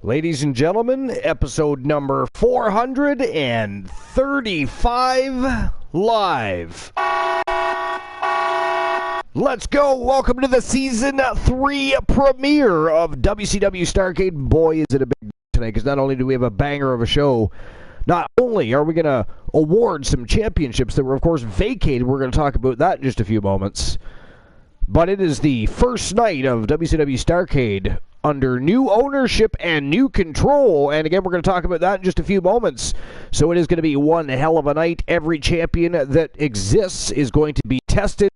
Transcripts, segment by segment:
Ladies and gentlemen, episode number 435 live. Let's go. Welcome to the season 3 premiere of WCW Starrcade. Boy, is it a big day tonight, because not only do we have a banger of a show, not only are we going to award some championships that were, of course, vacated. We're going to talk about that in just a few moments. But it is the first night of WCW Starrcade under new ownership and new control. And again, we're going to talk about that in just a few moments. So it is going to be one hell of a night. Every champion that exists is going to be tested.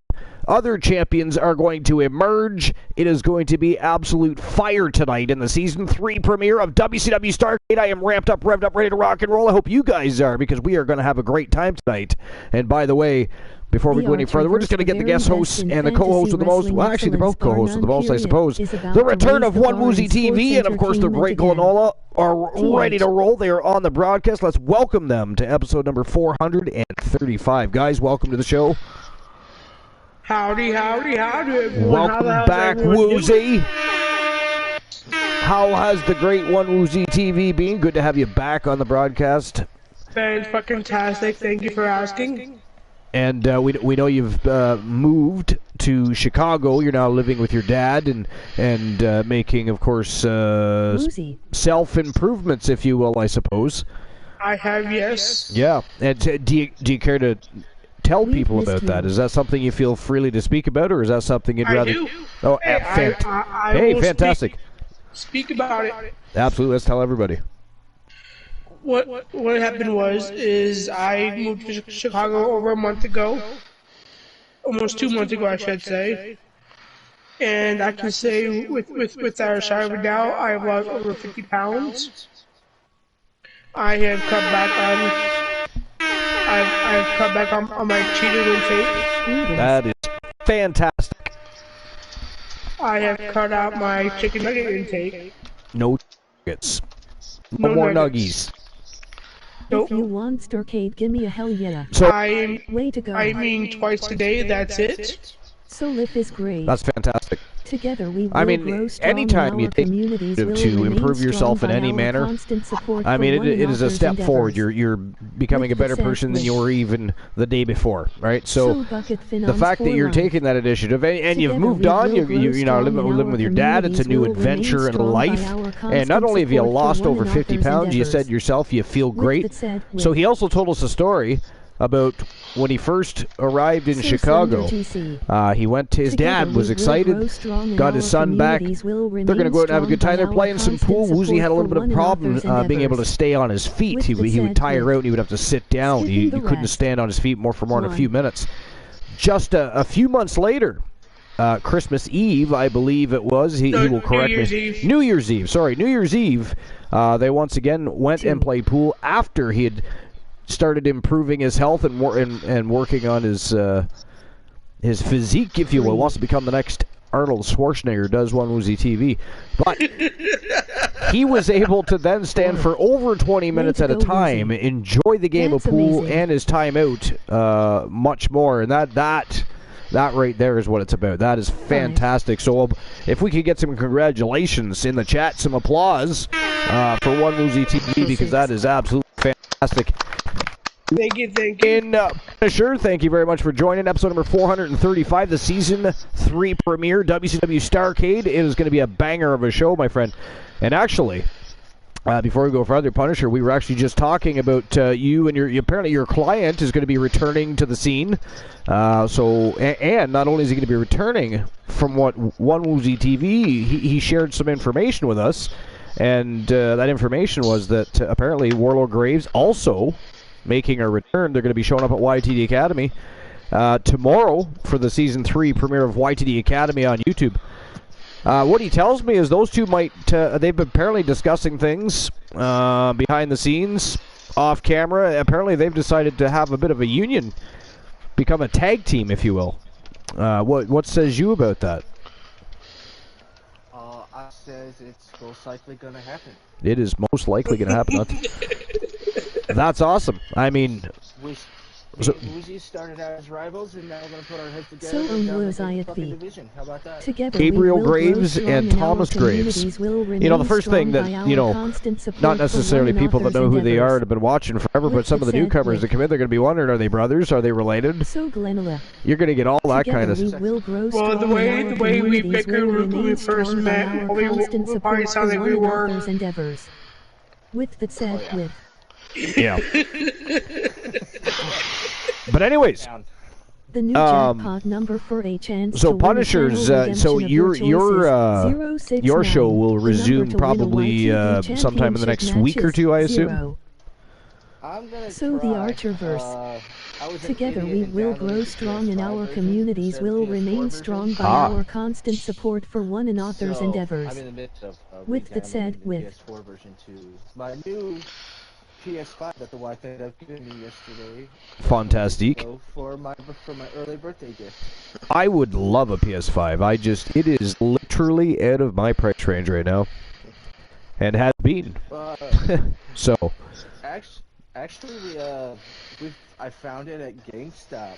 Other champions are going to emerge. It is going to be absolute fire tonight in the Season 3 premiere of WCW Starrcade. I am ramped up, revved up, ready to rock and roll. I hope you guys are, because we are going to have a great time tonight. And by the way, before we go any further, we're just going to get the guest hosts and the co-hosts of the most. Well, actually, they're both co-hosts of the most, I suppose. The return of One Woozy TV and, of course, the Great Glenola are ready to roll. They are on the broadcast. Let's welcome them to episode number 435. Guys, welcome to the show. Howdy, howdy, howdy, everyone. Welcome back, Woozy. How has the Great One Woozy TV been? Good to have you back on the broadcast. Fantastic. Thank you for asking. And we know you've moved to Chicago. You're now living with your dad and making, of course, self-improvements, if you will, I suppose. I have, yes. Yeah. And do you care to tell people about that? Is that something you feel freely to speak about, or is that something you'd rather... I do. Oh, I will fantastic. Speak about it. Absolutely. Let's tell everybody. What happened is I moved to Chicago over a month ago. Almost 2 months ago, I should say. And I can say with our salary now, I have lost over 50 pounds. I have cut back on my cheater intake. That is fantastic. I have cut out my chicken nugget intake. No nuggets. No more nuggies. Nope. If you want Starrcade, give me a hell yeah. So, way to go. I mean, twice a day, that's it. So live is great. That's fantastic. Together we will grow strong, anytime you take to improve yourself in any manner, I mean, it is a step forward. You're becoming a better person than you were even the day before, right? So the fact that you're taking that initiative and you've moved on, you're now living with your dad. It's a new adventure in life, and not only have you lost over 50 pounds, you said yourself you feel great. So he also told us a story about when he first arrived in Chicago. He went to his dad, was excited, got his son back. They're going to go out and have a good time. They're playing some pool. Woozy had a little bit of problem being able to stay on his feet. He would tire out and he would have to sit down. He couldn't stand on his feet for more than a few minutes. Just a few months later, Christmas Eve, I believe it was, he will correct me. New Year's Eve, they once again went and played pool after he had started improving his health and working on his physique, if you will. Wants to become the next Arnold Schwarzenegger, does One Woozy TV. But he was able to then stand for over 20 minutes at a time, enjoy the game of pool and his time out much more. And that right there is what it's about. That is fantastic. So if we could get some congratulations in the chat, some applause for One Woozy TV, because that is absolutely fantastic. Thank you. Punisher, thank you very much for joining episode number 435, the Season 3 premiere, WCW Starrcade. It is going to be a banger of a show, my friend. And actually, before we go further, Punisher, we were actually just talking about you and apparently your client is going to be returning to the scene. And not only is he going to be returning, from what One Woozy TV, he shared some information with us. And that information was that apparently Warlord Graves also making a return. They're going to be showing up at YTD Academy tomorrow for the Season 3 premiere of YTD Academy on YouTube. What he tells me is those two might, they've been apparently discussing things behind the scenes, off camera. Apparently they've decided to have a bit of a union, become a tag team, if you will. What says you about that? I says it's most likely going to happen. It is most likely going to happen. That's awesome. I mean, So, Uzi started out as rivals, and now we're going to put our heads together So and down was the I fucking the division. How about that? Together Gabriel we will grow Graves strong and and Thomas our Graves. communities will You know, the remain first thing strong that, by you our know, constant support not for necessarily one people that know another's who they are and endeavors. have been watching forever, but With some the of the said newcomers with- that come in, they're going to be wondering, are they brothers? Are they related? So Glenela. You're going to get all that Together kind of we stuff. will grow Well, strong the way and our we communities bicker will when we remain first strong by met, our we constant probably support sound for like one we were. another's endeavors. With that said with. Yeah. But anyways, Down. The new jackpot number for a chance so to win a Punishers, final so redemption of your your choices, show will 069. resume The number to probably win a YTV sometime in the next championship week or match two, I is assume. 0. I'm gonna So try. the Archerverse. I was an Together idiot we and will downloaded grow the strong and PS5 our version communities instead of will PS4 remain version. strong by Ah. our constant support for one another's So, endeavors. I'm in the midst of With that said, re-downloading the with. PS4 version to my new PS5 that the wife ended up giving me yesterday. Fantastic. So for my early birthday gift. I would love a PS5. It is literally out of my price range right now, and has been. So, Actually, I found it at GameStop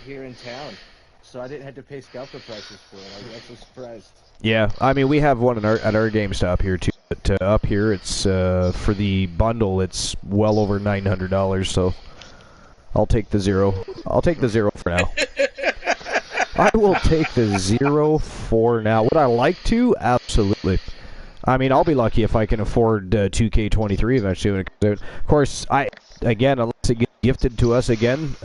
here in town, so I didn't have to pay scalper prices for it. I was actually surprised. yeah, I mean, we have one at our GameStop here too. But up here, it's for the bundle, it's well over $900. So, I'll take the zero. I'll take the zero for now. I will take the zero for now. Would I like to? Absolutely. I mean, I'll be lucky if I can afford 2K23 eventually when it comes out. Of course, unless it gets gifted to us again,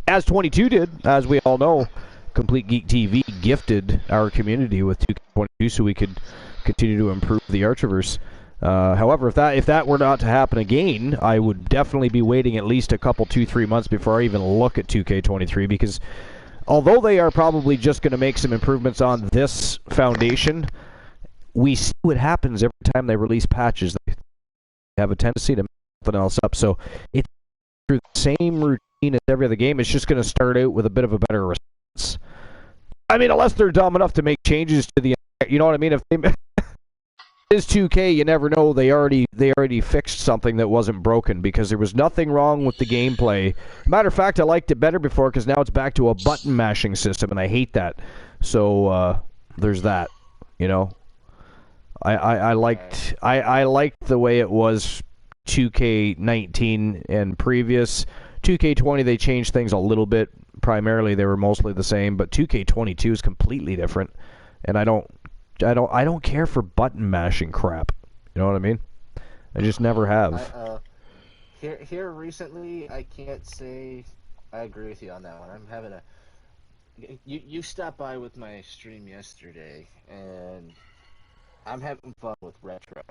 as 22 did, as we all know, Complete Geek TV gifted our community with 2K22 so we could continue to improve the Archerverse. However, if that were not to happen again, I would definitely be waiting at least a couple, 2-3 months before I even look at 2K23, because although they are probably just going to make some improvements on this foundation, we see what happens every time they release patches. They have a tendency to mess something else up. So it's through the same routine as every other game. It's just going to start out with a bit of a better response. I mean, unless they're dumb enough to make changes to the, you know what I mean? If they is 2K, you never know. They already fixed something that wasn't broken, because there was nothing wrong with the gameplay. Matter of fact, I liked it better before, because now it's back to a button mashing system, and I hate that. So there's that. You know, I liked the way it was 2K19 and previous. 2K20 they changed things a little bit. Primarily they were mostly the same, but 2K22 is completely different, and I don't care for button mashing crap. You know what I mean? I just never have. Here recently, I can't say I agree with you on that one. I'm having a. You stopped by with my stream yesterday, and I'm having fun with retro.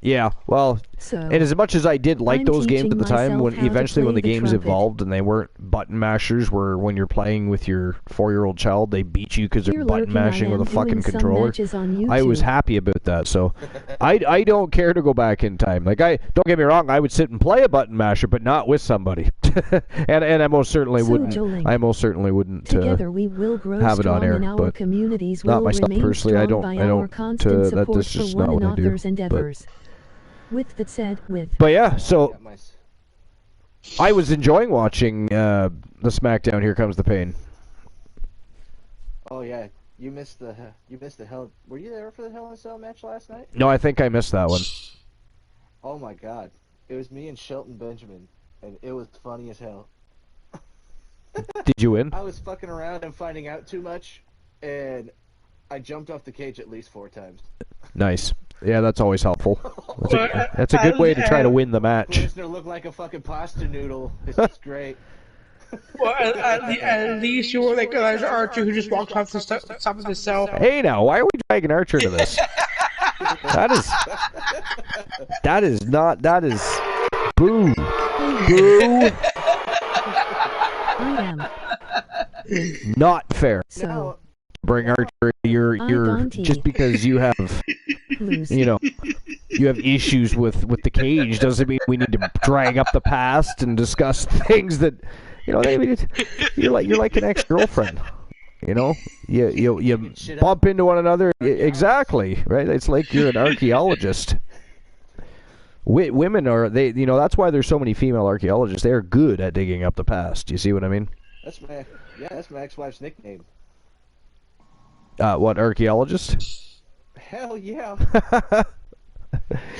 Yeah, well, So, and as much as I did like I'm those games at the teaching time, myself when how to eventually when play the the games trumpet. evolved and they weren't button mashers, where when you're playing with your 4-year-old child, they beat you because they're Here button lurking I mashing with am a fucking doing some controller. matches on I was YouTube. happy about that, so I don't care to go back in time. Like, don't get me wrong, I would sit and play a button masher, but not with somebody. and I most certainly So, wouldn't. Jolink. I most certainly wouldn't. Together we will grow have it on strong air, and our but communities not will myself remain personally. I strong don't. by I our don't. constant support That's for just one not what I do. another's But, endeavors. With that said, with. but yeah, so Got my- I was enjoying watching the SmackDown Here Comes the Pain. Oh yeah, you missed the hell. Were you there for the Hell in a Cell match last night? No, I think I missed that one. Oh my God, it was me and Shelton Benjamin, and it was funny as hell. Did you win? I was fucking around and finding out too much, and I jumped off the cage at least 4 times. Nice. Yeah, that's always helpful. Well, That's a good way to try to win the match. Lesnar looked like a fucking pasta noodle. It's just great. Well, at least you were like Elijah Archer who just walked off the top of the cell. Hey now, why are we dragging Archer into this? That is boo. Boo. I am. Not fair. So, Bring Archer, you're Gandhi. just because you have, lose. you know, you have issues with the cage doesn't mean we need to drag up the past and discuss things that, you know, you're like an ex-girlfriend. You know, you bump into one another. Exactly, right? It's like you're an archaeologist. Women are that's why there's so many female archaeologists. They're good at digging up the past. You see what I mean? That's my ex-wife's nickname. What, archaeologist? Hell yeah.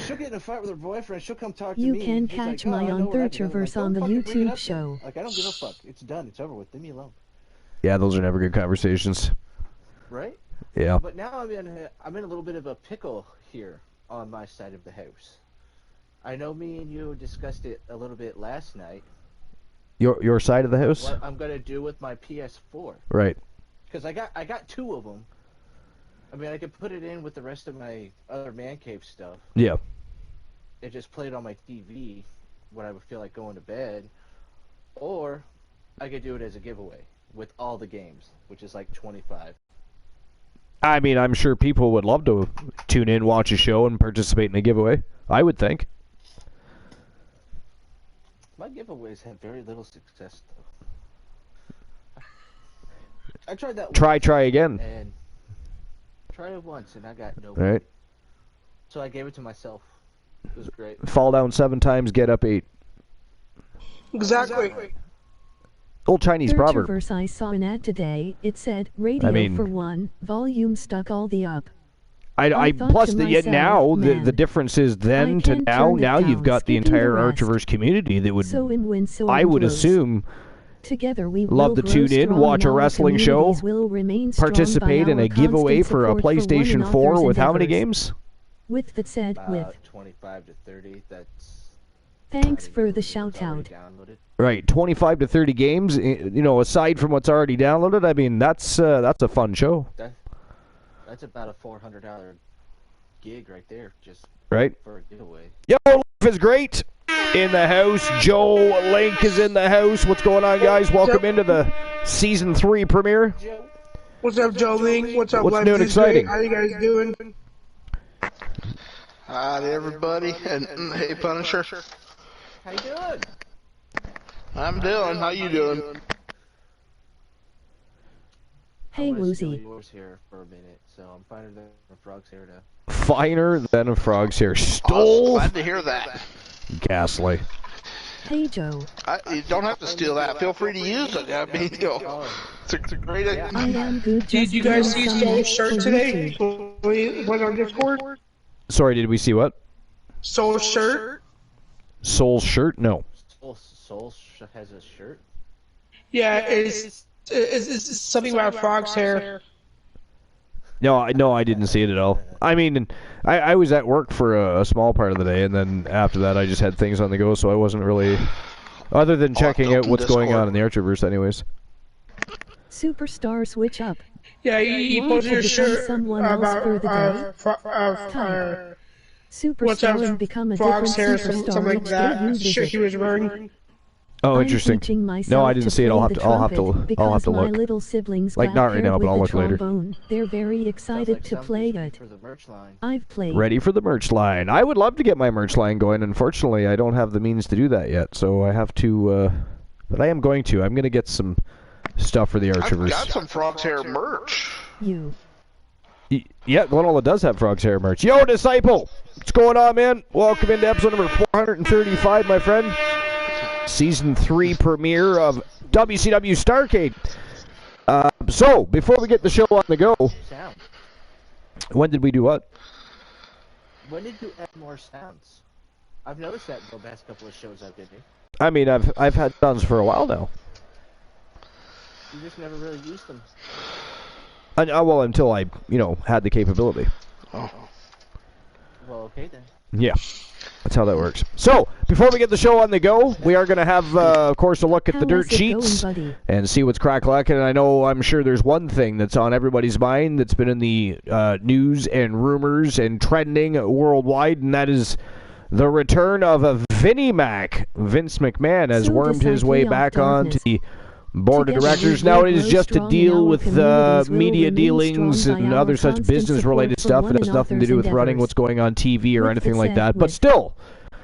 She'll get in a fight with her boyfriend. She'll come talk to You me. can He's catch like, my I know what I did." I'm Thirchiverse like, on the "Don't fucking bring it YouTube up show. then." Like, I don't give a fuck. It's done. It's over with. Leave me alone. Yeah, those are never good conversations. Right? Yeah. But now I'm in a little bit of a pickle here on my side of the house. I know me and you discussed it a little bit last night. Your side of the house? What I'm gonna do with my PS4. Right. Because I got two of them. I mean, I could put it in with the rest of my other man cave stuff. Yeah. And just play it on my TV when I would feel like going to bed. Or I could do it as a giveaway with all the games, which is like 25. I mean, I'm sure people would love to tune in, watch a show, and participate in a giveaway. I would think. My giveaways have very little success, though. I tried that once. Try again. And tried it once, and I got no. Right. So I gave it to myself. It was great. Fall down 7 times, get up 8. Exactly. Old Chinese proverb. Thirchiverse, I saw an ad today. It said, radio for one, volume stuck all the up. I thought plus to the, yet myself, now man, the difference is then I to can't now. turn it Now you've down, got the skipping the entire rest. Archiverse community that would, So in win, so I in would close. assume, Together we love will to grow tune in, strong watch a while the wrestling show, communities will remain strong by participate in our a giveaway constant for a support one PlayStation another's 4 with how many endeavors. games? With that said, with About 25 to 30. That's. thanks not for even the what's shout already out. downloaded. Right, 25 to 30 games. Aside from what's already downloaded, I mean that's a fun show, That's about a $400 gig right there, just right? for a giveaway. Yo, life is great. In the house, Joe Link is in the house. What's going on, guys? Welcome into the season 3 premiere. What's up, Joe Ling? What's up, What's Life new and is Great? exciting? How you guys doing? Hi to everybody, and hey Punisher. How you doing? I'm Dylan, how you doing? Hey, I wanna steal Woozy. yours here for a minute, so I'm finer than a frog's hair now. Finer than a frog's hair. Awesome, Stole glad to hear that. Ghastly. Hey, Joe. You don't have to steal that. Feel free to use it. I mean, it's a great idea. I am good. Did you guys see Soul's shirt today? Was on Discord? Sorry, did we see what? Soul's shirt? Soul's shirt? No. Soul has a shirt? Yeah, it's something about frog's hair. No, I didn't see it at all. I mean, I was at work for a small part of the day, and then after that I just had things on the go, so I wasn't really, other than checking out what's going on in the Archiverse anyways. Superstar switch up. Yeah, he posted a Become shirt someone else for the about what's Superstar and up, become a frog's different hair, superstar. something like Which that. day you That's the shirt visit. he was wearing. Oh, I'm interesting. teaching myself No, I didn't to see it. I'll play have to the look. trumpet I'll have to because my look. little siblings Like, not right clap now, but with I'll the look later. trombone. They're very Sounds excited like to something play for it. the merch line. I've played. Ready for the merch line. I would love to get my merch line going. Unfortunately, I don't have the means to do that yet, so I have to. But I am going to. I'm going to get some stuff for the I've Archiverse. got some frog's hair merch. You. Yeah, Glenola does have Frog's Hair merch. Yo, Disciple! What's going on, man? Welcome into episode number 435, my friend. Season 3 premiere of WCW Starrcade. So, before we get the show on the go, Sound. when did we do what? When did you add more sounds? I've noticed that in the past couple of shows I've been in. I mean, I've had sounds for a while now. You just never really used them. Well, until I, had the capability. Oh. Well, okay then. Yeah, that's how that works. So, before we get the show on the go, we are going to have, of course, a look at the How dirt is it sheets going, buddy? and see what's crack-lacking. And I'm sure there's one thing that's on everybody's mind that's been in the news and rumors and trending worldwide, and that is the return of a Vinnie Mac. Vince McMahon has So wormed his way decidedly back off onto darkness. the board of Together directors. we Now will it is grow just to strong deal and our with communities will media remain dealings strong by and our other such constant business-related support stuff for that has one nothing to do with another's running what's endeavors. going on TV or With anything the like said that. But with still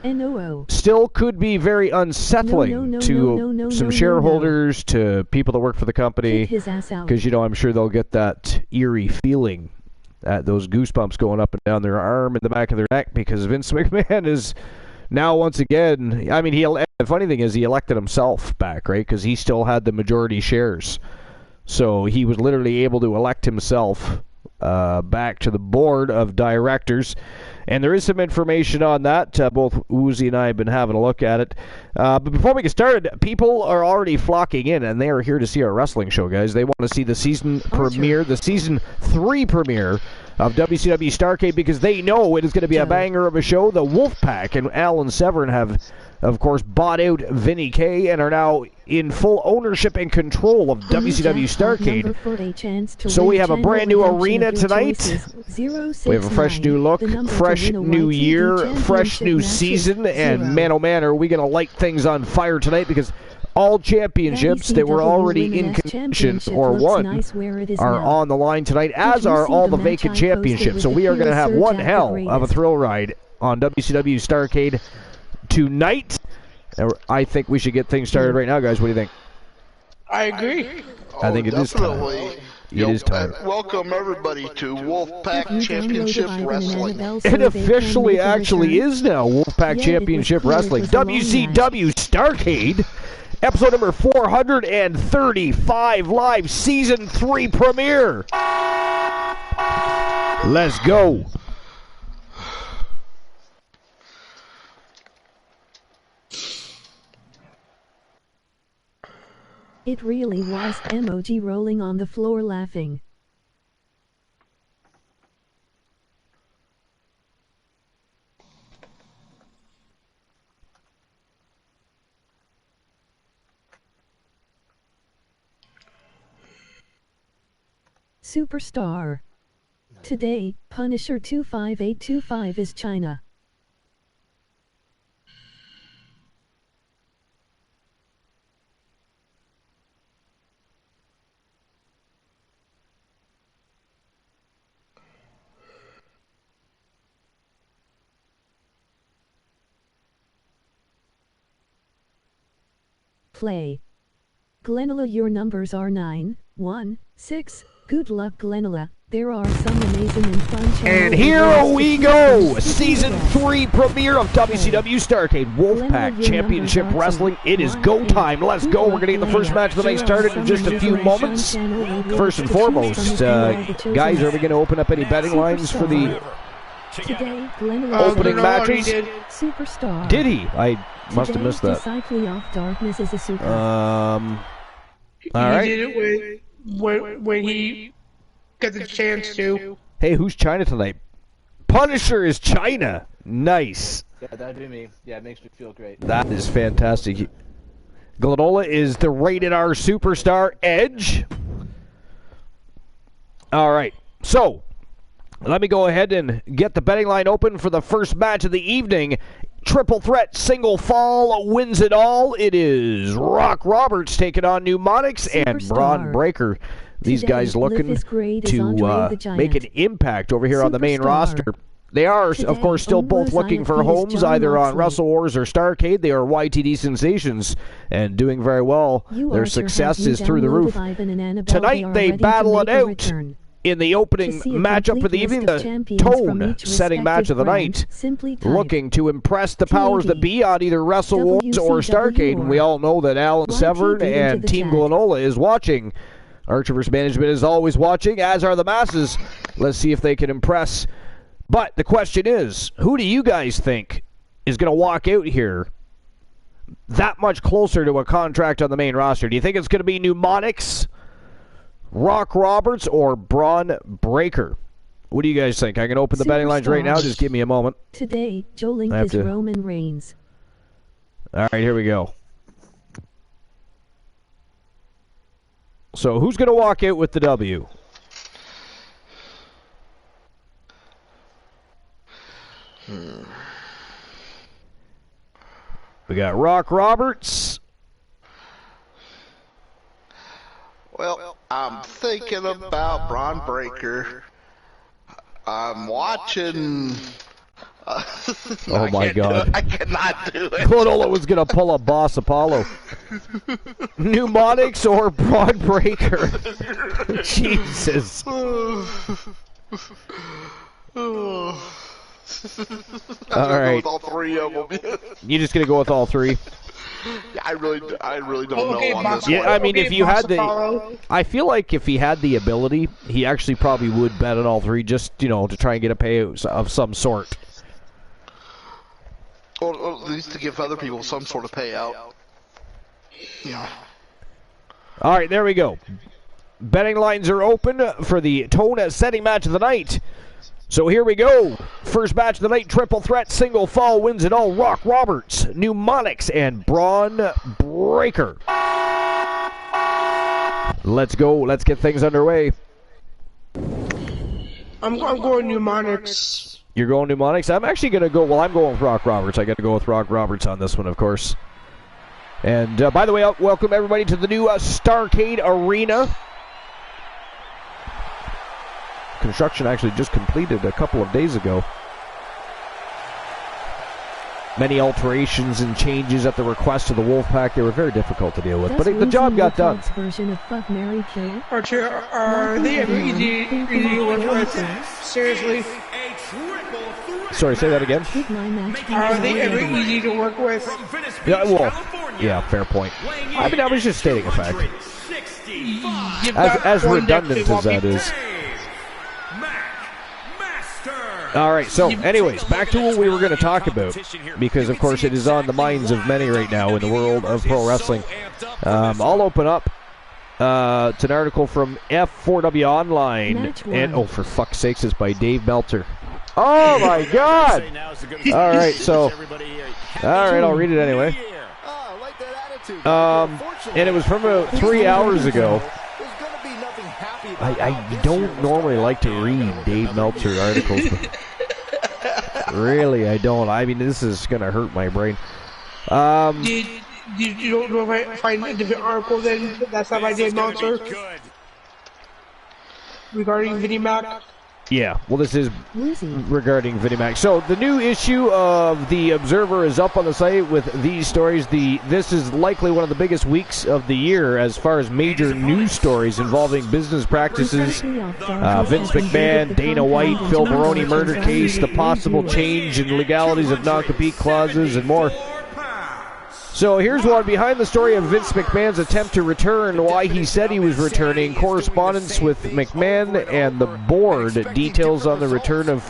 NOO. could be very unsettling No, to some no. shareholders, to people that work for the company, Kick his ass out. because I'm sure they'll get that eerie feeling, those goosebumps going up and down their arm and the back of their neck, because Vince McMahon is now once again, I mean, the funny thing is he elected himself back, right? Because he still had the majority shares. So he was literally able to elect himself back to the board of directors. And there is some information on that. Both Uzi and I have been having a look at it. But before we get started, people are already flocking in, and they are here to see our wrestling show, guys. They want to see the season premiere, the season 3 premiere of WCW Starrcade, because they know it is going to be a banger of a show. The Wolfpack and Alan Severn have, of course, bought out Vinny K and are now in full ownership and control of WCW Starrcade. So we have a brand new arena tonight. We have a fresh new look, fresh new year, fresh new season, and man oh man, are we going to light things on fire tonight, because all championships that were already in contention or won are on the line tonight, as are all the vacant championships. So we are going to have one hell of a thrill ride on WCW Starrcade tonight. I think we should get things started right now, guys. What do you think? I agree. I think it is time. It is time. Welcome everybody to Wolfpack Championship Wrestling. It officially actually is now Wolfpack Championship Wrestling. WCW Starrcade, episode number 435, live season 3 premiere. Let's go. It really was. Emoji rolling on the floor laughing. Superstar. Today, Punisher 25825 is China. Play. Glenilla, your numbers are 9, 1, 6. Good luck, Glenilla. There are some amazing and fun challenges. And here we go! Season 3 premiere of WCW Starrcade Wolfpack Championship Wrestling. It is go time. Let's go. We're going to get the first match of the night started in just a few moments. First and foremost, guys, are we going to open up any betting lines for the opening matches? Superstar. Did he? I must have missed that. Discipling off darkness is a super. All right. He did it when he got the chance to. Hey, who's China tonight? Punisher is China. Nice. Yeah, that'd be me. Yeah, it makes me feel great. That is fantastic. Glenola is the rated R superstar Edge. All right. So, let me go ahead and get the betting line open for the first match of the evening. Triple threat, single fall wins it all. It is Rock Roberts taking on Mnemonics and Braun Breaker. These guys looking to make an impact over here on the main roster. They are, of course, still both looking for homes, either on Wrestle Wars or Starrcade. They are YTD sensations and doing very well. Their success is through the roof. Tonight they battle it out. In the opening matchup for the evening, the tone-setting match of the night, looking to impress the powers that be on either Wrestle Wars or Starrcade. And we all know that Alan Severn and Team Glenola is watching. Archiver's management is always watching, as are the masses. Let's see if they can impress. But the question is, who do you guys think is going to walk out here that much closer to a contract on the main roster? Do you think it's going to be Mnemonics, Rock Roberts, or Braun Breaker? What do you guys think? I can open the betting lines right now. Just give me a moment. Today, Joe Link is Roman Reigns. All right, here we go. So who's going to walk out with the W? We got Rock Roberts. Well, I'm thinking about Braun Breaker. I'm watching. Oh my God! I cannot do it. Glenola was gonna pull a Boss Apollo. Mnemonics or Braun Breaker? Jesus. All right. Go with all three of them. You just gonna go with all three? Yeah, I really don't know on this Yeah, one. I mean, if you had I feel like if he had the ability, he actually probably would bet on all three, just to try and get a payout of some sort. Or at least to give other people some sort of payout. Yeah. All right, there we go. Betting lines are open for the tone-setting match of the night. So here we go. First match of the night, triple threat, single fall wins it all. Rock Roberts, Mnemonics, and Braun Breaker. Let's go. Let's get things underway. I'm going Mnemonics. You're going Mnemonics? I'm actually going to go, I'm going with Rock Roberts. I got to go with Rock Roberts on this one, of course. And by the way, I'll welcome everybody to the new Starrcade Arena. Construction actually just completed a couple of days ago. Many alterations and changes at the request of the Wolfpack. They were very difficult to deal with, but the job got done. Archer, are they ever easy to work with? Seriously? Sorry, say that again. Are they ever easy to work with? Yeah, well, yeah, fair point. I mean, I was just stating a fact. As redundant as that is. All right, so anyways, back to what we were going to talk about, because of course it is on the minds of many right now in the world of pro wrestling. I'll open up to an article from F4W Online, and oh, for fuck's sakes, it's by Dave Meltzer. Oh my God! All right, so I'll read it anyway. And it was from about 3 hours ago. I don't normally like to read Dave Meltzer articles, but really I don't. I mean, this is going to hurt my brain. You don't know if I find a different article then that's not by Dave Meltzer? Regarding VidiMac? Yeah, well, this is regarding VidiMac. So the new issue of The Observer is up on the site with these stories. This is likely one of the biggest weeks of the year as far as major news stories involving business practices. Vince McMahon, Dana White, Phil Baroni murder case, the possible change in legalities of non-compete clauses, and more. So here's one behind the story of Vince McMahon's attempt to return, why he said he was returning, correspondence with McMahon and the board, details on the return of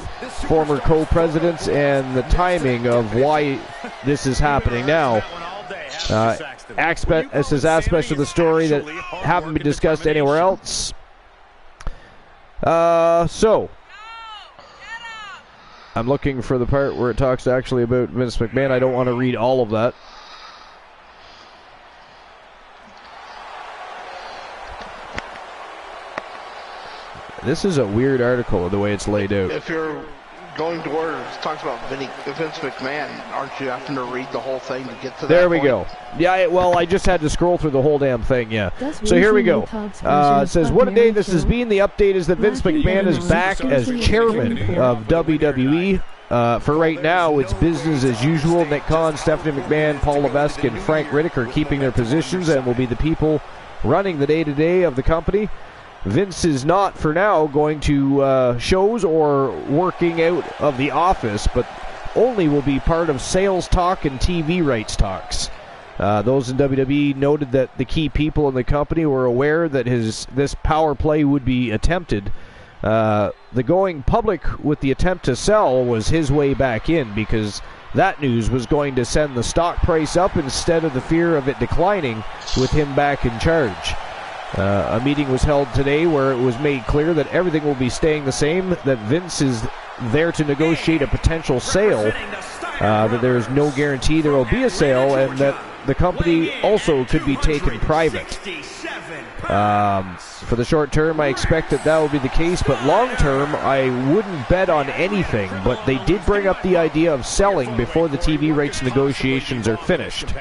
former co-presidents, and the timing of why this is happening now. This is aspects of the story that haven't been discussed anywhere else. So I'm looking for the part where it talks actually about Vince McMahon. I don't want to read all of that. This is a weird article, the way it's laid out. If you're going to where it talks about Vince McMahon, aren't you having to read the whole thing to get to that There we point? go. Yeah, well, I just had to scroll through the whole damn thing, yeah. So here we go. It says, what a day this has been. The update is that Vince McMahon is back as chairman of WWE. For right now, it's business as usual. Nick Khan, Stephanie McMahon, Paul Levesque, and Frank Riddick are keeping their positions and will be the people running the day-to-day of the company. Vince is not, for now, going to shows or working out of the office, but only will be part of sales talk and TV rights talks. Those in WWE noted that the key people in the company were aware that this power play would be attempted. The going public with the attempt to sell was his way back in, because that news was going to send the stock price up instead of the fear of it declining with him back in charge. A meeting was held today where it was made clear that everything will be staying the same, that Vince is there to negotiate a potential sale, that there is no guarantee there will be a sale, and that the company also could be taken private. For the short term, I expect that will be the case, but long term, I wouldn't bet on anything, but they did bring up the idea of selling before the TV rights negotiations are finished.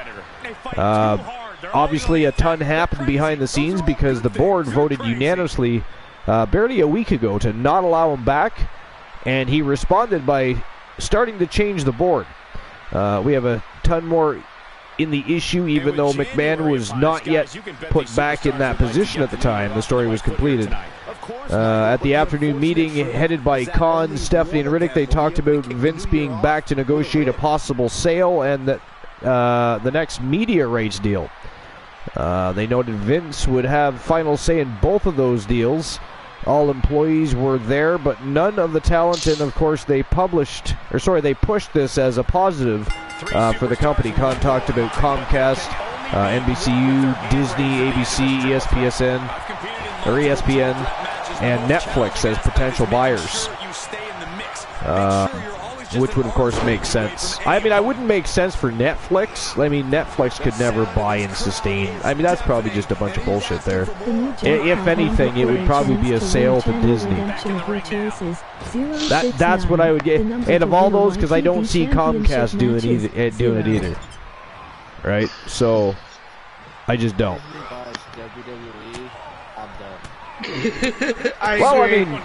Obviously, a ton happened behind the scenes because the board voted unanimously barely a week ago to not allow him back, and he responded by starting to change the board. We have a ton more in the issue, even though McMahon was not yet put back in that position at the time the story was completed. At the afternoon meeting headed by Khan, Stephanie, and Riddick, they talked about Vince being back to negotiate a possible sale and that the next media rights deal. They noted Vince would have final say in both of those deals. All employees were there, but none of the talent, and of course they pushed this as a positive for the company. Khan talked about Comcast, NBCU, Disney, ABC, ESPN, and Netflix as potential buyers. Which would, of course, make sense. I mean, I wouldn't make sense for Netflix. I mean, Netflix could never buy and sustain. I mean, that's probably just a bunch of bullshit there. If anything, it would probably be a sale to Disney. That's what I would get. And of all those, because I don't see Comcast doing it either. Right? So, I just don't. I well, agree. I mean...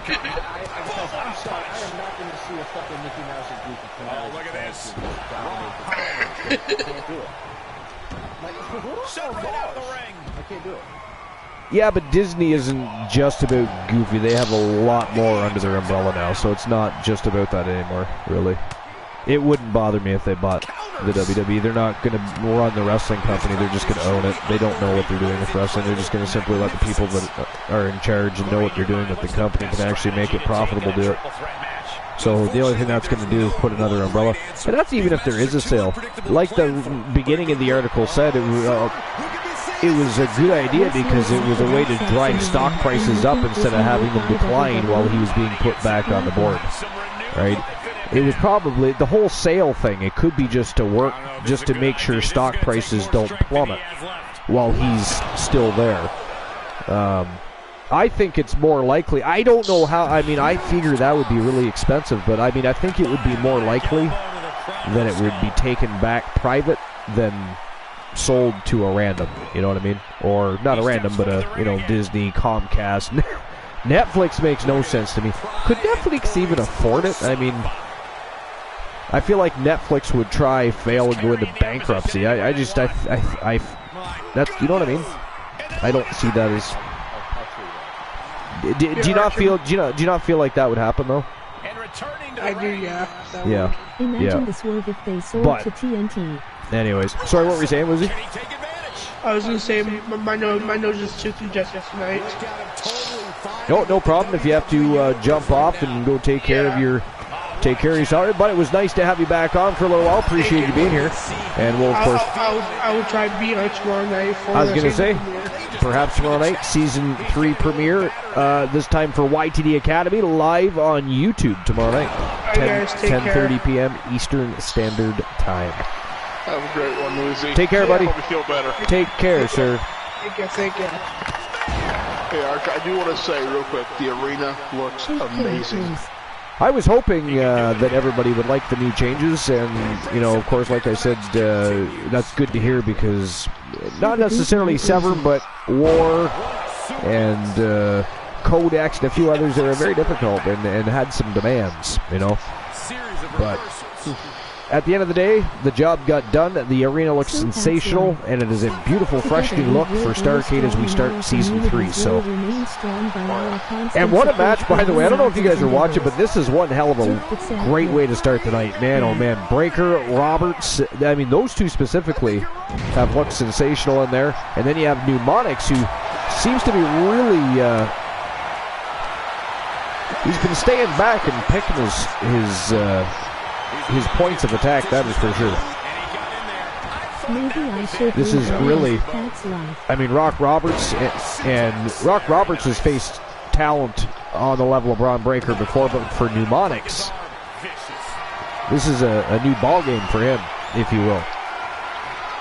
I'm sorry, I am not going to see a fucking Mickey Mouse and Goofy come out. Look at this. I can't do it. Shut right out of the ring. I can't do it. Yeah, but Disney isn't just about Goofy. They have a lot more under their umbrella now, so it's not just about that anymore, really. It wouldn't bother me if they bought the WWE. They're not going to run the wrestling company. They're just going to own it. They don't know what they're doing with wrestling. They're just going to simply let the people that are in charge and know what they're doing with the company can actually make it profitable do it. So the only thing that's going to do is put another umbrella. And that's even if there is a sale. Like the beginning of the article said, it was a good idea because it was a way to drive stock prices up instead of having them decline while he was being put back on the board. Right? It was probably the whole sale thing. It could be just to work, just to make sure stock prices don't plummet while he's still there. I think it's more likely. I don't know how. I mean, I figure that would be really expensive, but I mean, I think it would be more likely that it would be taken back private than sold to a random. You know what I mean? Or not a random, but a Disney, Comcast. Netflix makes no sense to me. Could Netflix even afford it? I mean, I feel like Netflix would try, fail, and go into bankruptcy. I that's, you know what I mean? I don't see that as. Do you not feel like that would happen though? I do, yeah. Yeah. Imagine the swerve if they sold to TNT. Anyways, sorry, what were you saying, Lizzie? I was gonna say my nose is too congested tonight. No problem. If you have to jump off and go take care of yourself. But it was nice to have you back on for a little while. Appreciate you being here. And we'll, of course... I will try to be on tomorrow night. I was going to say, perhaps tomorrow night, Season 3 premiere, this time for YTD Academy, live on YouTube tomorrow night. 10:30 p.m. Eastern Standard Time. Have a great one, Lucy. Take care, buddy. Hope you feel better. Take care, sir. Thank you. Hey, I do want to say real quick, the arena looks amazing. I was hoping that everybody would like the new changes, and, of course, like I said, that's good to hear because not necessarily Severn, but War and Codex and a few others that are very difficult and had some demands, But at the end of the day, the job got done. The arena looks sensational, and it is a beautiful, fresh new look for Starrcade as we start Season 3. So, and what a match, by the way. I don't know if you guys are watching, but this is one hell of a great way to start the night. Man, oh man. Breaker, Roberts, I mean, those two specifically have looked sensational in there. And then you have Mnemonics, who seems to be really... he's been staying back and picking his points of attack, that is for sure. This is really, I mean, Rock Roberts has faced talent on the level of Braun Breaker before, but for Mnemonics, this is a new ball game for him, if you will.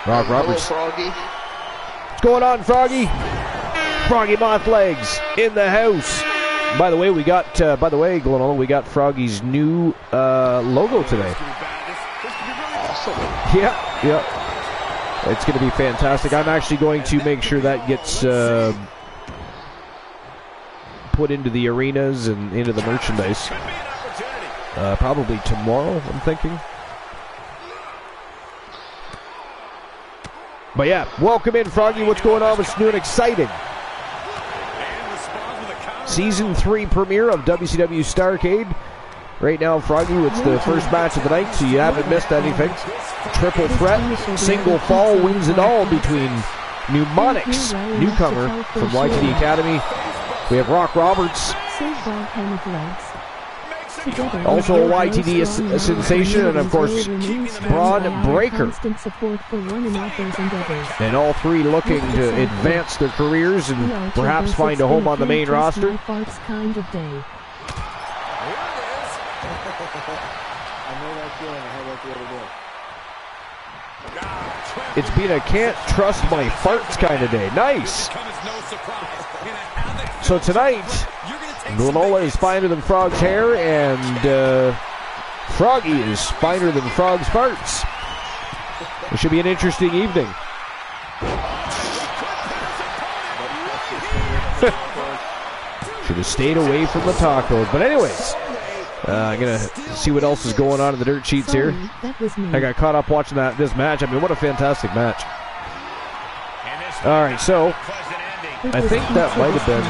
Rock Roberts. What's going on, Froggy? Froggy Moth Legs in the house. By the way, Glenn, we got Froggy's new logo today. Awesome. Yeah. It's going to be fantastic. I'm actually going to make sure that gets put into the arenas and into the merchandise. Probably tomorrow, I'm thinking. But yeah, welcome in, Froggy. What's going on? What's new and exciting? Season 3 premiere of WCW Starrcade. Right now, Froggy, it's the first match of the night, so you haven't missed anything. Triple threat, single fall wins it all between Mnemonics, newcomer from YTD Academy. We have Rock Roberts, also a YTD sensation, and of course, Braun Breaker. And all three looking to advance their careers and perhaps find a home on the main roster. It's been a can't trust my farts kind of day. Nice. So tonight, Granola is finer than Frog's hair, and Froggy is finer than Frog's farts. It should be an interesting evening. Should have stayed away from the tacos. But anyways, I'm going to see what else is going on in the dirt sheets here. I got caught up watching this match. I mean, what a fantastic match. All right, so I think that might have been...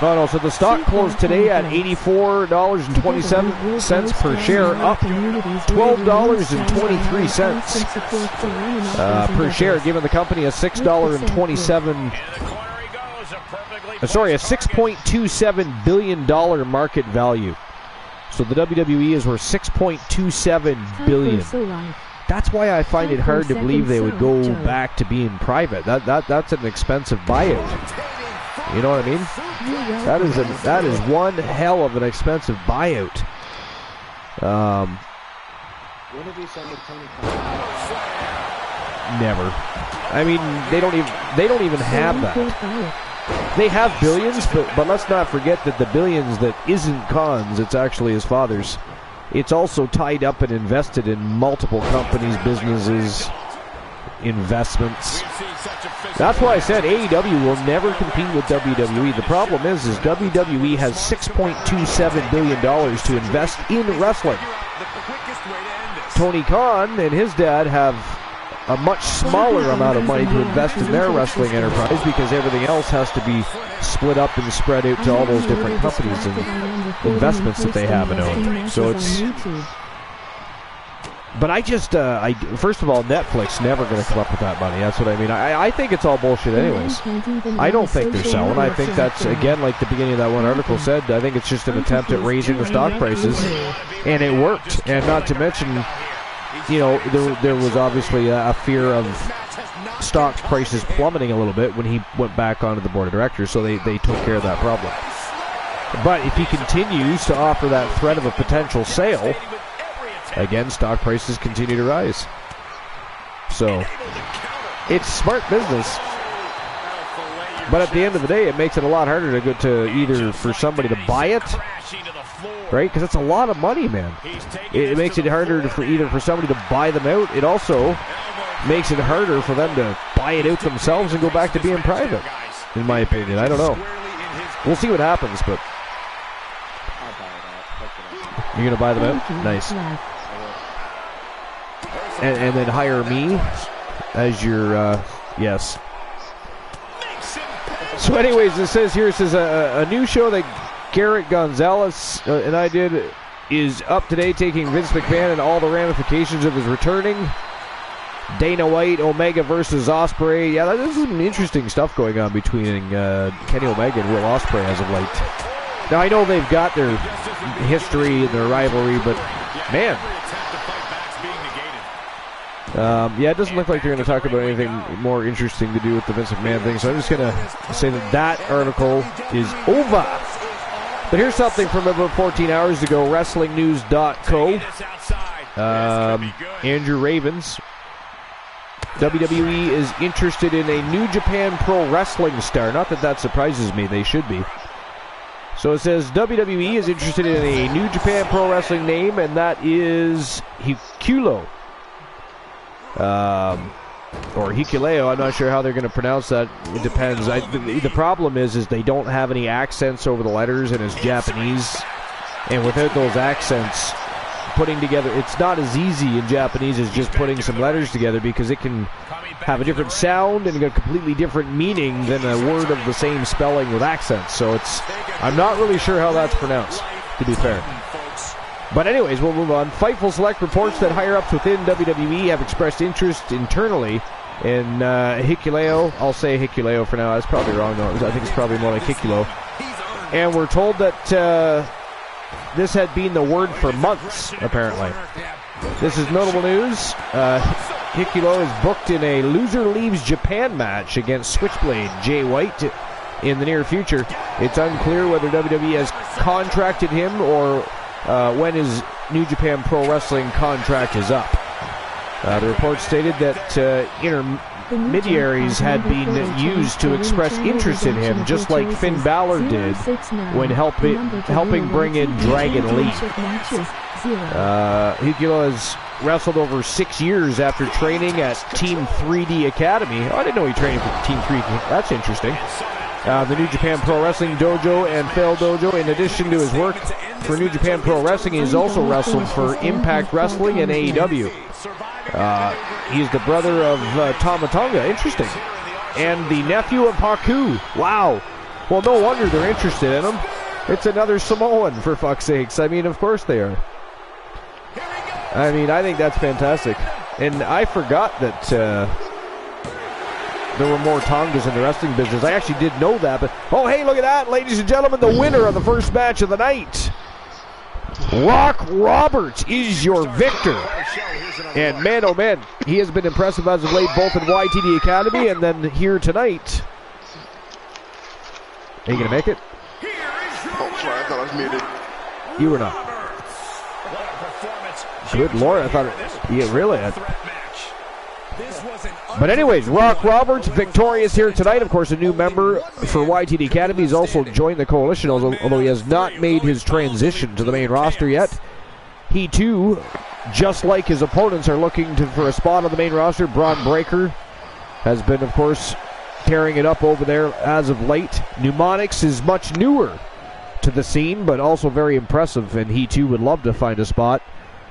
Oh no, so the stock closed today at $84.27 per share, up $12.23 per share, giving the company a $6.27 billion market value. So the WWE is worth $6.27 billion. That's why I find it hard to believe they would go back to being private. That's an expensive buyout. You know what I mean? That is one hell of an expensive buyout. Never. I mean, they don't even have that. They have billions, but let's not forget that the billions that isn't Khan's, it's actually his father's. It's also tied up and invested in multiple companies, businesses, investments. That's why I said AEW will never compete with WWE. The problem is WWE has $6.27 billion to invest in wrestling. Tony Khan and his dad have a much smaller amount of money to invest in their wrestling enterprise because everything else has to be split up and spread out to all those different companies and investments that they have and own. So it's... But first of all, Netflix never going to come up with that money. That's what I mean. I think it's all bullshit anyways. I don't think they're selling. I think that's, again, like the beginning of that one article said, I think it's just an attempt at raising the stock prices. And it worked. And not to mention, you know, there was obviously a fear of stock prices plummeting a little bit when he went back onto the board of directors. So they took care of that problem. But if he continues to offer that threat of a potential sale, again, stock prices continue to rise. So, it's smart business. But at the end of the day, it makes it a lot harder to go to either for somebody to buy it, right? Because it's a lot of money, man. It makes it harder for somebody to buy them out. It also makes it harder for them to buy it out themselves and go back to being private, in my opinion. I don't know. We'll see what happens, but... You're going to buy them out? Nice. And then hire me as your, yes. So anyways, it says a new show that Garrett Gonzalez and I did is up today, taking Vince McMahon and all the ramifications of his returning. Dana White, Omega versus Ospreay. Yeah, there's some interesting stuff going on between Kenny Omega and Will Ospreay as of late. Now, I know they've got their history and their rivalry, but man... yeah, it doesn't look like they're going to talk about anything more interesting to do with the Vince McMahon thing, so I'm just going to say that article is over. But here's something from about 14 hours ago, WrestlingNews.co. Andrew Ravens. WWE is interested in a New Japan Pro Wrestling star. Not that that surprises me, they should be. So it says WWE is interested in a New Japan Pro Wrestling name, and that is Hikulo. Or Hikuleo, I'm not sure how they're going to pronounce that. It depends. The problem is they don't have any accents over the letters, and it's Japanese. And without those accents, putting together, it's not as easy in Japanese as just putting some letters together, because it can have a different sound and a completely different meaning than a word of the same spelling with accents. So I'm not really sure how that's pronounced, to be fair. But anyways, we'll move on. Fightful Select reports that higher-ups within WWE have expressed interest internally in Hikuleo. I'll say Hikuleo for now. That's probably wrong, though. I think it's probably more like Hikulo. And we're told that this had been the word for months, apparently. This is notable news. Hikulo is booked in a Loser Leaves Japan match against Switchblade Jay White in the near future. It's unclear whether WWE has contracted him or when his New Japan Pro Wrestling contract is up. The report stated that intermediaries had been used to express interest in him, just like Finn Balor did when helping bring in Dragon Lee. Hikulo has wrestled over 6 years after training at Team 3D Academy. Oh, I didn't know he trained for Team 3D. That's interesting. The New Japan Pro Wrestling Dojo and Fail Dojo. In addition to his work for New Japan Pro Wrestling, he has also wrestled for Impact Wrestling and AEW. He's the brother of Tama Tonga. Interesting. And the nephew of Haku. Wow. Well, no wonder they're interested in him. It's another Samoan, for fuck's sakes. I mean, of course they are. I mean, I think that's fantastic. And I forgot that there were more Tongas in the wrestling business. I actually did know that. But oh, hey, look at that, ladies and gentlemen. The winner of the first match of the night. Rock Roberts is your victor. And man, oh man, he has been impressive as of late, both in YTD Academy and then here tonight. Are you going to make it? Oh, sorry, I thought I was muted. You were not. Good Lord, I thought, yeah, really? But anyways, Rock Roberts victorious here tonight. Of course, a new member for YTD Academy. He's also joined the coalition, although he has not made his transition to the main roster yet. He too, just like his opponents, are looking for a spot on the main roster. Braun Breaker has been, of course, tearing it up over there as of late. Mnemonics is much newer to the scene, but also very impressive, and he too would love to find a spot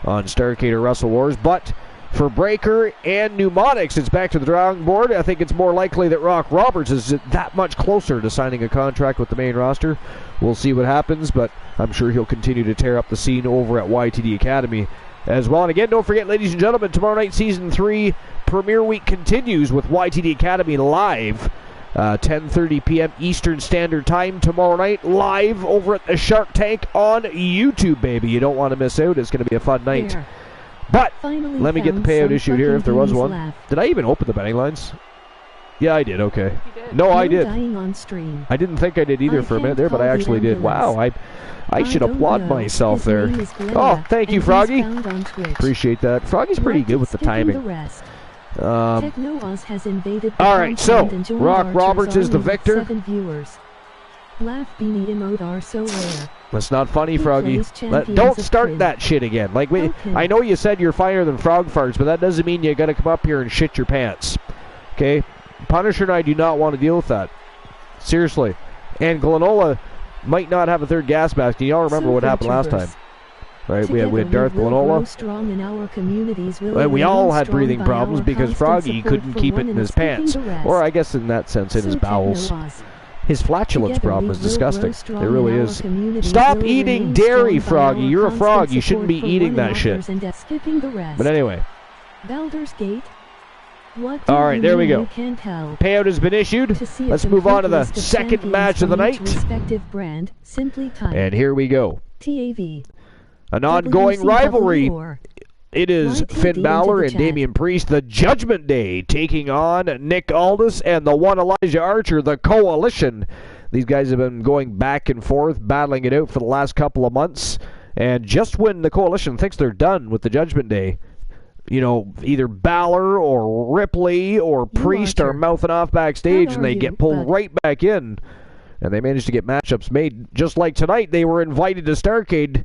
on Starrcade or Wrestle Wars. But for Breaker and Mnemonics, it's back to the drawing board. I think it's more likely that Rock Roberts is that much closer to signing a contract with the main roster. We'll see what happens, but I'm sure he'll continue to tear up the scene over at YTD Academy as well. And again, don't forget, ladies and gentlemen, tomorrow night Season 3 Premiere Week continues with YTD Academy live. 10:30 p.m. Eastern Standard Time tomorrow night, live over at the Shark Tank on YouTube, baby. You don't want to miss out. It's going to be a fun night. There. But Finally let me get the payout issued here if there was one. Laugh. Did I even open the betting lines? Yeah, I did. Okay. No, I did. Dying on stream. I didn't think I did either for a minute there, but I actually did. Wow, I should applaud myself there. Oh, thank you, Froggy. Appreciate that. Froggy's pretty good with the timing. All right, so Rock Roberts is the victor. Laugh beanie emote are so rare. That's not funny, Froggy. Don't start that shit again. Like, I know you said you're finer than frog farts, but that doesn't mean you got to come up here and shit your pants. Okay? Punisher and I do not want to deal with that. Seriously. And Glenola might not have a third gas mask. Do y'all remember what happened last time? Right, we had Darth Glenola. And we all had breathing problems because Froggy couldn't keep it in his pants. Or I guess in that sense, in his bowels. His flatulence problem is disgusting. It really is. Stop eating dairy, Froggy. You're a frog. You shouldn't be eating that shit. But anyway. Alright, there we go. Payout has been issued. Let's move on to the second match of the night. And here we go. An ongoing rivalry. It is Finn Balor and Damian Priest, the Judgment Day, taking on Nick Aldis and the one Elijah Archer, the Coalition. These guys have been going back and forth, battling it out for the last couple of months. And just when the Coalition thinks they're done with the Judgment Day, you know, either Balor or Ripley or Priest are mouthing off backstage and they get pulled right back in. And they managed to get matchups made. Just like tonight, they were invited to Starrcade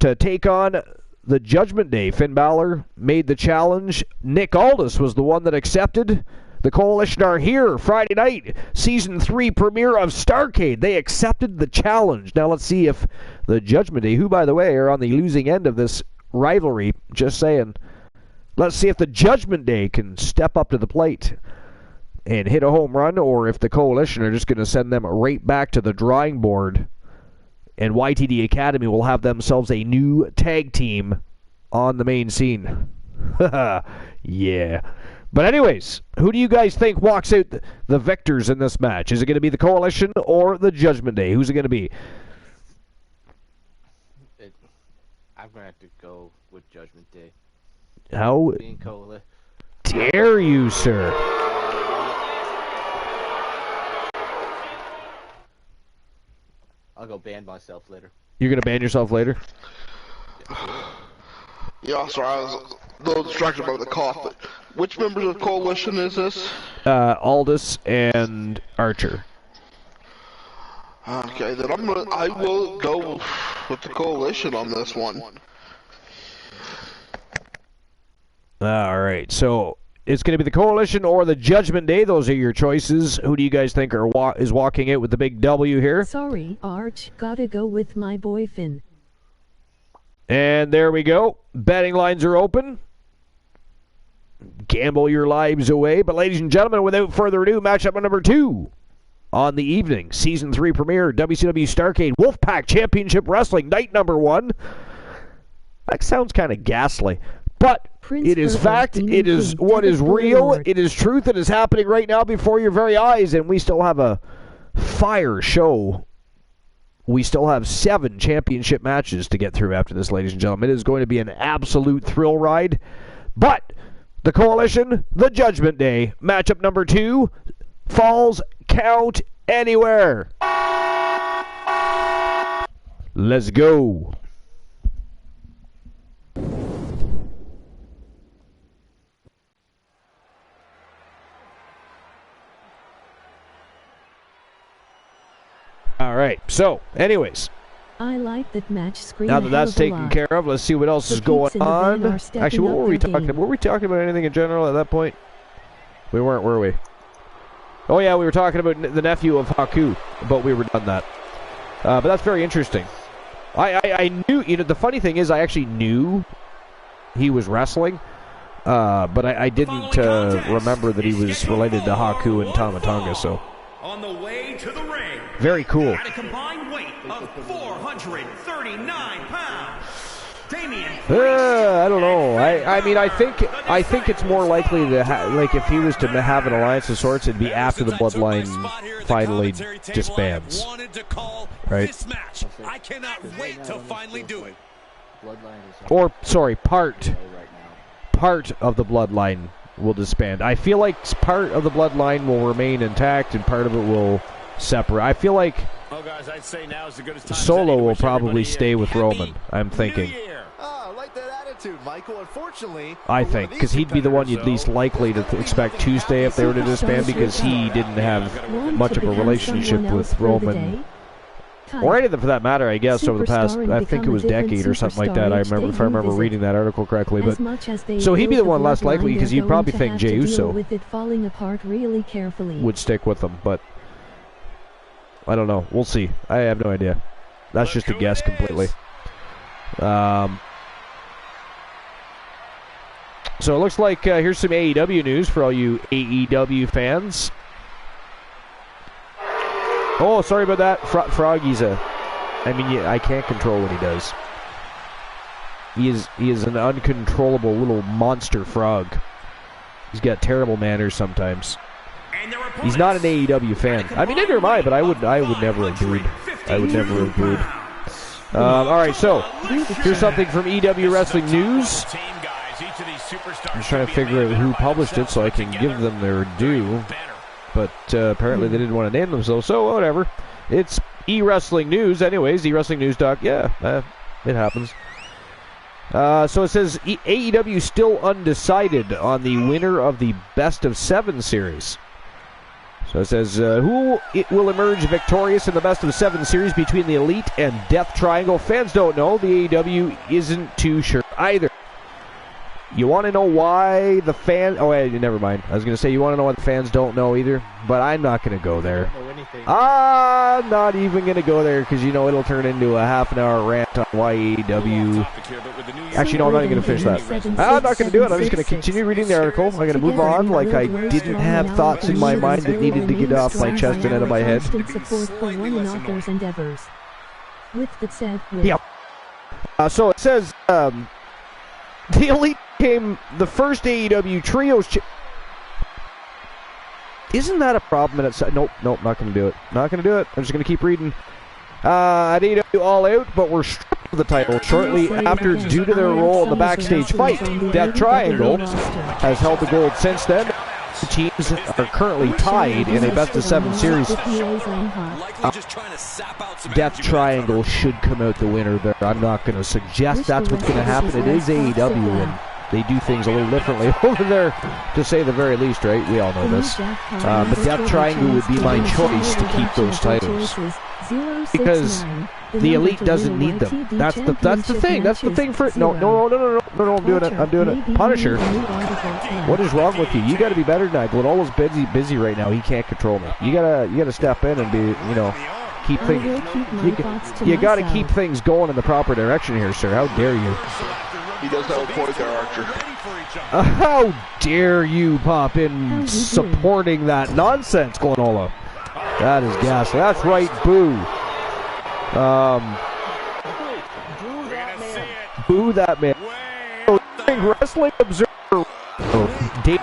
to take on the Judgment Day. Finn Balor made the challenge. Nick Aldis was the one that accepted. The Coalition are here Friday night, Season 3 premiere of Starrcade. They accepted the challenge. Now let's see if the Judgment Day, who, by the way, are on the losing end of this rivalry, just saying, let's see if the Judgment Day can step up to the plate and hit a home run, or if the Coalition are just going to send them right back to the drawing board, and YTD Academy will have themselves a new tag team on the main scene. Yeah. But anyways, who do you guys think walks out the victors in this match? Is it going to be the Coalition or the Judgment Day? Who's it going to be? I'm going to have to go with Judgment Day. How dare you, sir? I'll go ban myself later. You're going to ban yourself later? Yeah, sorry, I was a little distracted by the cough, but which members of the Coalition is this? Aldous and Archer. Okay, then I will go with the Coalition on this one. Alright, so it's going to be the Coalition or the Judgment Day. Those are your choices. Who do you guys think is walking out with the big W here? Sorry, Arch. Gotta go with my boy Finn. And there we go. Betting lines are open. Gamble your lives away. But ladies and gentlemen, without further ado, matchup number 2 on the evening. Season 3 premiere, WCW Starrcade Wolfpack Championship Wrestling, night number 1. That sounds kind of ghastly. But it is fact, it is what is real, it is truth that is happening right now before your very eyes, and we still have a fire show. We still have 7 championship matches to get through after this, ladies and gentlemen. It is going to be an absolute thrill ride. But the Coalition, the Judgment Day, matchup number 2, Falls Count Anywhere. Let's go. All right. So, anyways, I like that match screen. now that that's taken care of, let's see what else is going on. Actually, what were we talking about? Were we talking about anything in general at that point? We weren't, were we? Oh, yeah, we were talking about the nephew of Haku, but we were done that. But that's very interesting. I knew, you know, the funny thing is I actually knew he was wrestling, but I didn't remember that he was related to Haku and Tama Tonga, so. On the way to the ring. Very cool. At a combined weight of 439 pounds. Damian. I don't know. I mean, I think it's more likely to like if he was to have an alliance of sorts, it'd be after the Bloodline finally disbands, right? I cannot wait to finally do it. Or sorry, part of the Bloodline will disband. I feel like part of the Bloodline will remain intact and part of it will separate. I feel like Solo will probably stay with Roman, I'm thinking. I think, because he'd be the one you'd least likely to expect to stay if they were to disband, because he didn't have much of a relationship with Roman. Or anything for that matter, I guess, over the past, I think it was decade or something like that. I remember, if I remember reading that article correctly. But so he'd be the one less likely, because you'd probably think Jey Uso would stick with them. But I don't know. We'll see. I have no idea. That's just a guess completely. So it looks like here's some AEW news for all you AEW fans. Oh, sorry about that. Froggy's I mean, I can't control what he does. He is an uncontrollable little monster frog. He's got terrible manners sometimes. He's not an AEW fan. I mean, neither am I, but I would never have agreed. I would never have agreed. All right, so here's something from EW Wrestling News. I'm trying to figure out who published it so I can give them their due. But apparently they didn't want to name themselves, so whatever. It's E-Wrestling News. Anyways, E-WrestlingNews. Yeah, it happens. So it says AEW still undecided on the winner of the Best of 7 series. So it says, who will emerge victorious in the Best of 7 series between the Elite and Death Triangle? Fans don't know. The AEW isn't too sure either. You want to know why the fans... Oh, wait, never mind. I was going to say, you want to know why the fans don't know either? But I'm not going to go there. I'm not even going to go there because, you know, it'll turn into a half-an-hour rant on why AEW... Actually, no, I'm not even going to finish that. I'm not going to do it. I'm just going to continue reading the article. I'm going to move on like I didn't have thoughts in my mind that needed to get off my chest and out of my head. Yeah. So it says... the Elite became the first AEW Trios... Isn't that a problem? Nope, not going to do it. Not going to do it. I'm just going to keep reading. At AEW All Out, but were stripped of the title shortly after due to their role in the backstage fight. Death Triangle has held the gold since then. The teams are currently tied in a best-of-7 series. Death Triangle should come out the winner there. I'm not going to suggest that's what's going to happen. It is AEW, and they do things a little differently over there, to say the very least, right? We all know this. But Death Triangle would be my choice to keep those titles. Because the Elite doesn't need them. That's the thing. That's the thing for... No, I'm doing it. I'm doing it. Punisher, what is wrong with you? You got to be better than that. Glenola's busy right now. He can't control me. You gotta step in and be, you know, keep things... You got to keep things going in the proper direction here, sir. How dare you? He does have a point there, Archer. How dare you pop in supporting that nonsense, Glenola? That is gas. That's right, boo. Boo that man. Wrestling Observer Dave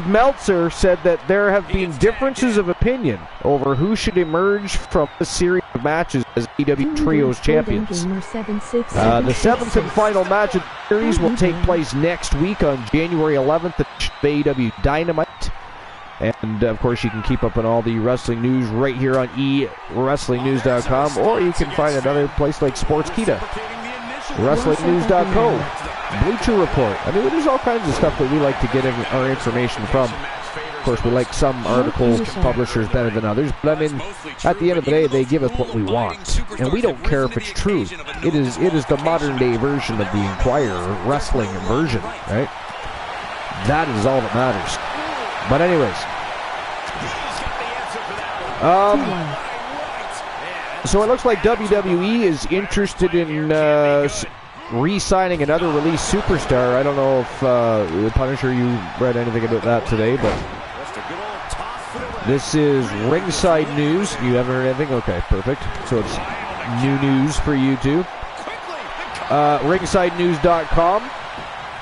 Meltzer said that there have been differences of opinion over who should emerge from the series of matches as AEW Trios champions. The seventh and final match of the series will take place next week on January 11th at AEW Dynamite. And, of course, you can keep up on all the wrestling news right here on eWrestlingNews.com, or you can find another place like Sportskeeda, WrestlingNews.co, Bleacher Report. I mean, there's all kinds of stuff that we like to get our information from. Of course, we like some article publishers better than others, but I mean, at the end of the day, they give us what we want, and we don't care if it's true. It is the modern-day version of the Inquirer wrestling version, right? That is all that matters. But anyways, so it looks like WWE is interested in re-signing another release superstar. I don't know if Punisher, you read anything about that today, but this is Ringside News. You haven't heard anything? Okay, perfect. So it's new news for you too. RingsideNews.com.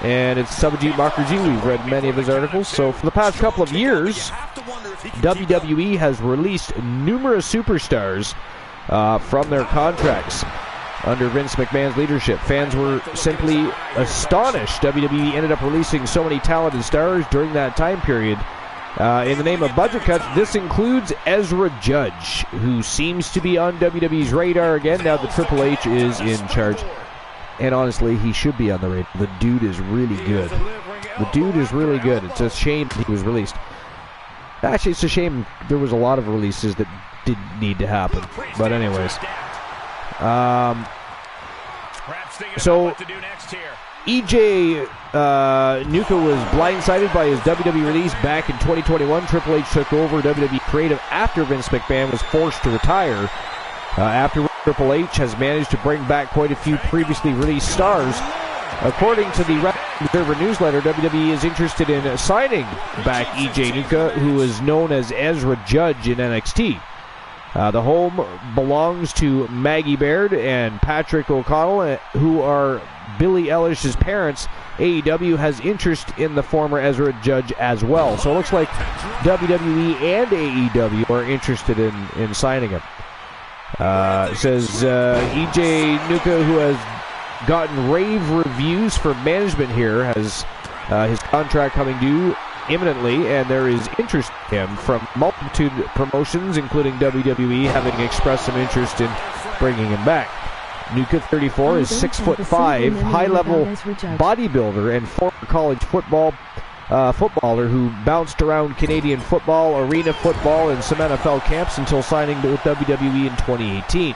And it's Subajit Mukherjee. We've read many of his articles. So for the past couple of years, WWE has released numerous superstars from their contracts under Vince McMahon's leadership. Fans were simply astonished. WWE ended up releasing so many talented stars during that time period. In the name of budget cuts, this includes Ezra Judge, who seems to be on WWE's radar again now that Triple H is in charge. And honestly, he should be on the radar. The dude is really good. The dude is really good. It's a shame he was released. Actually, it's a shame there was a lot of releases that didn't need to happen. But anyways. So, EJ Nuka was blindsided by his WWE release back in 2021. Triple H took over WWE Creative after Vince McMahon was forced to retire. After Triple H has managed to bring back quite a few previously released stars. According to the Observer newsletter, WWE is interested in signing back EJ Nuka, who is known as Ezra Judge in NXT. The home belongs to Maggie Baird and Patrick O'Connell, who are Billie Eilish's parents. AEW has interest in the former Ezra Judge as well. So it looks like WWE and AEW are interested in signing him. It says EJ Nuka, who has gotten rave reviews for management here, has his contract coming due imminently, and there is interest in him from multitude promotions, including WWE, having expressed some interest in bringing him back. Nuka, 34, is 6'5", high-level bodybuilder and former college footballer who bounced around Canadian football, arena football, and some NFL camps until signing with WWE in 2018.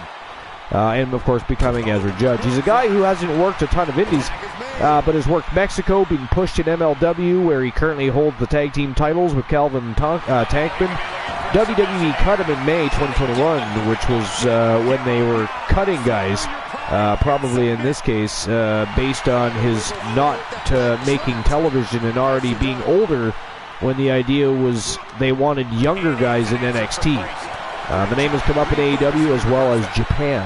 and of course becoming Ezra Judge. He's a guy who hasn't worked a ton of indies, but has worked Mexico, being pushed in MLW, where he currently holds the tag team titles with Calvin Tankman. WWE cut him in May 2021, which was when they were cutting guys, probably in this case, based on his not making television and already being older, when the idea was they wanted younger guys in NXT. The name has come up in AEW as well as Japan.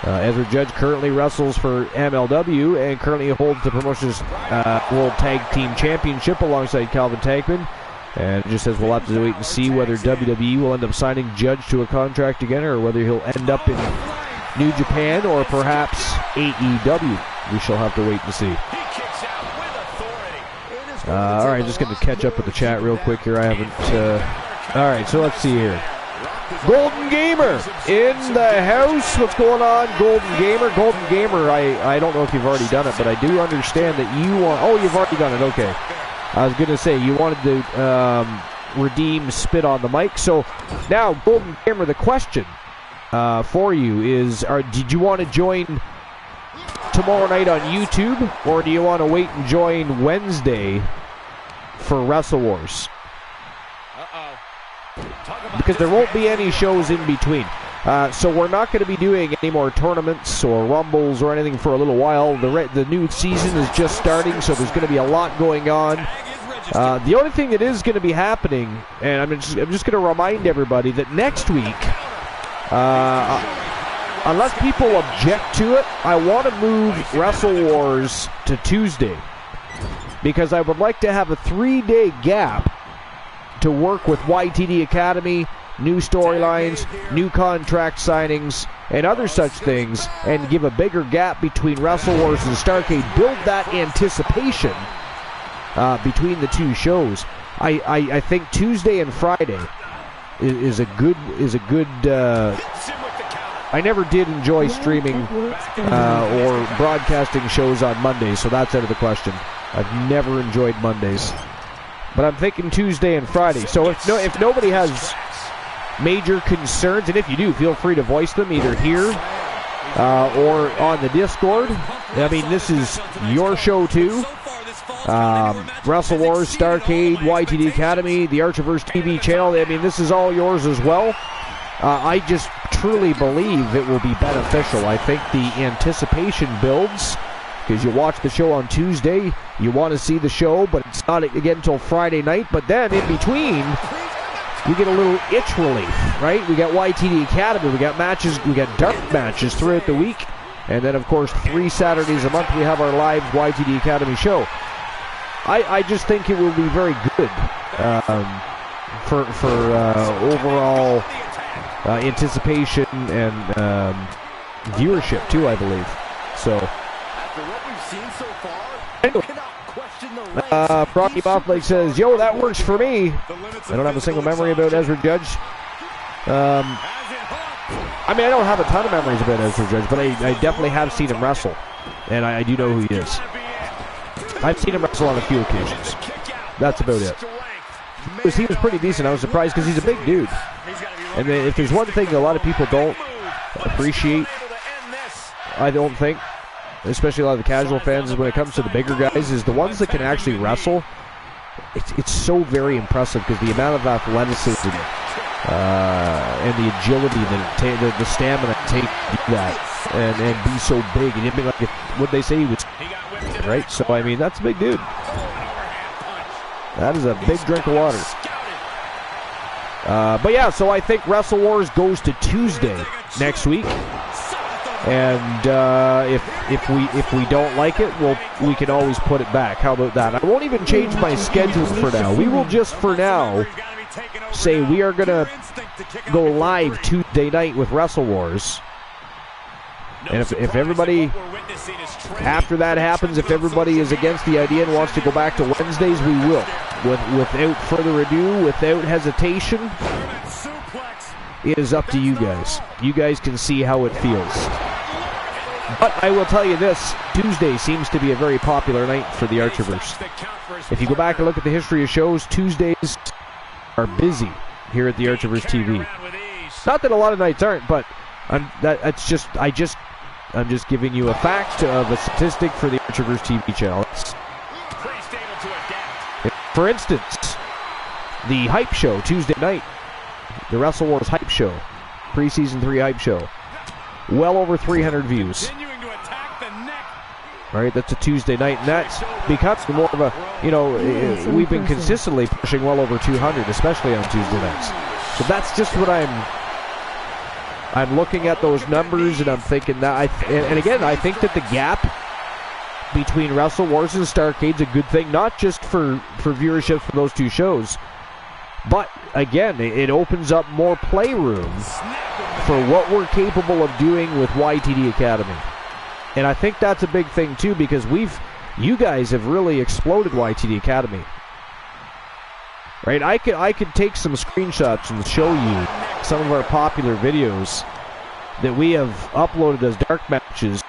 Ezra Judge currently wrestles for MLW and currently holds the promotion's World Tag Team Championship alongside Calvin Tankman. And it just says we'll have to wait and see whether WWE will end up signing Judge to a contract again, or whether he'll end up in New Japan or perhaps AEW. We shall have to wait and see. Alright, just going to catch up with the chat real quick here. I haven't... Alright, so let's see here. Golden Gamer in the house. What's going on, Golden Gamer? Golden Gamer, I don't know if you've already done it, but I do understand that you want... Oh, you've already done it, okay. I was going to say, you wanted to redeem Spit on the Mic. So now, Golden Gamer, the question for you is, did you want to join tomorrow night on YouTube, or do you want to wait and join Wednesday for Wrestle Wars? Because there won't be any shows in between. So we're not going to be doing any more tournaments or rumbles or anything for a little while. The new season is just starting, so there's going to be a lot going on. The only thing that is going to be happening, and I'm just going to remind everybody that next week, unless people object to it, I want to move Wrestle Wars to Tuesday, because I would like to have a 3-day gap to work with YTD Academy, new storylines, new contract signings, and other such things, and give a bigger gap between Wrestle Wars and Starrcade. Build that anticipation between the two shows. I think Tuesday and Friday is a good. I never did enjoy streaming or broadcasting shows on Mondays, so that's out of the question. I've never enjoyed Mondays, but I'm thinking Tuesday and Friday. So if nobody has major concerns, and if you do, feel free to voice them either here or on the Discord. I mean, this is your show too. Wrestle Wars, Starrcade, YTD Academy, the Archiverse TV channel. I mean, this is all yours as well. I just truly believe it will be beneficial. I think the anticipation builds, because you watch the show on Tuesday, you want to see the show, but it's not again until Friday night. But then in between, you get a little itch relief, right? We got YTD Academy, we got matches, we got dark matches throughout the week, and then of course 3 Saturdays a month we have our live YTD Academy show. I just think it will be very good for overall anticipation and viewership too, I believe. So anyway, Rocky Mofflake says, yo, that works for me. I don't have a single memory about Ezra Judge. I mean, I don't have a ton of memories about Ezra Judge, but I definitely have seen him wrestle, and I do know who he is. I've seen him wrestle on a few occasions. That's about it. He was pretty decent. I was surprised because he's a big dude. And if there's one thing a lot of people don't appreciate, I don't think, especially a lot of the casual fans, is when it comes to the bigger guys, is the ones that can actually wrestle. It's so very impressive, because the amount of athleticism and the agility that the stamina it takes to do that and be so big. And like, what they say he was, right? So I mean, that's a big dude. That is a big drink of water. But yeah, so I think Wrestle Wars goes to Tuesday next week, and if we don't like it, we can always put it back. How about that? I won't even change my schedule for now. We will just for now say we are gonna go live Tuesday night with Wrestle Wars, and if everybody after that happens, if everybody is against the idea and wants to go back to Wednesdays, we will. Without further ado, without hesitation, it is up to you guys. You guys can see how it feels. But I will tell you this, Tuesday seems to be a very popular night for the Archiverse. If you go back and look at the history of shows, Tuesdays are busy here at the Archiverse TV. Not that a lot of nights aren't, but I'm just giving you a fact of a statistic for the Archerverse TV channel. For instance, the Hype Show Tuesday night, the Wrestle Wars Hype Show, preseason 3 Hype Show, well over 300 views. All right, that's a Tuesday night, and that becomes more of a, we've been consistently pushing well over 200, especially on Tuesday nights. So that's just what I'm looking at those numbers, and I'm thinking that, and again, I think that the gap between Wrestle Wars and Starrcade is a good thing, not just for viewership for those two shows, but again, it opens up more playroom for what we're capable of doing with YTD Academy. And I think that's a big thing too, because you guys have really exploded YTD Academy. Right? I could take some screenshots and show you some of our popular videos that we have uploaded as dark matches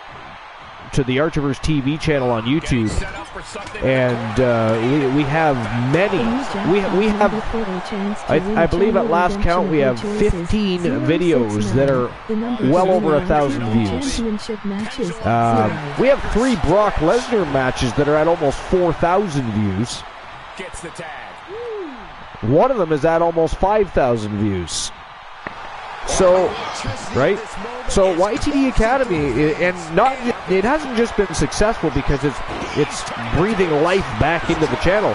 to the Archerverse TV channel on YouTube, and we have many. We have, I believe at last count, we have 15 videos that are well over 1,000 views. We have 3 Brock Lesnar matches that are at almost 4,000 views. One of them is at almost 5,000 views. So, right? So YTD Academy, and it hasn't just been successful because it's breathing life back into the channel,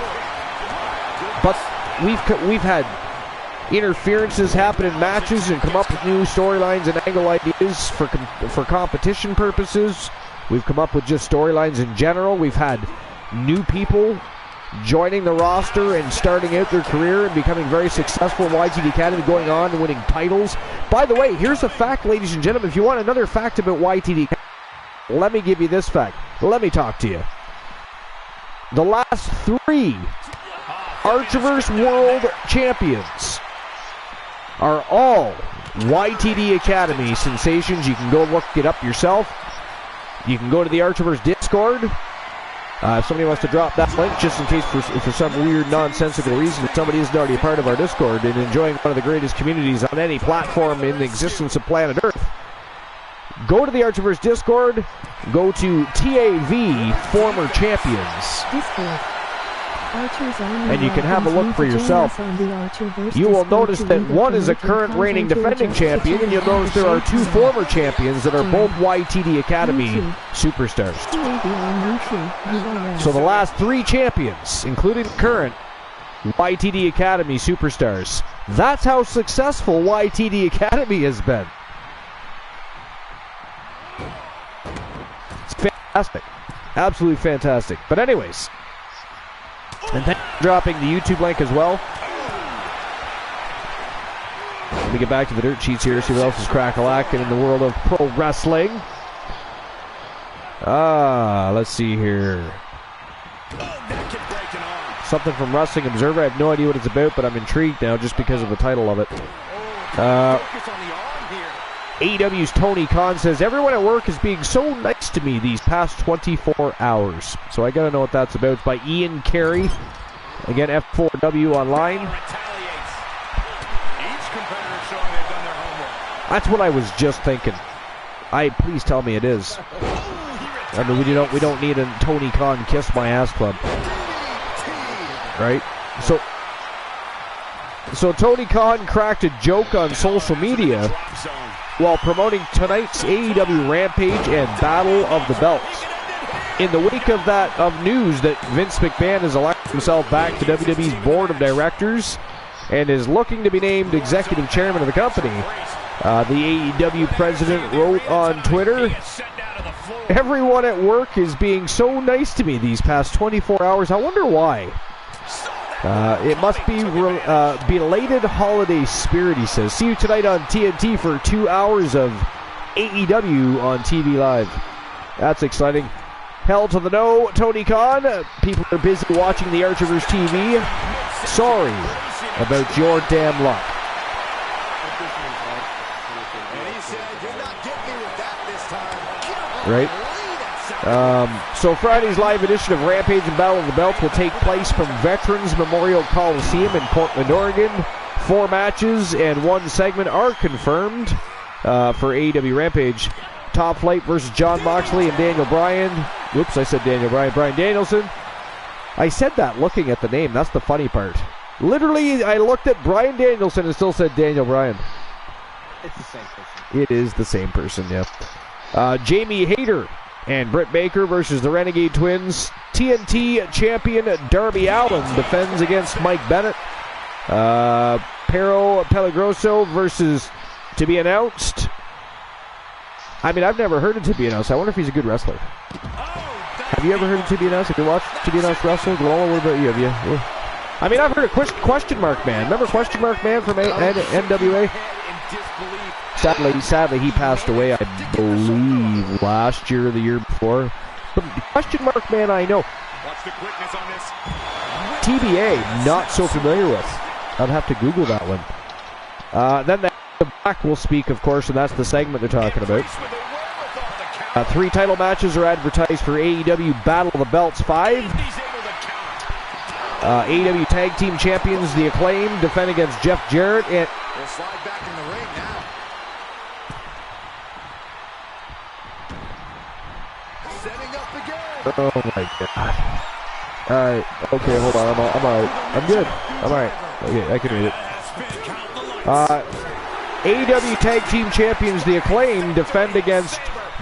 but we've had interferences happen in matches and come up with new storylines and angle ideas for competition purposes. We've come up with just storylines in general. We've had new people joining the roster and starting out their career and becoming very successful in YTD Academy, going on and winning titles. By the way, here's a fact, ladies and gentlemen. If you want another fact about YTD Academy, let me give you this fact. Let me talk to you. The last 3 Archerverse World Champions are all YTD Academy sensations. You can go look it up yourself. You can go to the Archerverse Discord. If somebody wants to drop that link, just in case for some weird, nonsensical reason, if somebody isn't already a part of our Discord and enjoying one of the greatest communities on any platform in the existence of planet Earth, go to the Archerverse Discord, go to TAV Former Champions, and you can have a look for yourself. You will notice that one is a current reigning defending champion, and you'll notice there are 2 former champions that are both YTD Academy superstars. So the last 3 champions, including current YTD Academy superstars. That's how successful YTD Academy has been. It's fantastic. Absolutely fantastic. But anyways, and thank you for dropping the YouTube link as well. Let me get back to the dirt sheets here, see what else is crack-a-lacking in the world of pro wrestling. Let's see here. Something from Wrestling Observer. I have no idea what it's about, but I'm intrigued now just because of the title of it. AEW's Tony Khan says, everyone at work is being so nice to me these past 24 hours. So I gotta know what that's about. It's by Ian Carey. Again, F4W online. That's what I was just thinking. Please tell me it is. I mean, we don't need a Tony Khan Kiss My Ass Club. Right? So Tony Khan cracked a joke on social media while promoting tonight's AEW Rampage and Battle of the Belts. In the wake of news that Vince McMahon has elected himself back to WWE's board of directors and is looking to be named executive chairman of the company, the AEW president wrote on Twitter, everyone at work is being so nice to me these past 24 hours. I wonder why. It must be belated holiday spirit, he says. See you tonight on TNT for 2 hours of AEW on TV Live. That's exciting. Hell to the no, Tony Khan. People are busy watching the Archerverse TV. Sorry about your damn luck. Right? So Friday's live edition of Rampage and Battle of the Belts will take place from Veterans Memorial Coliseum in Portland, Oregon. 4 matches and 1 segment are confirmed. for AEW Rampage. Top Flight versus John Moxley and Daniel Bryan. Whoops, I said Daniel Bryan. Bryan Danielson. I said that looking at the name. That's the funny part. Literally, I looked at Bryan Danielson and still said Daniel Bryan. It's the same person. It is the same person, yeah. Jamie Hayter and Britt Baker versus the Renegade Twins. TNT champion Darby Allin defends against Mike Bennett. Pero Pelagroso versus to be announced. I mean, I've never heard of To Be Announced. I wonder if he's a good wrestler. Have you ever heard of To Be Announced? Have you watched To Be Announced wrestle? Lola, what about you? Have you? I mean, I've heard of Question Mark Man. Remember Question Mark Man from NWA? Sadly, he passed away, I believe, last year or the year before. But Question Mark Man, I know. TBA, not so familiar with. I'd have to Google that one. Then the back will speak, of course, and that's the segment they're talking about. 3 title matches are advertised for AEW Battle of the Belts 5. AEW Tag Team Champions, The Acclaimed, defend against Jeff Jarrett. And We'll slide back in the ring now. Setting up again. oh my god. Alright, okay, hold on. I'm alright. I'm good. I'm alright. Okay, I can read it. AEW Tag Team Champions, The Acclaimed, defend against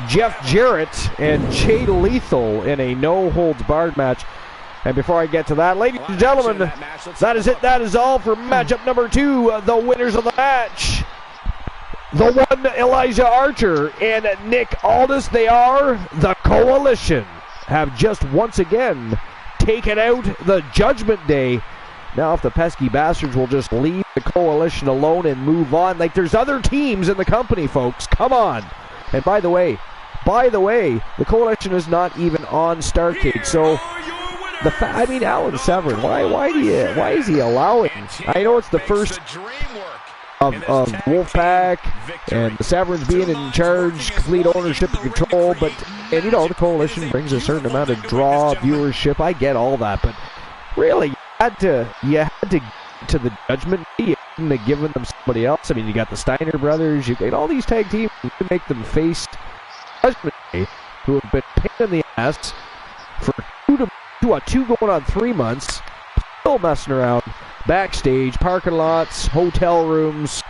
Jeff Jarrett and Jay Lethal in a no-holds-barred match. And before I get to that, ladies and gentlemen, that is it. That is all for matchup number 2. The winners of the match, the one Elijah Archer and Nick Aldis, they are the Coalition, have just once again taken out the Judgment Day. Now if the pesky bastards will just leave the Coalition alone and move on, like there's other teams in the company, folks. Come on. And by the way, the Coalition is not even on Starrcade. So I mean, Alan Severn, why is he allowing? I know it's the first of Wolfpack and the Severns being in charge, complete ownership and control, and you know, the Coalition brings a certain amount of draw, viewership. I get all that, but really, you had to the Judgment Day. You couldn't have given them somebody else. I mean, you got the Steiner brothers, you got all these tag teams. You make them face Judgment Day, who have been pain in the ass for 2 going on 3 months, still messing around backstage, parking lots, hotel rooms,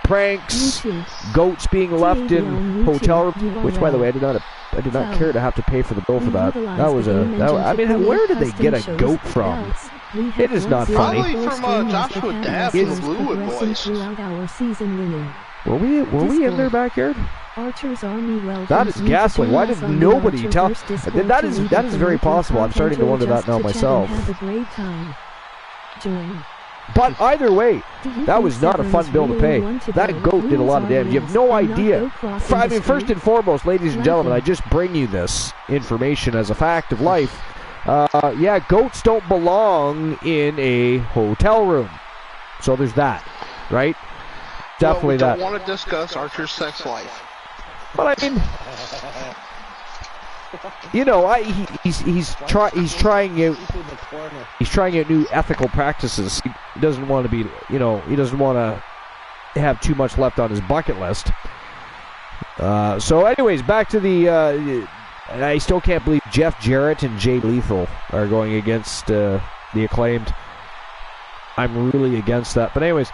pranks, goats being left in hotel rooms. Which, by the way, I did not care to have to pay for the bill for that. I mean, where did they get a goat from? It is not funny. Probably from Joshua Daff and the Bluewood Boys. Were we in their backyard? Archer's Army that is ghastly. Why did nobody tell? That is very possible. I'm starting to wonder that now myself. But either way, that was not a fun bill to pay. That goat did a lot of damage. You have no idea. I mean, first and foremost, ladies and gentlemen, I just bring you this information as a fact of life. Yeah, goats don't belong in a hotel room. So there's that, right? Definitely that. We don't want to discuss Archer's sex life. But I mean, you know, he's trying out new ethical practices. He doesn't want to be, you know, he doesn't want to have too much left on his bucket list. So, anyways, back to the. I still can't believe Jeff Jarrett and Jay Lethal are going against the Acclaimed. I'm really against that. But anyways,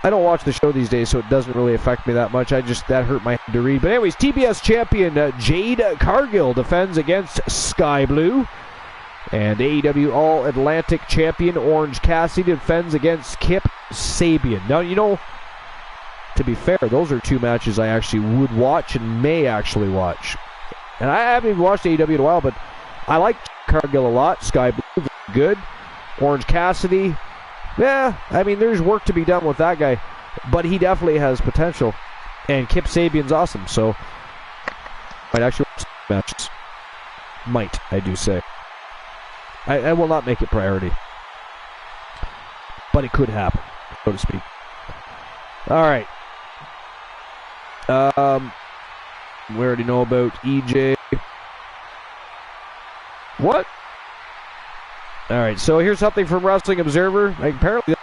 I don't watch the show these days, so it doesn't really affect me that much. That hurt my head to read. But anyways, TBS champion Jade Cargill defends against Sky Blue. And AEW All-Atlantic champion Orange Cassidy defends against Kip Sabian. Now, you know, to be fair, those are 2 matches I actually would watch and may actually watch. And I haven't even watched AEW in a while, but I like Cargill a lot. Sky Blue, very good. Orange Cassidy, yeah, I mean, there's work to be done with that guy, but he definitely has potential. And Kip Sabian's awesome, so might actually watch matches. Might, I do say. I will not make it priority, but it could happen, so to speak. All right. We already know about EJ. What? All right, so here's something from Wrestling Observer. Apparently,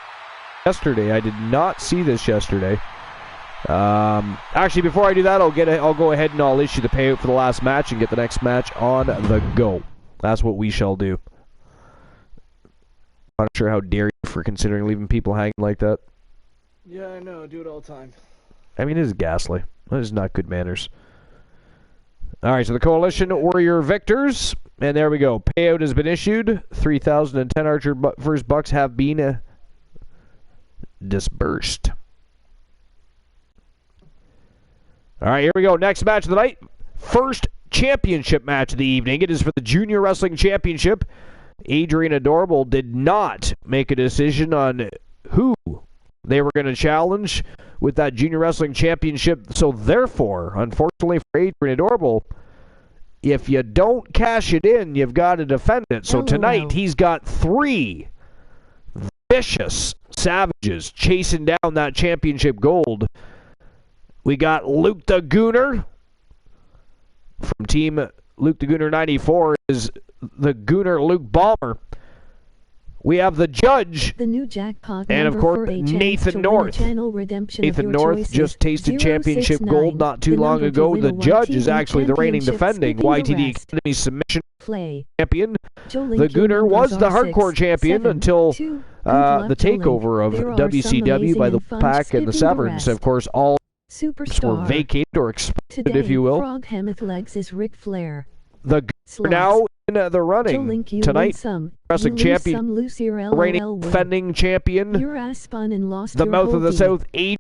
yesterday, I did not see this yesterday. Actually, before I do that, I'll go ahead and I'll issue the payout for the last match and get the next match on the go. That's what we shall do. I'm not sure how dare you for considering leaving people hanging like that. Yeah, I know. I do it all the time. I mean, it is ghastly. That is not good manners. All right, so the Coalition were your victors. And there we go. Payout has been issued. 3,010 Archer first bucks have been disbursed. All right, here we go. Next match of the night. First championship match of the evening. It is for the Junior Wrestling Championship. Adrian Adorable did not make a decision on who they were going to challenge with that Junior Wrestling Championship. So therefore, unfortunately for Adrian Adorable, if you don't cash it in, you've got to defend it. So tonight, he's got 3 vicious savages chasing down that championship gold. We got Luke the Gooner from Team Luke the Gooner 94 is the Gooner Luke Balmer. We have the Judge, the new jackpot, and of course Nathan North. Nathan North just tasted championship gold not too long ago. The Judge is actually the reigning defending YTD Academy submission champion. The Gooner was the hardcore champion until the takeover of WCW by the Pack and the Severns. Of course, all were vacated or exploded, if you will. Frog Hemeth Legs is Ric Flair. The Gooner now in the running tonight. Wrestling champion, reigning defending champion, the Mouth of the South, Team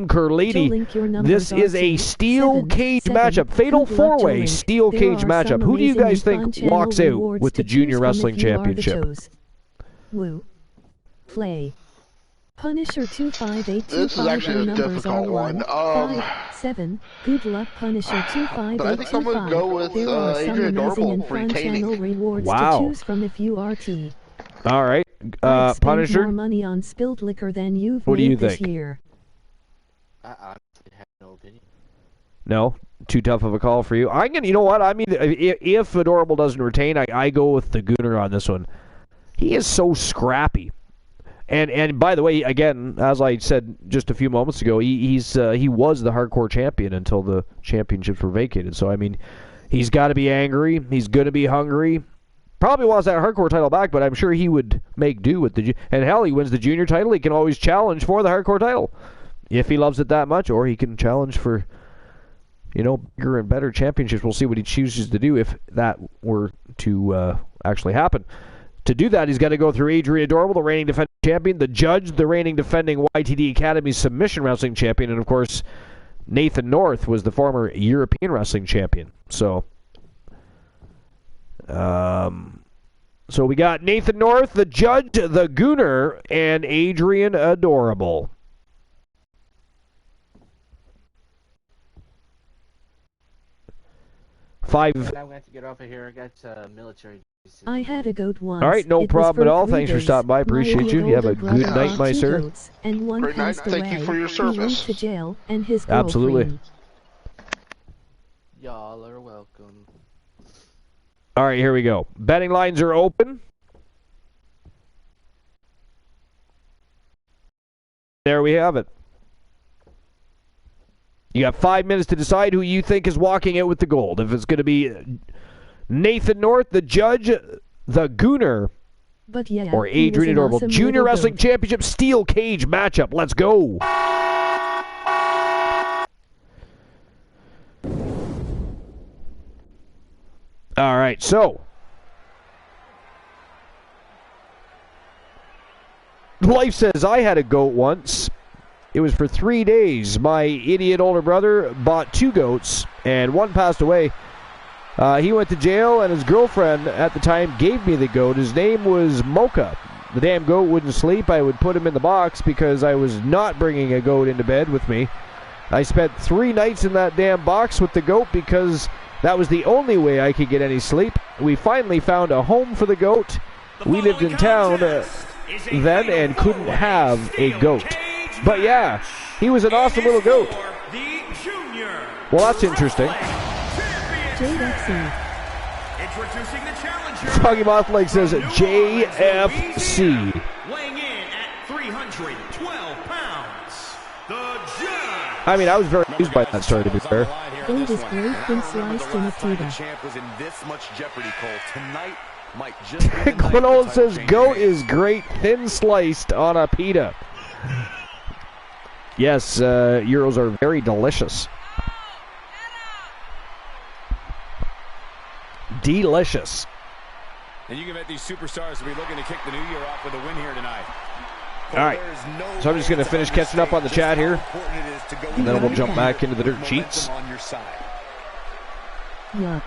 Curlady. This is a steel cage matchup, fatal 4-way steel cage matchup. Who do you guys think walks out with the Junior Wrestling Championship? Woo. Play. Punisher 25825. This is actually a difficult one. 5, 7. Good luck, Punisher 25825. But I think I'm going to go with there are some Adrian amazing Adorable and fun retaining. channel rewards Wow. to choose from if you are T. All right, I've spent Punisher. more money on spilled liquor than you've What do made you this think? year. I honestly have no opinion. No, too tough of a call for you. I'm gonna. You know what? I mean, if Adorable doesn't retain, I go with the Gooner on this one. He is so scrappy. And by the way, again, as I said just a few moments ago, he was the hardcore champion until the championships were vacated. So I mean, he's got to be angry. He's going to be hungry. Probably wants that hardcore title back, but I'm sure he would make do with and hell, he wins the junior title. He can always challenge for the hardcore title if he loves it that much, or he can challenge for bigger and better championships. We'll see what he chooses to do if that were to actually happen. To do that, he's got to go through Adrian Adorable, the reigning defending champion, the Judge, the reigning defending YTD Academy submission wrestling champion, and of course, Nathan North was the former European wrestling champion. So we got Nathan North, the Judge, the Gooner, and Adrian Adorable. I'm going to have to get off of here. I got military. I had a goat once. All right, no problem at all. Thanks for stopping by. Appreciate you. You have a good night, my sir. And one Great night. Thank you for your service. He went to jail, and his Absolutely. girlfriend. Y'all are welcome. All right, here we go. Betting lines are open. There we have it. You got 5 minutes to decide who you think is walking out with the gold. If it's going to be Nathan North, the Judge, the Gooner, or Adrian Adorable. Awesome Junior Wrestling goat. Championship Steel Cage matchup. Let's go. All right, so Life says, I had a goat once. It was for 3 days. My idiot older brother bought 2 goats, and one passed away. He went to jail, and his girlfriend at the time gave me the goat. His name was Mocha. The damn goat wouldn't sleep. I would put him in the box because I was not bringing a goat into bed with me. I spent 3 nights in that damn box with the goat because that was the only way I could get any sleep. We finally found a home for the goat. We lived in town then and couldn't have a goat. But yeah, he was an awesome little goat. Well, that's interesting. Introducing the challenger. Foggy Mothleg says JFC. Weighing in at 312 pounds, the I mean, I was very amused by that story, to be fair. Gold is great when sliced in a pita. Quinola says, goat is great, thin sliced on a pita. Yes, Euros are very delicious. Delicious. And you can bet these superstars will be looking to kick the new year off with a win here tonight. All right, so I'm just going to finish catching up on the chat here, and then we'll jump back into the dirt sheets. Yup.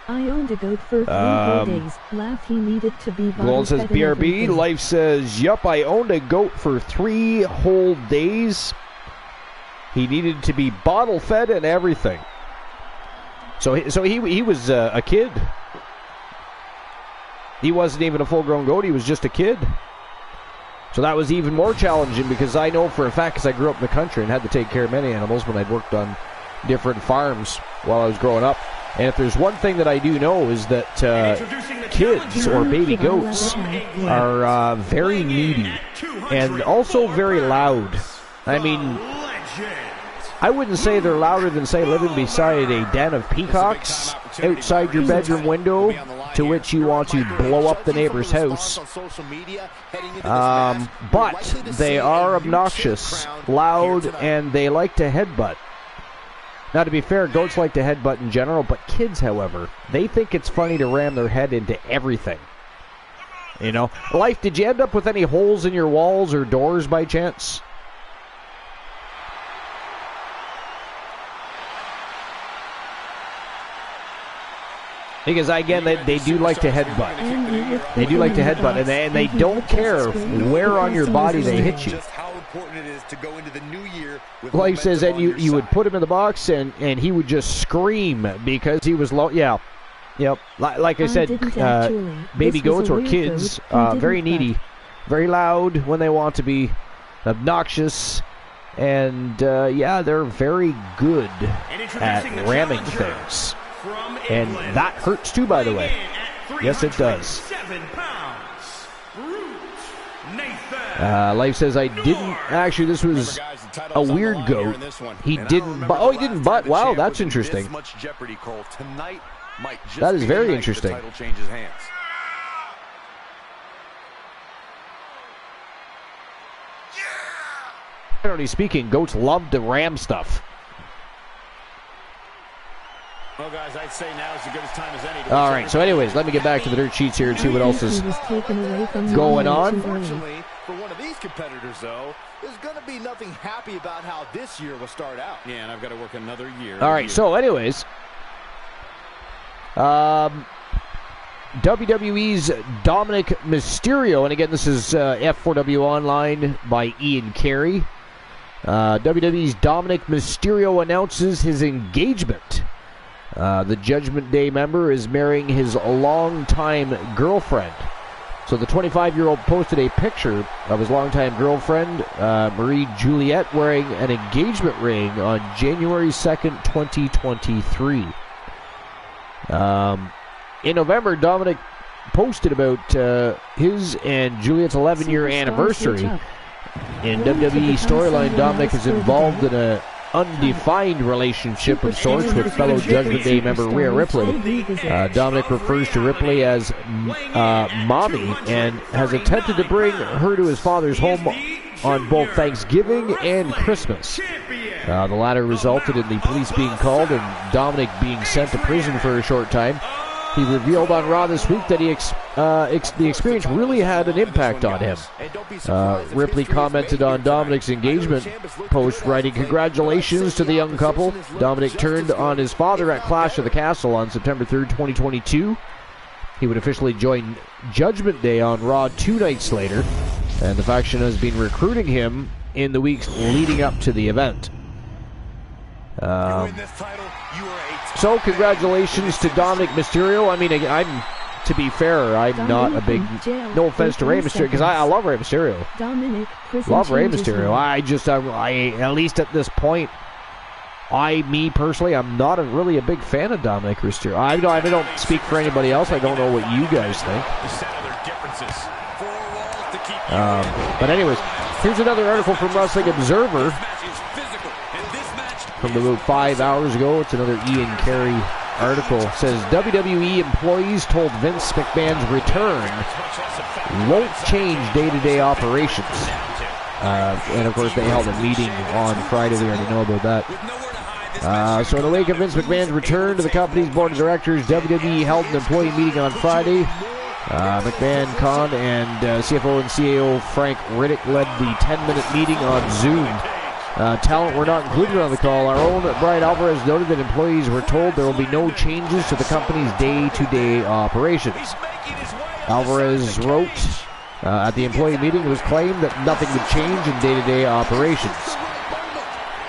I owned a goat for 3 whole days. Laugh, he needed to be Gold says BRB. Life says, yup, I owned a goat for 3 whole days. He needed to be bottle fed and everything. So he was a kid. He wasn't even a full-grown goat. He was just a kid. So that was even more challenging because I know for a fact, because I grew up in the country and had to take care of many animals when I'd worked on different farms while I was growing up. And if there's one thing that I do know is that kids or baby goats are very needy and also very loud. I mean, I wouldn't say they're louder than, say, living beside a den of peacocks outside your bedroom window to which you want to blow up the neighbor's house. But they are obnoxious, loud, and they like to headbutt. Now, to be fair, goats like to headbutt in general, but kids, however, they think it's funny to ram their head into everything. You know? Life, did you end up with any holes in your walls or doors by chance? Because, again, they do like to headbutt. They do like to headbutt, and they don't care where on your body they hit you. Life says, and you would put him in the box, and he would just scream because he was low. Yeah. Yep. Like I said, baby goats or kids, very needy, very loud when they want to be, obnoxious, and, yeah, they're very good at ramming things. And that hurts too, by the way. Yes, it does. Life says, I didn't. Actually, this was a weird goat. He didn't. He didn't butt. Wow, that's interesting. That is very interesting. Generally speaking, goats love to ram stuff. Well, guys, I'd say now is as good a time as any. All right, so anyways, let me get back to the dirt sheets here and see what else is going on. Unfortunately, for one of these competitors, though, there's going to be nothing happy about how this year will start out. Yeah, and I've got to work another year. All right, so anyways, WWE's Dominic Mysterio, and again, this is F4W Online by Ian Carey. WWE's Dominic Mysterio announces his engagement. The Judgment Day member is marrying his longtime girlfriend. So the 25-year-old posted a picture of his longtime girlfriend, Marie Juliette, wearing an engagement ring on January 2nd, 2023. In November, Dominic posted about his and Juliette's 11-year anniversary. In WWE storyline, Dominic is involved in a undefined relationship of sorts with fellow Judgment Day member Rhea Ripley. Dominic refers to Ripley as Mommy and has attempted to bring her to his father's home on both Thanksgiving and Christmas. The latter resulted in the police being called and Dominic being sent to prison for a short time. He revealed on Raw this week that the experience really had an impact on him. Ripley commented on Dominic's engagement post, writing, "Congratulations to the young couple. Dominic turned on his father at Clash of the Castle on September 3rd, 2022. He would officially join Judgment Day on Raw 2 nights later, and the faction has been recruiting him in the weeks leading up to the event." So congratulations to Dominic Mysterio. I mean, to be fair, I'm not a big, no offense to Rey Mysterio, because I love Rey Mysterio. Love Rey Mysterio. I at least at this point, me personally, I'm not really a big fan of Dominic Mysterio. I don't speak for anybody else. I don't know what you guys think. But anyways, here's another article from Wrestling Observer. from about 5 hours ago. It's another Ian Carey article. It says WWE employees told Vince McMahon's return won't change day-to-day operations. And of course they held a meeting on Friday. We already know about that. So in the wake of Vince McMahon's return to the company's board of directors, WWE held an employee meeting on Friday. McMahon, Khan, and CFO and CAO Frank Riddick led the 10-minute meeting on Zoom. Talent were not included on the call. Our own Brian Alvarez noted that employees were told there will be no changes to the company's day-to-day operations. Alvarez wrote, at the employee meeting, it was claimed that nothing would change in day-to-day operations.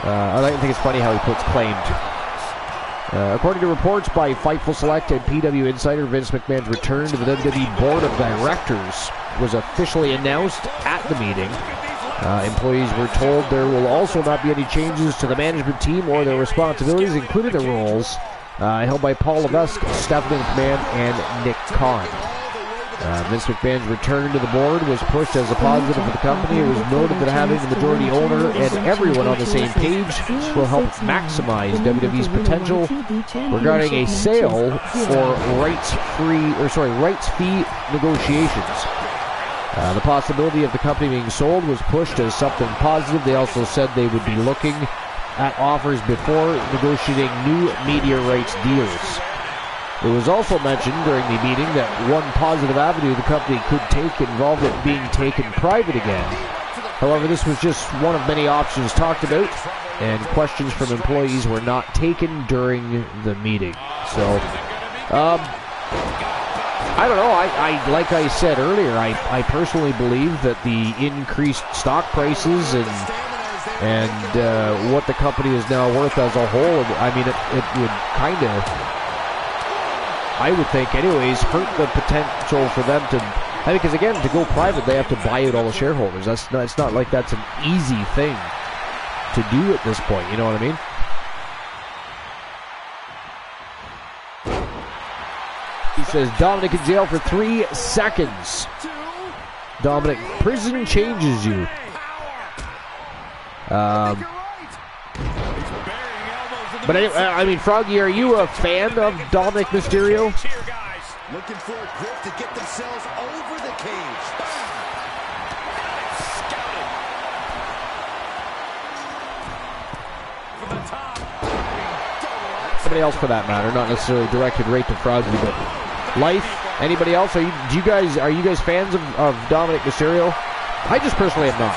I think it's funny how he puts claimed. According to reports by Fightful Select and PW Insider, Vince McMahon's return to the WWE Board of Directors was officially announced at the meeting. Employees were told there will also not be any changes to the management team or their responsibilities, including the roles held by Paul Levesque, Stephanie McMahon, and Nick Khan. Vince McMahon's return to the board was pushed as a positive for the company. It was noted that having the majority owner and everyone on the same page will help maximize WWE's potential regarding a sale or rights fee negotiations. The possibility of the company being sold was pushed as something positive. They also said they would be looking at offers before negotiating new media rights deals. It was also mentioned during the meeting that one positive avenue the company could take involved it being taken private again. However, this was just one of many options talked about, and questions from employees were not taken during the meeting. So, I don't know. I like I said earlier, I personally believe that the increased stock prices and what the company is now worth as a whole, I mean, it would kind of, I would think anyways, hurt the potential for them to, I mean, because again, to go private, they have to buy out all the shareholders. It's not like that's an easy thing to do at this point, you know what I mean? He says Dominic in jail for 3 seconds. Dominic, prison changes you. But anyway, I mean, Froggy, are you a fan of Dominic Mysterio? Looking for a grip to get themselves over the cage. From the top. Somebody else for that matter, not necessarily directed right to Froggy, but Life. Anybody else? Are you guys fans of Dominic Mysterio? I just personally am not.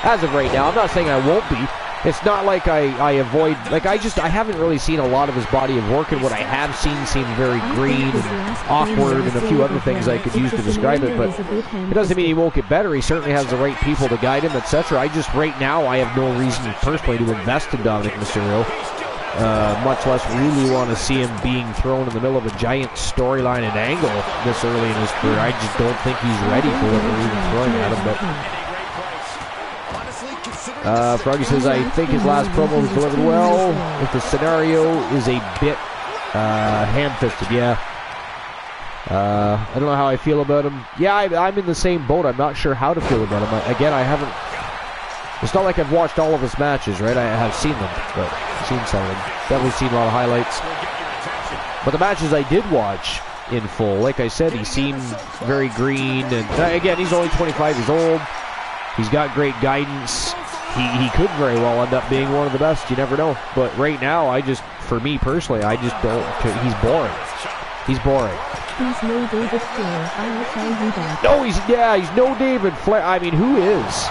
As of right now, I'm not saying I won't be. It's not like I avoid, like I haven't really seen a lot of his body of work, and what I have seen seems very green and awkward and a few other things I could use to describe it, but it doesn't mean he won't get better. He certainly has the right people to guide him, etc. I just, right now, I have no reason personally to invest in Dominic Mysterio, much less really want to see him being thrown in the middle of a giant storyline and angle this early in his career. I just don't think he's ready for what we're even throwing at him, but... Froggy says, I think his last promo was delivered well. If the scenario is a bit ham-fisted, yeah. I don't know how I feel about him. Yeah, I'm in the same boat. I'm not sure how to feel about him. Again, I haven't... It's not like I've watched all of his matches, right? I have seen them, but I've seen some of them. Definitely seen a lot of highlights. But the matches I did watch in full, like I said, he seemed very green. And again, he's only 25 years old. He's got great guidance. He could very well end up being one of the best. You never know. But right now, for me personally, I just don't. He's boring. He's boring. He's no David Flair. I will tell you that. No, he's no David Flair. I mean, who is?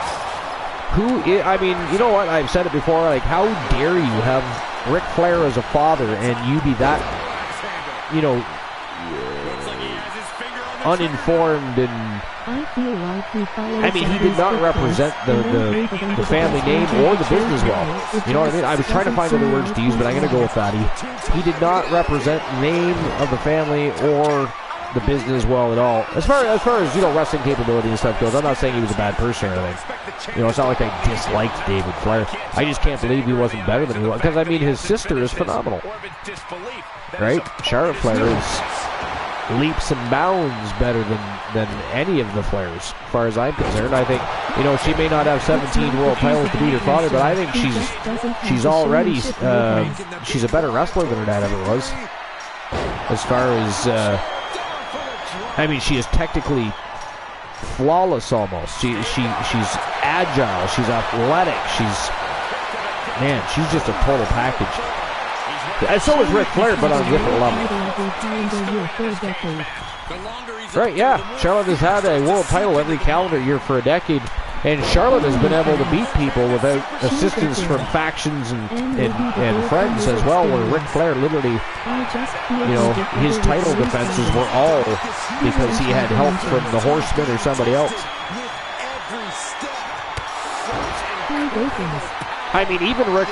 I mean, you know what? I've said it before. Like, how dare you have Ric Flair as a father and you be that, you know, uninformed and... I feel like he follows. I mean, he did not represent the family name or the business well. You know what I mean? I was trying to find other words to use, but I'm going to go with that. He did not represent the name of the family or the business well at all. As far as you know, wrestling capability and stuff goes, I'm not saying he was a bad person or anything. You know, it's not like I disliked David Flair. I just can't believe he wasn't better than he was. Because, I mean, his sister is phenomenal. Right? Charlotte Flair is... leaps and bounds better than any of the Flairs, as far as I'm concerned. I think, you know, she may not have 17 world titles to beat her father, but I think she's already she's a better wrestler than her dad ever was. As far as I mean, she is technically flawless almost. She's agile, she's athletic, she's just a total package. And so is Ric Flair, but on a different level. Right, yeah. Charlotte has had a world title every calendar year for a decade, and Charlotte has been able to beat people without assistance from factions and friends as well, where Ric Flair literally, you know, his title defenses were all because he had help from the Horsemen or somebody else. I mean, even Ric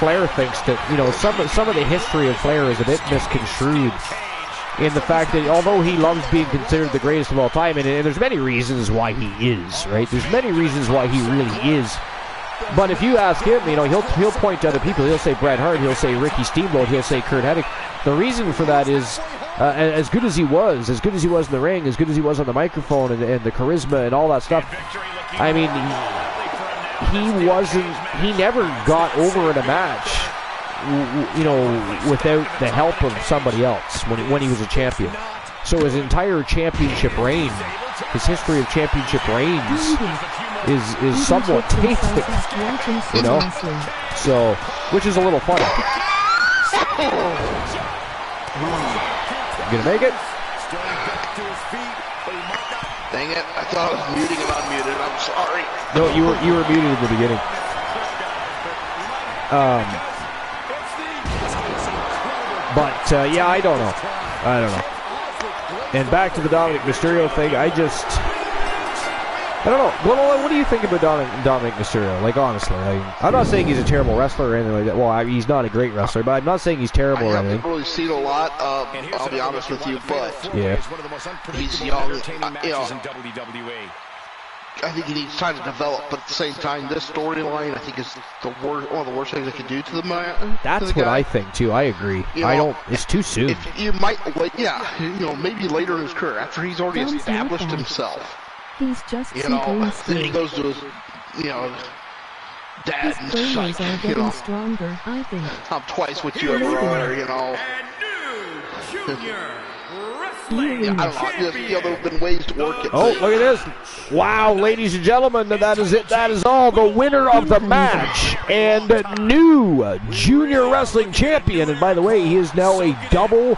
Flair thinks that, you know, some of the history of Flair is a bit misconstrued in the fact that although he loves being considered the greatest of all time, and there's many reasons why he is, right? There's many reasons why he really is. But if you ask him, you know, he'll point to other people. He'll say Bret Hart, he'll say Ricky Steamboat, he'll say Kurt Hennig. The reason for that is as good as he was in the ring, as good as he was on the microphone and the charisma and all that stuff, I mean, he never got over in a match, you know, without the help of somebody else when he was a champion. So his entire championship reign, his history of championship reigns is somewhat tasty, you know, so, which is a little funny. Gonna make it? Dang it, I thought I was muting and unmuted, I'm sorry. No, you were muted in the beginning. But yeah, I don't know. And back to the Dominic Mysterio thing, I don't know. What do you think about Dominic Mysterio? Like, honestly, I'm not saying he's a terrible wrestler or anything like that. Well, he's not a great wrestler, but I'm not saying he's terrible or anything. I haven't really seen a lot, I'll be honest with you, but yeah, he's young, you know, I think he needs time to develop, but at the same time, this storyline, I think, is one of the worst things they could do to the man. That's what I think, too. I agree. You know, it's too soon. If you might, yeah, you know, maybe later in his career, after he's already established himself. He's just, you know, then he goes to his, you know, dad and like, you know, stronger, I think. I'm twice what you ever are, you know. Yeah, I don't know, just, you know, there have been ways to work it. Oh, look at this. Wow, ladies and gentlemen, that is it. That is all. The winner of the match and new junior wrestling champion. And by the way, he is now a double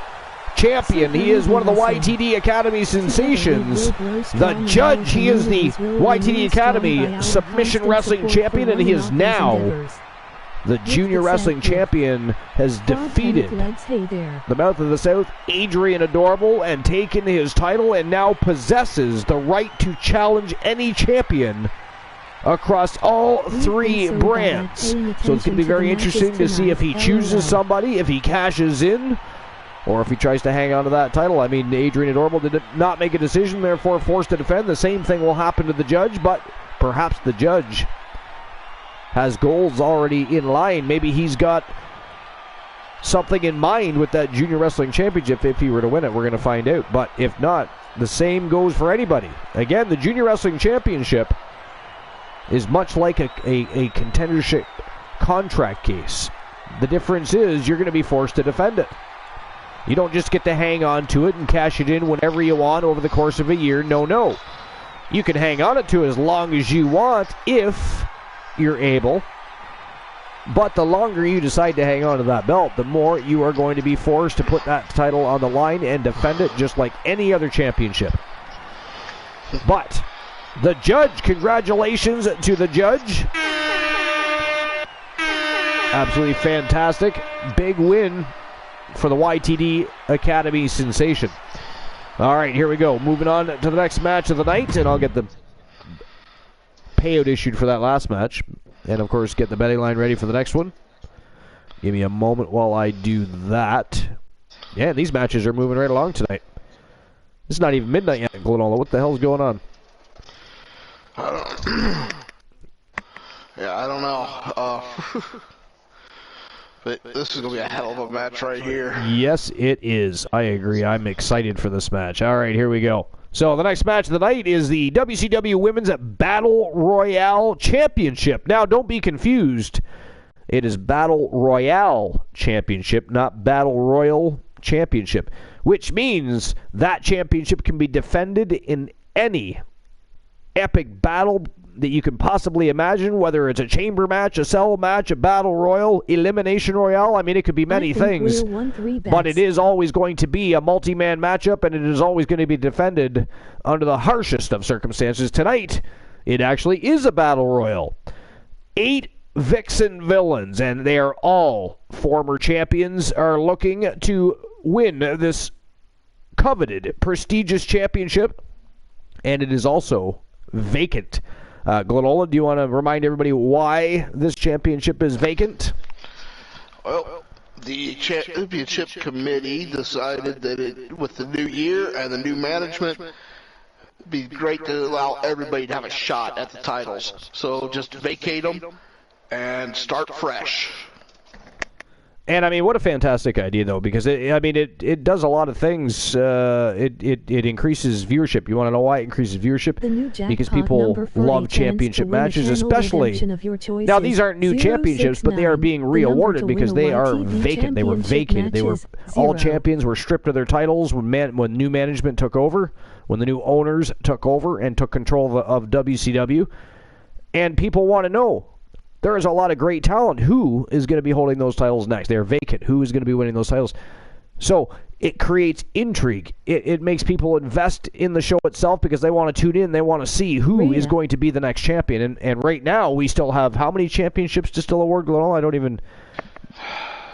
champion. He is one of the YTD Academy sensations. The Judge, he is the YTD Academy submission wrestling champion, and he is now the junior wrestling champion, has defeated the Mouth of the South, Adrian Adorable, and taken his title, and now possesses the right to challenge any champion across all three brands. So it's going to be very interesting to see if he chooses somebody, if he cashes in, or if he tries to hang on to that title. I mean, Adrian Adorable did not make a decision, therefore forced to defend. The same thing will happen to the Judge, but perhaps the Judge has goals already in line. Maybe he's got something in mind with that Junior Wrestling Championship if he were to win it. We're going to find out. But if not, the same goes for anybody. Again, the Junior Wrestling Championship is much like a contendership contract case. The difference is you're going to be forced to defend it. You don't just get to hang on to it and cash it in whenever you want over the course of a year. No. You can hang on to it as long as you want if you're able, but the longer you decide to hang on to that belt, the more you are going to be forced to put that title on the line and defend it just like any other championship. But the Judge, congratulations to the Judge. Absolutely fantastic. Big win for the YTD Academy sensation. All right, here we go. Moving on to the next match of the night, and I'll get the payout issued for that last match, and of course get the betting line ready for the next one. Give me a moment while I do that. Yeah, these matches are moving right along tonight. It's not even midnight yet, Glenola. What the hell's going on? Yeah, I don't know. But this is going to be a hell of a match right here. Yes, it is. I agree. I'm excited for this match. All right, here we go. So the next match of the night is the WCW Women's Battle Royale Championship. Now, don't be confused. It is Battle Royale Championship, not Battle Royal Championship, which means that championship can be defended in any epic battle that you can possibly imagine, whether it's a chamber match, a cell match, a battle royal, elimination royale. I mean, it could be many things, but it is always going to be a multi-man matchup, and it is always going to be defended under the harshest of circumstances. Tonight, it actually is a battle royal. 8 Vixen villains, and they are all former champions, are looking to win this coveted, prestigious championship, and it is also vacant. Glenola, do you want to remind everybody why this championship is vacant? Well, the championship committee decided that with the new year and the new management, it'd be great to allow everybody to have a shot at the titles. So just vacate them and start fresh. And, I mean, what a fantastic idea, though, because, it does a lot of things. It increases viewership. You want to know why it increases viewership? Because people love championship matches, especially. Now, these aren't new championships, but they are being re-awarded because they are vacant. They were vacated. All champions were stripped of their titles when new management took over, when the new owners took over and took control of WCW. And people want to know. There is a lot of great talent. Who is going to be holding those titles next? They're vacant. Who is going to be winning those titles? So it creates intrigue. It makes people invest in the show itself because they want to tune in. They want to see who is going to be the next champion. And right now, we still have how many championships to still award, Glenn? I don't even...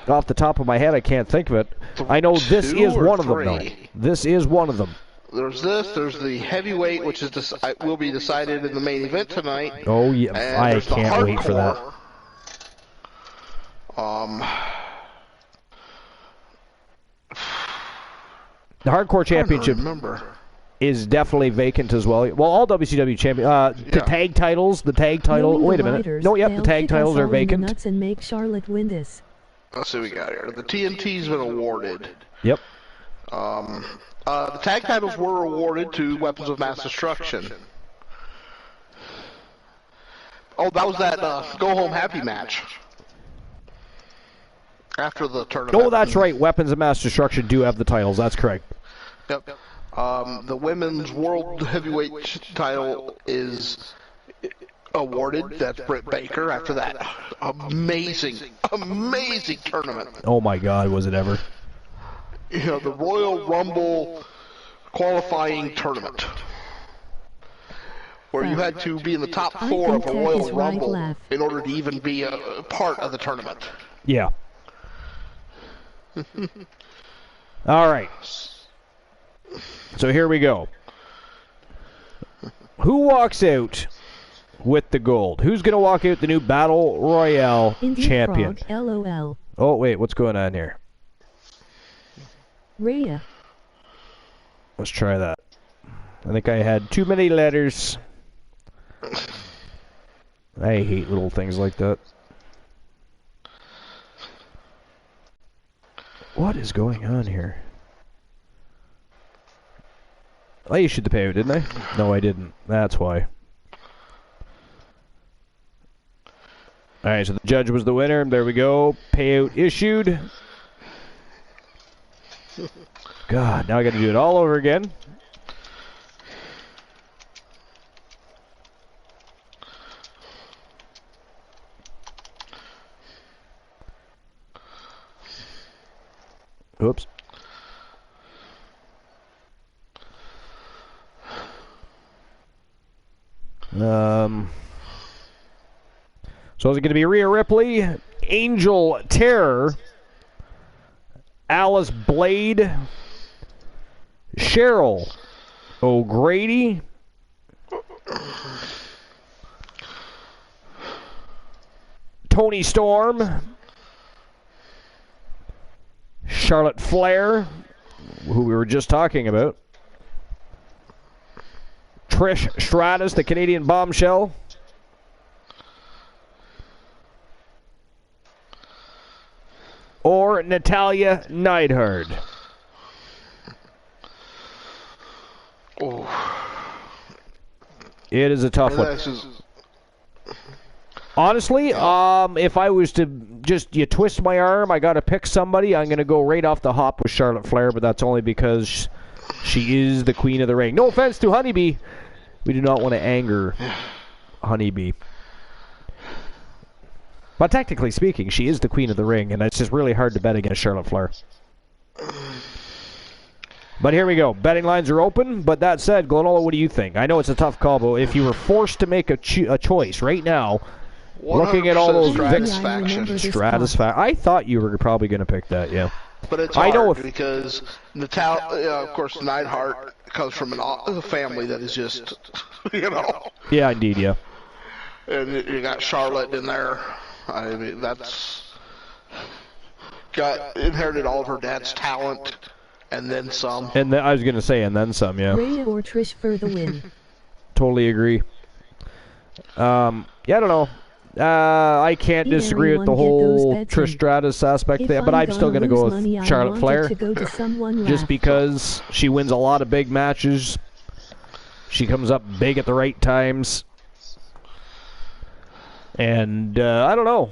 Off the top of my head, I can't think of it. I know this is one of them, though. This is one of them. There's the heavyweight, which will be decided in the main event tonight. Oh, yeah, I can't wait for that. The Hardcore Championship is definitely vacant as well. Well, all WCW champions. The tag titles, the title. Wait a minute. No, the tag titles are vacant. Nuts and make Charlotte win this. Let's see what we got here. The TNT's been awarded. Yep. The tag titles were awarded to Weapons of Mass Destruction. Oh, that was that Go Home Happy match. After the tournament. Oh, that's right. Weapons of Mass Destruction do have the titles. That's correct. Yep. The Women's World Heavyweight title is awarded. That's Britt Baker after that amazing tournament. Oh, my God. Was it ever? The Royal Rumble qualifying tournament, where you had to be in the top 4 of a Royal Rumble in order to even be a part of the tournament. Yeah. All right. So here we go. Who walks out with the gold? Who's going to walk out the new Battle Royale champion? Frog, LOL. Oh, wait. What's going on here? Rhea. Let's try that. I think I had too many letters. I hate little things like that. What is going on here? I issued the payout, didn't I? No, I didn't. That's why. Alright, so the judge was the winner. There we go. Payout issued. God, now I got to do it all over again. Oops. So is it going to be Rhea Ripley, Angel Terror, Alice Blade, Cheryl O'Grady, Tony Storm, Charlotte Flair, who we were just talking about, Trish Stratus, the Canadian Bombshell, or Natalia Neidhart? Oh. It is a tough one. Honestly, if I was to you twist my arm, I got to pick somebody, I'm going to go right off the hop with Charlotte Flair, but that's only because she is the queen of the ring. No offense to Honeybee. We do not want to anger Honeybee. But technically speaking, she is the queen of the ring, and it's just really hard to bet against Charlotte Flair. But here we go. Betting lines are open, but that said, Glenola, what do you think? I know it's a tough call, but if you were forced to make a choice right now, looking at all those Stratisfaction. I thought you were probably going to pick that, yeah. But it's hard because Natalia, of course, Neidhart comes from a family that is just, Yeah, indeed, yeah. And you got Charlotte in there. I mean, that's inherited all of her dad's talent, and then some. And I was going to say, and then some, yeah. Rhea or Trish for the win. Totally agree. Yeah, I don't know. I can't disagree with the whole Trish Stratus aspect there, but I'm still going to go with Charlotte Flair. Just because she wins a lot of big matches. She comes up big at the right times. And I don't know.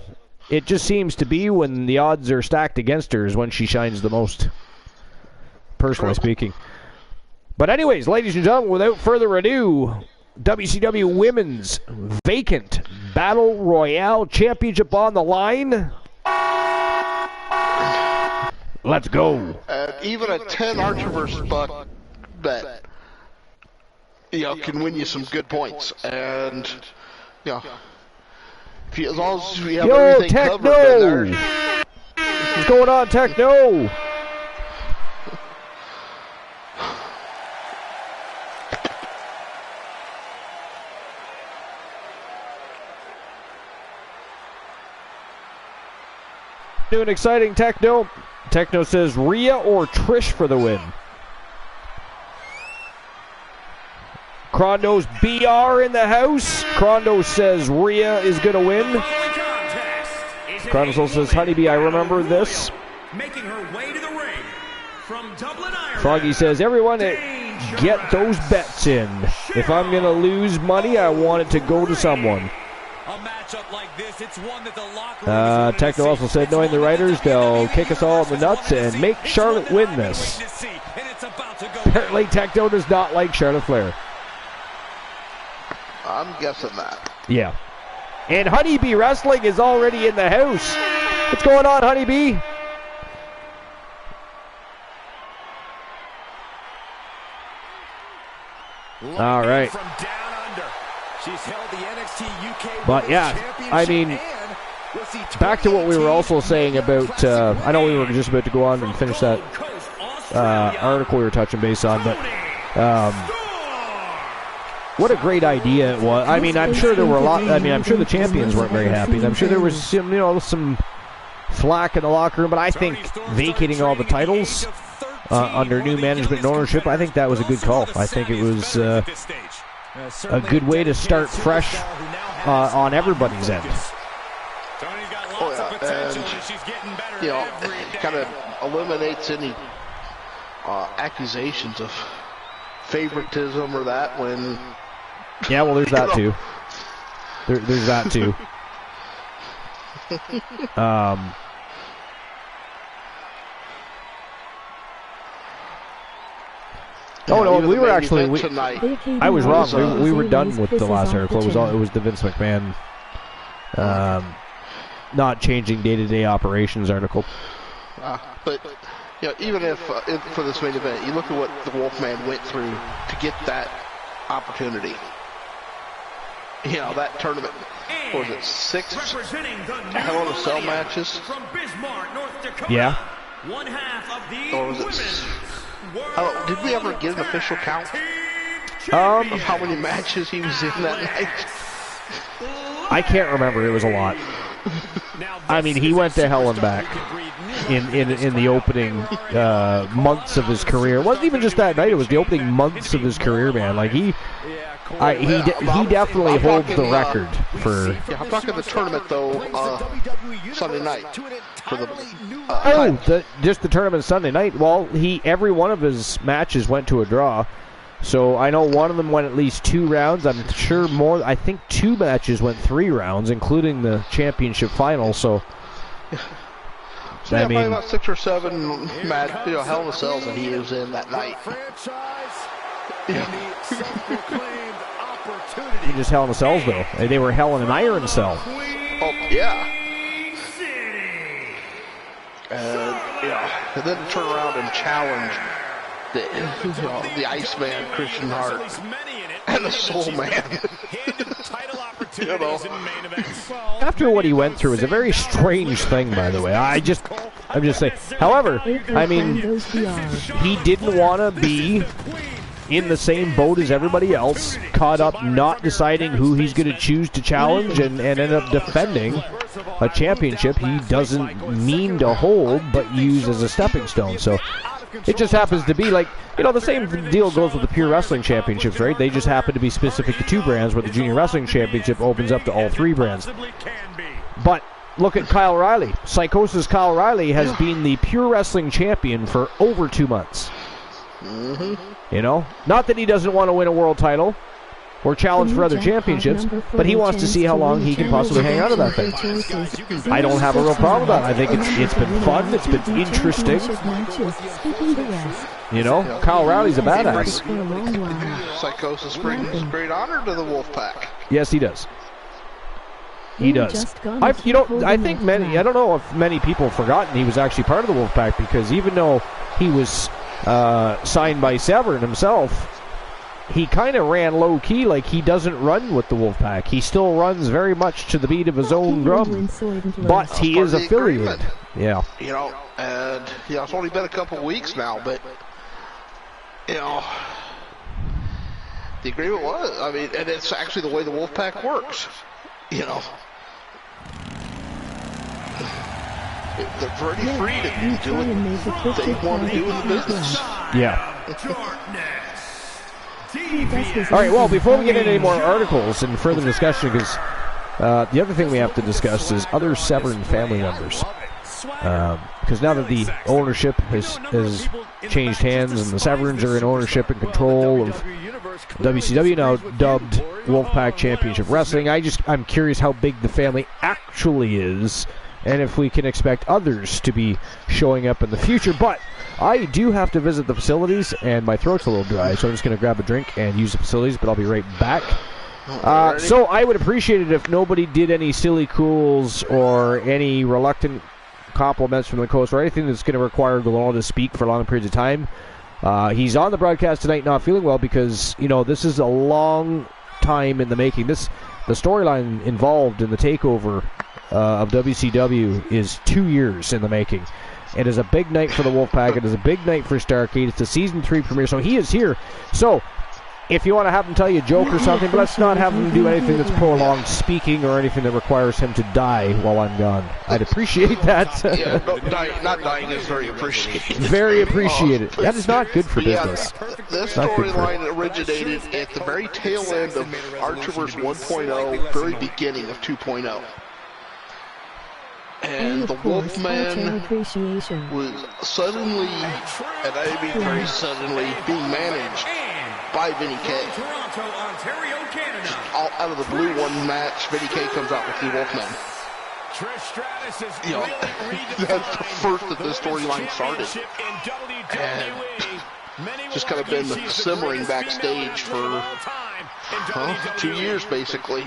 It just seems to be when the odds are stacked against her is when she shines the most. Personally speaking. But anyways, ladies and gentlemen, without further ado, WCW Women's Vacant Battle Royale Championship on the line. Let's go. Even a 10 Archer versus Buck bet, can win you some good points. And, as long as we have everything covered in there. What's going on, Techno? New and exciting, Techno. Techno says Rhea or Trish for the win. Crondo's BR in the house. Crondo says Rhea is going to win. Crondo says, Honeybee, I remember this. Making her way to the ring from Dublin, Ireland. Froggy says, everyone, get those bets in. If I'm going to lose money, I want it to go to someone. Techno also said, knowing the writers, they'll kick us all in the nuts and make Charlotte win this. Apparently, Techno does not like Charlotte Flair. I'm guessing that. Yeah. And Honeybee Wrestling is already in the house. What's going on, Honeybee? All right. But yeah, I mean, back to what we were also saying about, I know we were just about to go on and finish that article we were touching base on, but what a great idea it was. I mean, I'm sure there were I'm sure the champions weren't very happy. And I'm sure there was some flack in the locker room, but I think vacating all the titles under new management and ownership, I think that was a good call. I think it was a good way to start fresh on everybody's end. And, kind of eliminates any accusations of favoritism or that when... Yeah, well, there's that too. There's that too. Oh no, we were actually. I was wrong. We were done with the last article. It was the Vince McMahon not changing day-to-day operations article. But even if for this main event, you look at what the Wolfman went through to get that opportunity. That tournament. What was it, 6 Hell in a Cell matches? From Bismarck, North Dakota. Yeah. One half of the or was it? Did we ever get an official count of how many matches he was in that night? I can't remember. It was a lot. I mean, he went to hell and back in the opening months of his career. It wasn't even just that night. It was the opening months of his career, man. Like, He definitely holds the record for. Yeah, I'm talking the tournament though. Sunday night for the. Just the tournament Sunday night. Well, every one of his matches went to a draw. So I know one of them went at least 2 rounds. I'm sure more. I think 2 matches went 3 rounds, including the championship final. So. So yeah, probably about 6 or 7 Hell in a Cells that he was in that night. He just Hell in a Cells though. They were Hell in an Iron Cell. Oh yeah. And then turn around and challenge the Iceman, Christian Hart, and the Soul Man. After what he went through, is a very strange thing, by the way. I'm just saying. However, I mean, he didn't want to be in the same boat as everybody else, caught up not deciding who he's going to choose to challenge, and end up defending a championship he doesn't mean to hold, but use as a stepping stone. So it just happens to be like, the same deal goes with the Pure Wrestling Championships, right? They just happen to be specific to 2 brands, where the Junior Wrestling Championship opens up to all 3 brands. But look at Kyle O'Reilly. Psychosis Kyle O'Reilly has been the Pure Wrestling Champion for over 2 months. Not that he doesn't want to win a world title or challenge for other championships, but he wants to see how long he can possibly hang on to that thing. I don't have a real problem with that. I think it's been fun, it's been interesting. Kyle O'Reilly's a badass. Psychosis brings great honor to the Wolfpack. Yes, he does. He does. I don't know if many people have forgotten he was actually part of the Wolfpack, because even though he was signed by Severn himself, he kind of ran low-key, like he doesn't run with the Wolfpack. He still runs very much to the beat of his own drum, but he is affiliated. Yeah. And it's only been a couple weeks now, but the agreement was, and it's actually the way the Wolfpack works. They're pretty free to do what they want to do with the business. Yeah. All right, well, before we get into any more articles and further discussion, because the other thing we have to discuss is other Severn family members. Because now that the ownership has changed hands and the Severns are in ownership and control of WCW, now dubbed Wolfpack Championship Wrestling, I'm curious how big the family actually is, and if we can expect others to be showing up in the future. But I do have to visit the facilities, and my throat's a little dry, so I'm just going to grab a drink and use the facilities, but I'll be right back. So I would appreciate it if nobody did any silly cools or any reluctant compliments from the coach or anything that's going to require Galano to speak for long periods of time. He's on the broadcast tonight not feeling well because, this is a long time in the making. The storyline involved in the takeover of WCW is 2 years in the making. It is a big night for the Wolfpack. It is a big night for Starrcade. It's the Season 3 premiere, so he is here. So, if you want to have him tell you a joke or something, but let's not have him do anything that's prolonged speaking or anything that requires him to die while I'm gone. I'd appreciate that. Not dying is very appreciated. Very appreciated. That is not good for business. This storyline originated at the very tail end of Archerverse 1.0, very beginning of 2.0. And the Wolfman was suddenly, and I mean very suddenly, being managed by Vinny K. All out of the blue one match, Vinny K comes out with the Wolfman. That's the first that the storyline started. And just kind of been simmering backstage for 2 years, basically.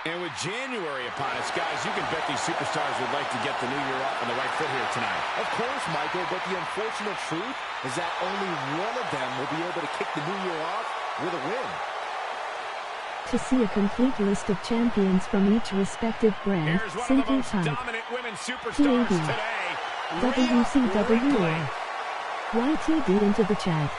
And with January upon us, guys, you can bet these superstars would like to get the new year off on the right foot here tonight. Of course, Michael, but the unfortunate truth is that only one of them will be able to kick the new year off with a win. To see a complete list of champions from each respective brand, simply type TAB, WCW, YTD into the chat.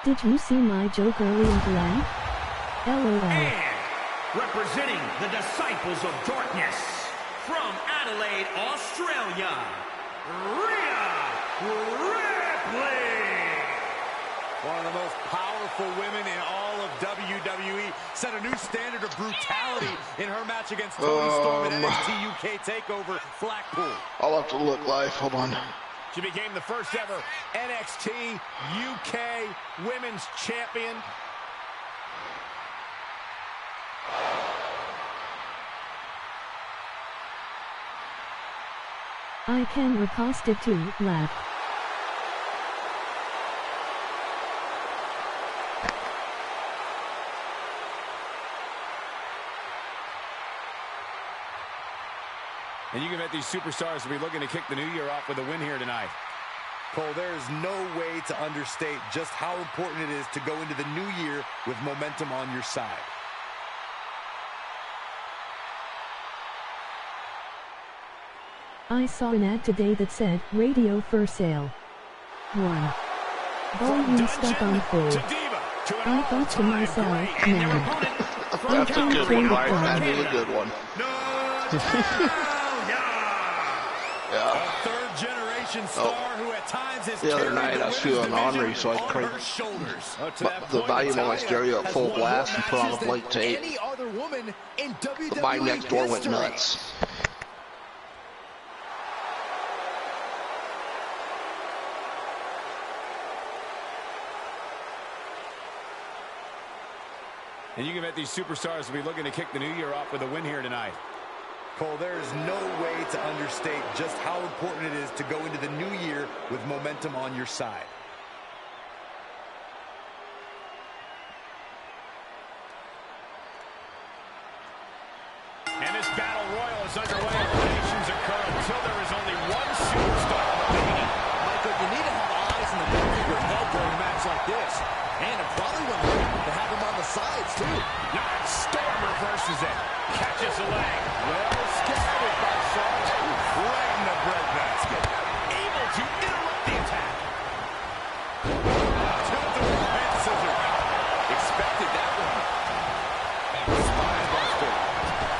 Did you see my joke early in Glenn? LOL. And representing the Disciples of Darkness, from Adelaide, Australia, Rhea Ripley. One of the most powerful women in all of WWE, set a new standard of brutality in her match against Toni Storm at NXT UK TakeOver Blackpool. I'll have to look live. Hold on. She became the first ever NXT UK Women's Champion. I can riposte it too, laugh. And you can bet these superstars will be looking to kick the new year off with a win here tonight. Cole, there is no way to understate just how important it is to go into the new year with momentum on your side. I saw an ad today that said, radio for sale. 1. Volume stuck on full. I thought to myself, man. That's a good one, right? That is a good one. Yeah. A third-generation star who at times has the other night I was feeling ornery, so I cranked the volume on my stereo at full blast and put on a blank tape. My next door went nuts. And you can bet these superstars will be looking to kick the new year off with a win here tonight. Cole, there is no way to understate just how important it is to go into the new year with momentum on your side. And this battle royal is underway. Eliminations occur until there is only one superstar remaining. Michael, you need to have eyes in the back of your head during a match like this. And it probably wouldn't hurt to have him on the sides, too. Now Storm reverses it. Catches a leg. Well scouted by Charlotte. Right in the breadbasket. Able to interrupt the attack. Tilt-a-whirl head scissors. Expected that one. Spine buster.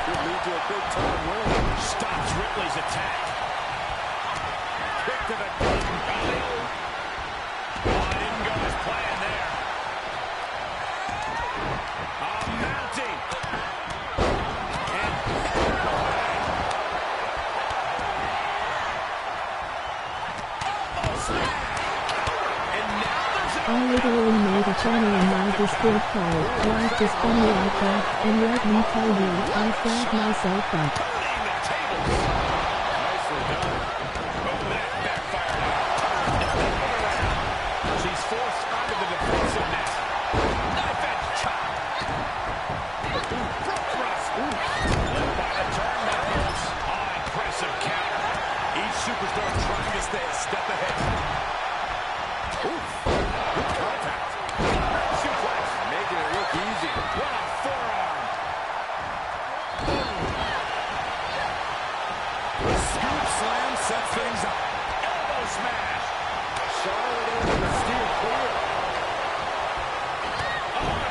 Could lead to a big-time win. Stops Ripley's attack. Kick to the gut. Didn't go as planned there. Mounting. I literally made a channel in my Discord called Life is Funny Like That, and let me tell you, I flagged myself up. Nicely done. Oh, that backfired. She's forced out of the defensive net. Knife edge chop. Front thrust. Led by the turnbuckles. Impressive counter. Each superstar trying to stay a step ahead. Good contact. Suplex. Making it look easy. What a forearm. The scoop slam sets things up. Elbow smash. Charlotte able to steer clear.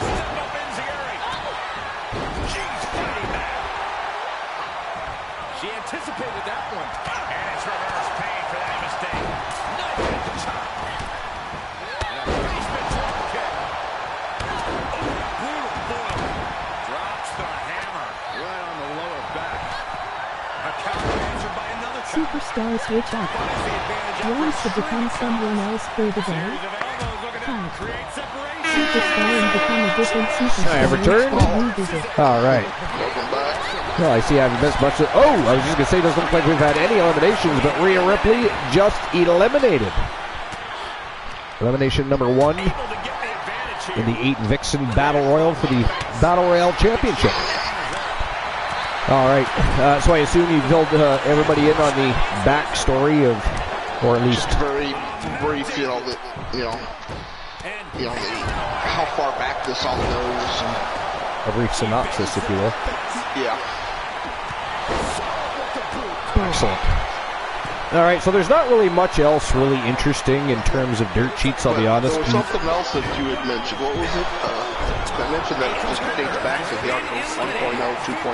Step up Enziguri. She's fighting back. She anticipated that one. And it's reverse pain for that mistake. Knife at the chop. And a basement drop kick. Brutal blow. Drops the hammer right on the lower back. A counter answered by another chop. Superstar switch up. Finds the advantage up. Wants to become someone else for the day. Series of elbows looking to Hi. create separation. Superstar and become a different superstar. I return. Revisit. All right. Welcome back. Well, I see I haven't missed much. Oh, I was just going to say, it doesn't look like we've had any eliminations, but Rhea Ripley just eliminated. Elimination number 1 Able to get the advantage here. in the 8 Vixen Battle Royal for the Battle Royale Championship. All right. So I assume you filled everybody in on the backstory of, or at least Just very brief, how far back this all goes. a brief synopsis, if you will. Yeah. Excellent. All right, so there's not really much else really interesting in terms of dirt sheets, I'll be honest. There was something else that you had mentioned. What was it? I mentioned that it just dates back to the Arco 1.0, 2.0.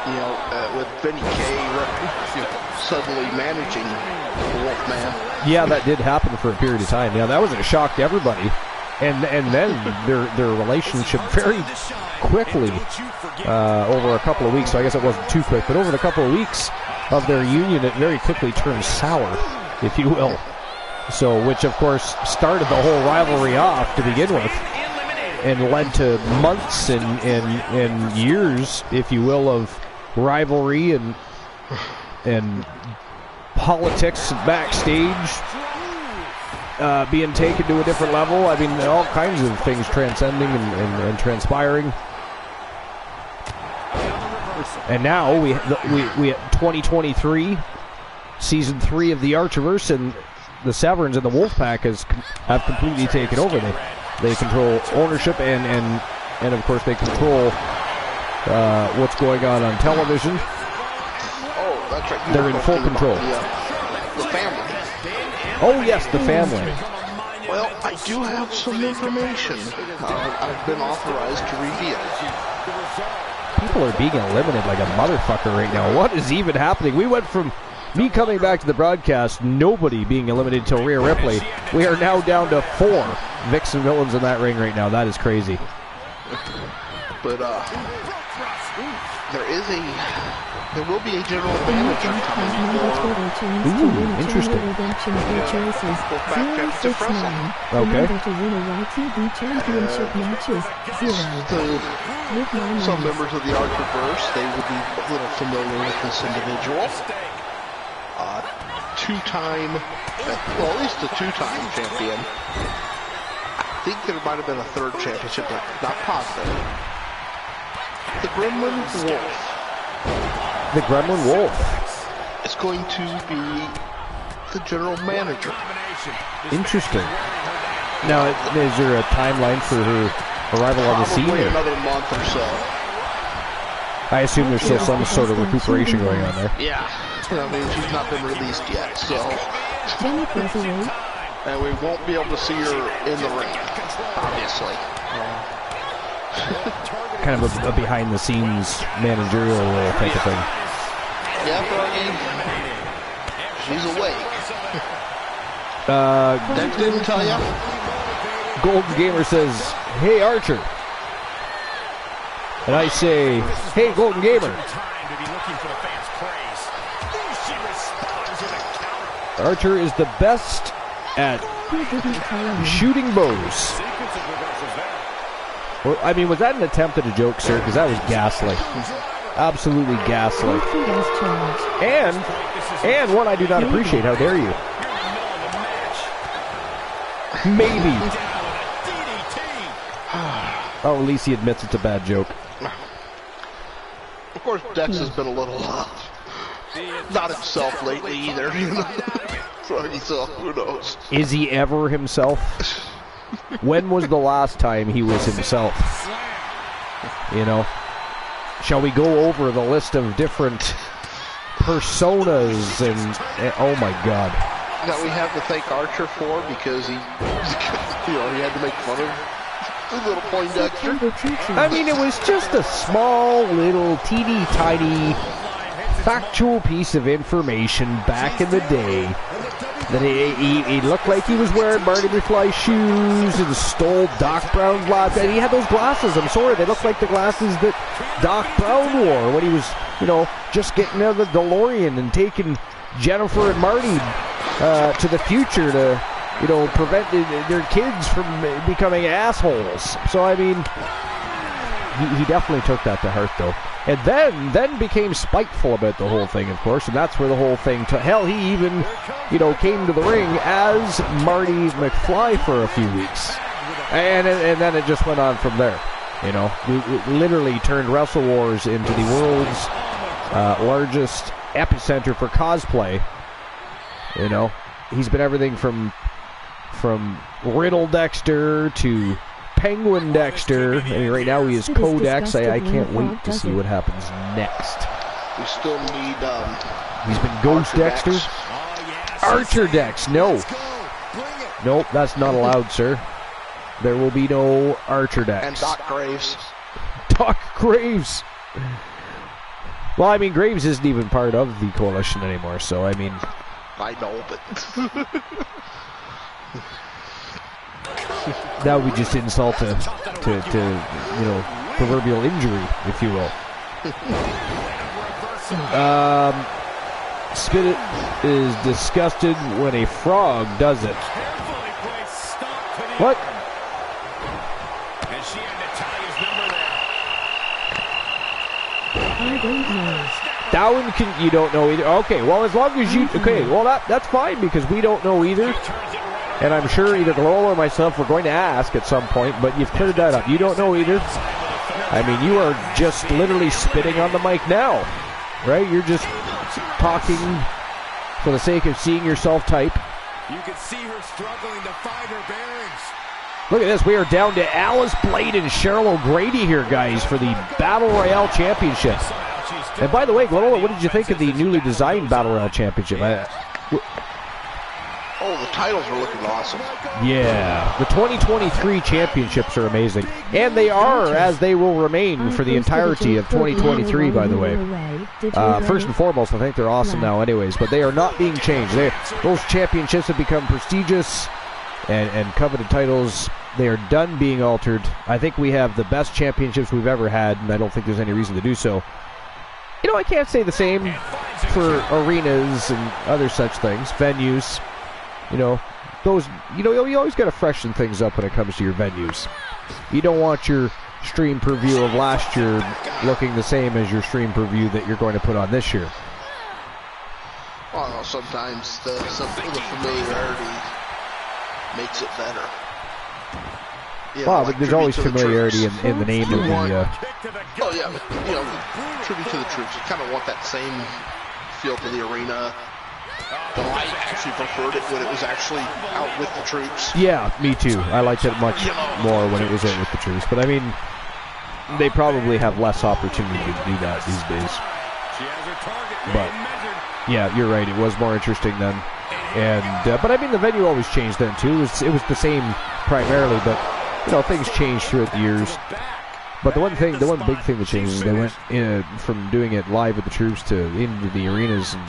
You know, with Benny Kay suddenly managing Wolfman. Yeah, that did happen for a period of time. Yeah, that was a shock to everybody. And then their relationship very quickly, over a couple of weeks, so I guess it wasn't too quick, but over the couple of weeks of their union, it very quickly turned sour, if you will. So, which of course started the whole rivalry off to begin with, and led to months and years, if you will, of rivalry and politics backstage, being taken to a different level. I mean, all kinds of things transcending and transpiring. And now we at 2023, season 3 of the Archerverse, and the Severns and the Wolfpack have completely taken over. They control ownership and of course they control what's going on television. Oh, that's right. They're in full control. The family. Oh yes, the family. Well, I do have some information I've been authorized to reveal. People are being eliminated like a motherfucker right now. What is even happening? We went from me coming back to the broadcast, nobody being eliminated until Rhea Ripley. We are now down to 4 Vixen villains in that ring right now. That is crazy. But there will be a general manager coming for. Ooh, interesting. Okay. Some members of the Archerverse, they will be a little familiar with this individual. Two-time, well, at least a 2-time champion. I think there might have been a 3rd championship, but not positive. The Gremlin Wolf. The Gremlin Wolf is going to be the general manager. Interesting. Now, is there a timeline for her arrival on the scene? Probably another month or so. I assume there's still some sort of recuperation going on there. Yeah. I mean, she's not been released yet, so. And we won't be able to see her in the ring, obviously. Kind of a behind-the-scenes managerial role type of thing. Yeah, Bernie. She's awake. Dex didn't tell ya? Golden Gamer says, "Hey, Archer." And I say, "Hey, Golden Gamer." Archer is the best at shooting bows. Well, I mean, was that an attempt at a joke, sir? Because that was gaslight. Absolutely gaslight. And one I do not appreciate. How dare you? Maybe. Oh, at least he admits it's a bad joke. Of course, Dex has been a little not himself lately either. So who knows? Is he ever himself? When was the last time he was himself? You know? Shall we go over the list of different personas and oh my god. That we have to thank Archer for because he he had to make fun of the little Poindexter. I mean, it was just a small little teeny tiny factual piece of information back in the day. That he looked like he was wearing Marty McFly shoes and stole Doc Brown's glasses. And he had those glasses, I'm sorry, they looked like the glasses that Doc Brown wore when he was, just getting out of the DeLorean and taking Jennifer and Marty to the future to, prevent their kids from becoming assholes. So, I mean, he definitely took that to heart, though. And then became spiteful about the whole thing, of course, and that's where the whole thing hell, he even, came to the ring as Marty McFly for a few weeks. And then it just went on from there. We literally turned Wrestle Wars into the world's largest epicenter for cosplay. He's been everything from Riddle Dexter to Penguin Dexter. I mean, right now he is Codex. I can't wait to see what happens next. We still need he's been Ghost Dexter. Archer Dex, no. Nope, that's not allowed, sir. There will be no Archer Dex. And Doc Graves. Doc Graves. Well, I mean, Graves isn't even part of the coalition anymore, so, I mean... I know, but... that would be just insult to you know, proverbial injury, if you will. Spit is disgusted when a frog does it. What? And she had Natalia's number there. I don't know. That one you don't know either. Okay, well, as long as you... Okay, well, that's fine, because we don't know either. And I'm sure either Lowell or myself were going to ask at some point, but you've cleared that up. You don't know either. I mean, you are just literally spitting on the mic now, right? You're just talking for the sake of seeing yourself type. You can see her struggling to find her bearings. Look at this. We are down to Alice Blade and Cheryl O'Grady here, guys, for the Battle Royale Championship. And by the way, Glow, what did you think of the newly designed Battle Royale Championship? Oh, the titles are looking awesome. Yeah, the 2023 championships are amazing. And they are, as they will remain for the entirety of 2023, by the way. First and foremost, I think they're awesome now anyways, but they are not being changed. Those championships have become prestigious and coveted titles. They are done being altered. I think we have the best championships we've ever had, and I don't think there's any reason to do so. You know, I can't say the same for arenas and other such things, venues. You know, those, you know, you always got to freshen things up when it comes to your venues. You don't want your stream preview of last year looking the same as your stream preview that you're going to put on this year. Well, sometimes the familiarity makes it better. Yeah, well, like but there's always familiarity in the name of the... oh, yeah, but, you know, tribute to the troops. You kind of want that same feel to the arena. But I actually preferred it when it was actually out with the troops. Yeah, me too. I liked it much more when it was in with the troops. But I mean, they probably have less opportunity to do that these days. But yeah, you're right. It was more interesting then. And but I mean, the venue always changed then too. It was the same primarily, but you know, things changed throughout the years. But the one big thing that changed is they went from doing it live with the troops to into the arenas. And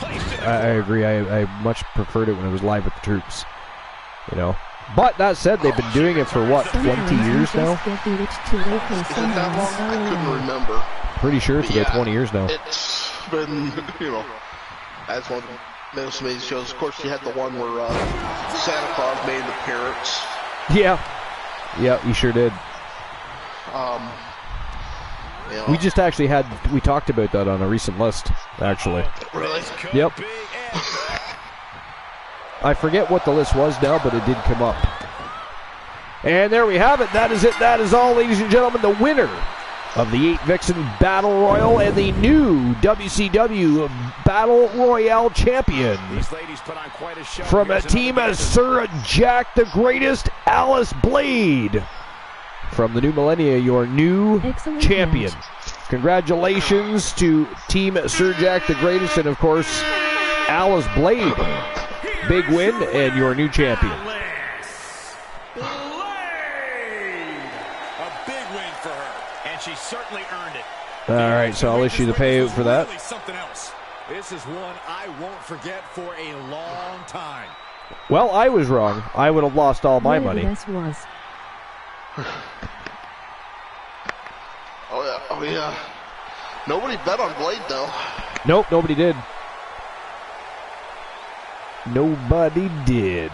I agree. I much preferred it when it was live with the troops. You know. But that said, they've been doing it for what, 20 years now? Is it that long? I couldn't remember. Pretty sure it's about 20 years now. It's been, you know, as one of the most amazing shows. Of course, you had the one where Santa Claus made an appearance. Yeah. Yeah, he sure did. You know. We just actually we talked about that on a recent list, actually. Really? Yep. I forget what the list was now, but it did come up. And there we have it. That is it. That is all, ladies and gentlemen. The winner of the 8 Vixen Battle Royal and the new WCW Battle Royale champion. These ladies put on quite a show. From a team of Sir Jack the Greatest, Alice Blade. From the new millennia, your new champion. Congratulations to Team Sir Jack the Greatest and, of course, Alice Blade. Big win and your new champion. A big win for her, and she certainly earned it. All right, so I'll issue the payout for that. Really something else. This is one I won't forget for a long time. Well, I was wrong. I would have lost all my money. Oh yeah. Nobody bet on Blade though. Nope, nobody did. Nobody did.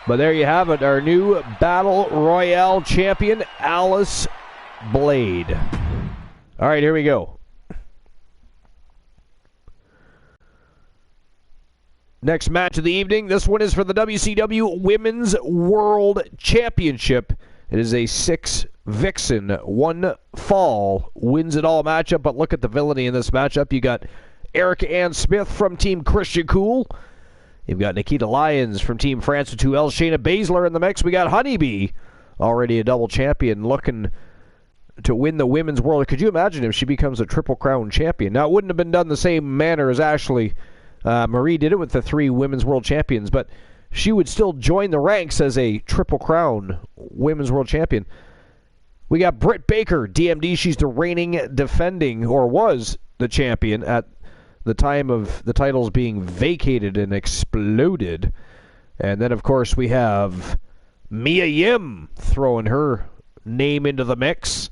But there you have it, our new Battle Royale champion, Alice Blade. All right, here we go. Next match of the evening. This one is for the WCW Women's World Championship. It is a 6 Vixen, 1 fall, wins it all matchup. But look at the villainy in this matchup. You got Erica Ann Smith from Team Christian Cool. You've got Nikita Lyons from Team France with 2L. Shayna Baszler in the mix. We got Honeybee, already a double champion, looking to win the Women's World. Could you imagine if she becomes a Triple Crown champion? Now, it wouldn't have been done the same manner as Ashley Marie did it with the 3 Women's World Champions, but she would still join the ranks as a Triple Crown Women's World Champion. We got Britt Baker, DMD. She's the reigning defending, or was the champion at the time of the titles being vacated and exploded. And then, of course, we have Mia Yim throwing her name into the mix.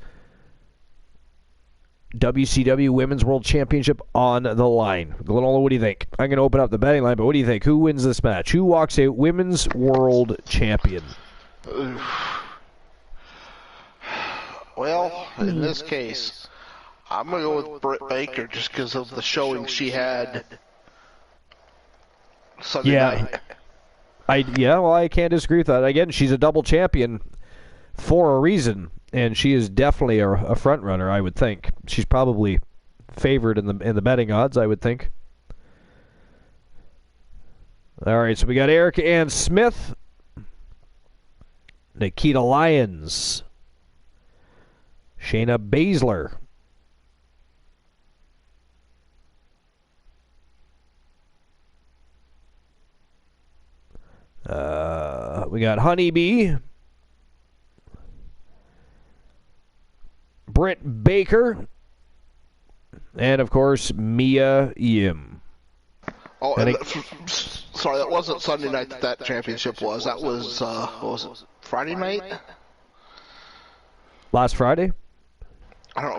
WCW Women's World Championship on the line. Glenolo, what do you think? I'm going to open up the betting line, but what do you think? Who wins this match? Who walks out Women's World Champion? Well, in this case, I'm going to go with Britt Baker just because of the showing she had Sunday night. Well, I can't disagree with that. Again, she's a double champion for a reason, and she is definitely a front runner, I would think. She's probably favored in the betting odds, I would think. All right, so we got Erica Ann Smith, Nikita Lyons, Shayna Baszler, we got Honeybee, Britt Baker, and of course Mia Yim. Oh, sorry, that wasn't Sunday night that championship was. That was, what was it, Friday night? Last Friday? I don't know,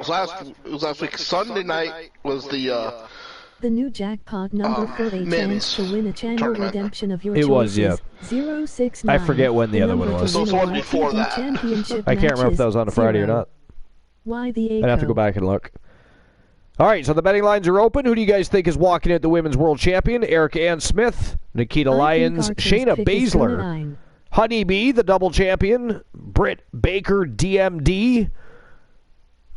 it was last week. Sunday night was the new jackpot number for a chance to win a channel tournament. Redemption of your It choices. was, yeah. 069. I forget when the other one was. So it's one before that. I can't remember if that was on a Friday or not. Why the I'd have to go back and look. All right, so the betting lines are open. Who do you guys think is walking out the Women's World Champion? Erica Ann Smith, Nikita Lyons, Shayna Baszler, Honeybee, the double champion, Britt Baker, DMD,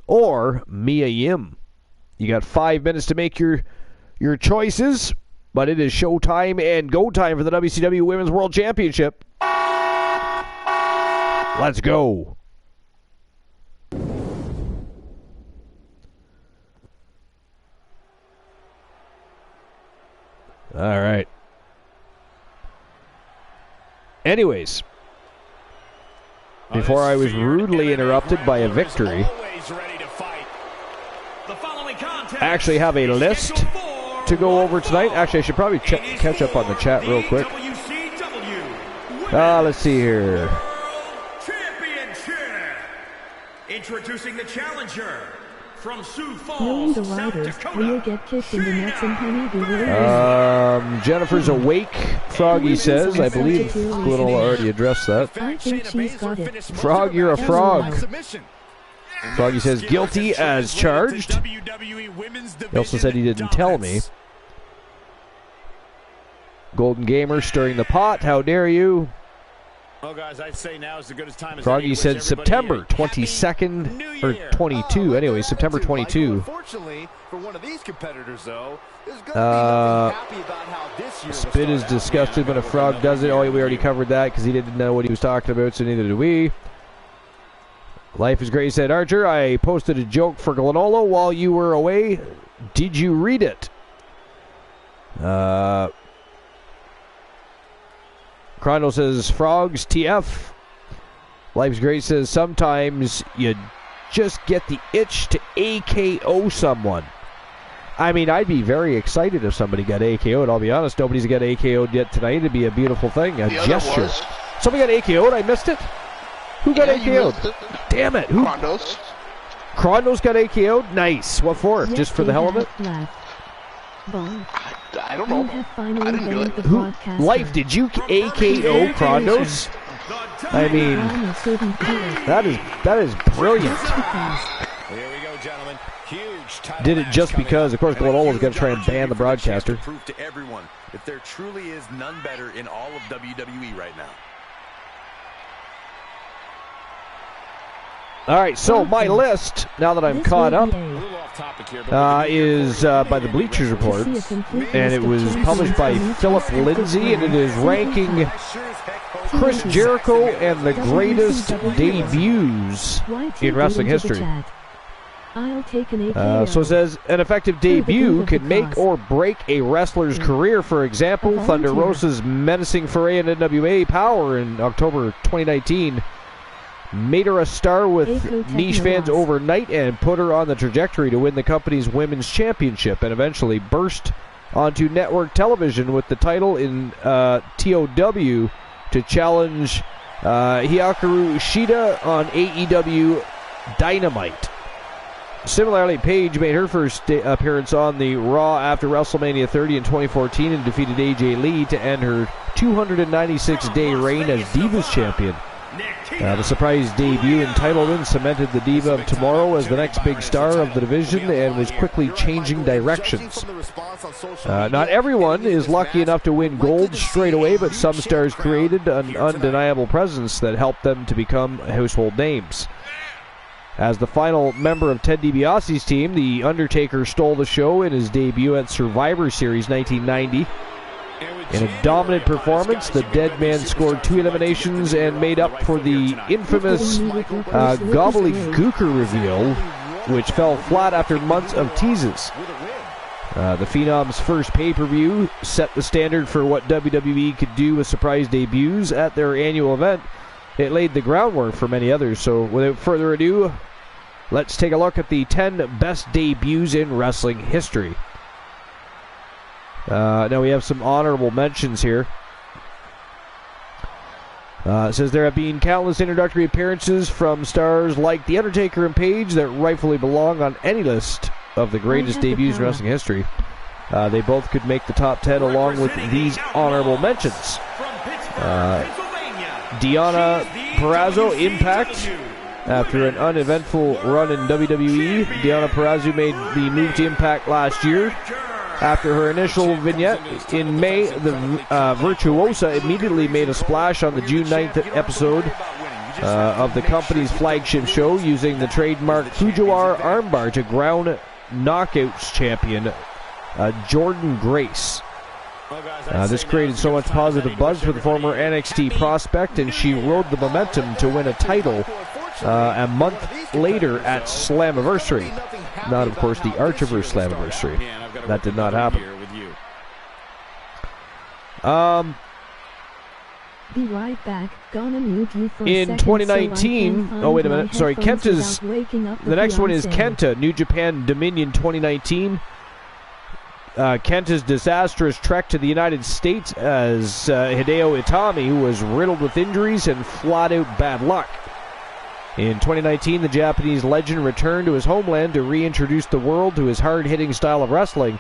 or Mia Yim. You got 5 minutes to make your choices, but it is showtime and go time for the WCW Women's World Championship. Let's go. All right. Anyways, before I was rudely interrupted by a victory, I actually have a list to go over tonight. Actually, I should probably catch up on the chat real quick. Let's see here. Introducing the challenger from Sioux Knowing Falls, the South riders, Dakota. will get kicked in the nuts and Honeybee. Jennifer's awake, Froggy says. I believe Glenn already addressed that. I think she's got it. Frog, you're a frog. Froggy says, guilty as charged. He also said he didn't tell me. Golden Gamer stirring the pot. How dare you? Well, guys, I'd say now is as good a time as Froggy said September 22nd, or 22, anyway, September 22. Unfortunately, for one of these competitors, though, there's going to be nothing happy about how this year Spit is disgusted when a frog does it. Oh, we already covered that because he didn't know what he was talking about, so neither did we. Life is great, said Archer. I posted a joke for Glenolo while you were away. Did you read it? Chrono says, frogs, TF. Life's great says, sometimes you just get the itch to AKO someone. I mean, I'd be very excited if somebody got AKO'd. I'll be honest, nobody's got AKO'd yet tonight. It'd be a beautiful thing, a gesture. Somebody got AKO'd? I missed it? Who got AKO'd? Damn it. Who? Krondos. Krondos got AKO'd? Nice. What for? Yes, just for the hell of it? I don't know. I didn't do it. Who? Life, did you AKO Krondos? I mean, that is brilliant. Here we go, gentlemen. Huge title Did it just because, of course, Glenolo's got to try and ban the broadcaster. Prove to everyone that there truly is none better in all of WWE right now. All right, so my list, now that I'm caught up, is by the Bleachers Report, and it was published by Philip Lindsay, and it is ranking Chris Jericho and the greatest debuts in wrestling history. So it says, an effective debut can make or break a wrestler's career. For example, Thunder Rosa's menacing foray in NWA Power in October 2019 made her a star with Echo niche fans Techno overnight and put her on the trajectory to win the company's women's championship, and eventually burst onto network television with the title in TOW to challenge Hikaru Shida on AEW Dynamite. Similarly, Paige made her first appearance on the Raw after WrestleMania 30 in 2014 and defeated AJ Lee to end her 296-day reign as Divas Champion. The surprise debut and title win cemented the Diva of Tomorrow as the next big star of the division and was quickly changing directions. Not everyone is lucky enough to win gold straight away, but some stars created an undeniable presence that helped them to become household names. As the final member of Ted DiBiase's team, The Undertaker stole the show in his debut at Survivor Series 1990. In a dominant performance, the Dead Man scored 2 eliminations and made up for the infamous gobbledygooker reveal, which fell flat after months of teases. The Phenom's first pay-per-view set the standard for what WWE could do with surprise debuts at their annual event. It laid the groundwork for many others, so without further ado, let's take a look at the 10 best debuts in wrestling history. Now we have some honorable mentions here. It says there have been countless introductory appearances from stars like The Undertaker and Paige that rightfully belong on any list of the greatest debuts in wrestling history. They both could make the top 10 along with these honorable mentions. Deonna Purrazzo, Impact. After an uneventful run in WWE, Deonna Purrazzo made the move to Impact last year. After her initial vignette in May, the Virtuosa immediately made a splash on the June 9th episode of the company's flagship show, using the trademark Fujiwara armbar to ground Knockouts champion Jordynne Grace. This created so much positive buzz for the former NXT prospect, and she rode the momentum to win a title a month later at Slammiversary. Not, of course, the Archiverse Slammiversary. That did not happen. Be right back. Gonna mute you for in a second 2019, so oh wait a minute, sorry, Kenta's, the next one is Kenta. Kenta, New Japan Dominion 2019. Kenta's disastrous trek to the United States as Hideo Itami was riddled with injuries and flat-out bad luck. In 2019, the Japanese legend returned to his homeland to reintroduce the world to his hard-hitting style of wrestling.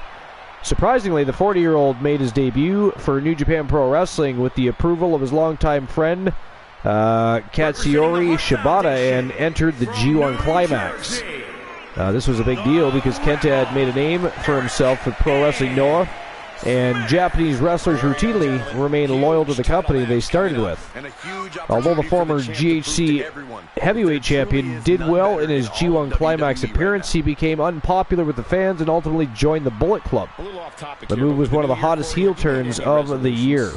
Surprisingly, the 40-year-old made his debut for New Japan Pro Wrestling with the approval of his longtime friend Katsuyori Shibata and entered the G1 Climax. This was a big deal because Kenta had made a name for himself with Pro Wrestling Noah, and Japanese wrestlers routinely remain loyal to the company they started with. Although the former GHC heavyweight champion did well in his G1 Climax appearance, he became unpopular with the fans and ultimately joined the Bullet Club. The move was one of the hottest heel turns of the year.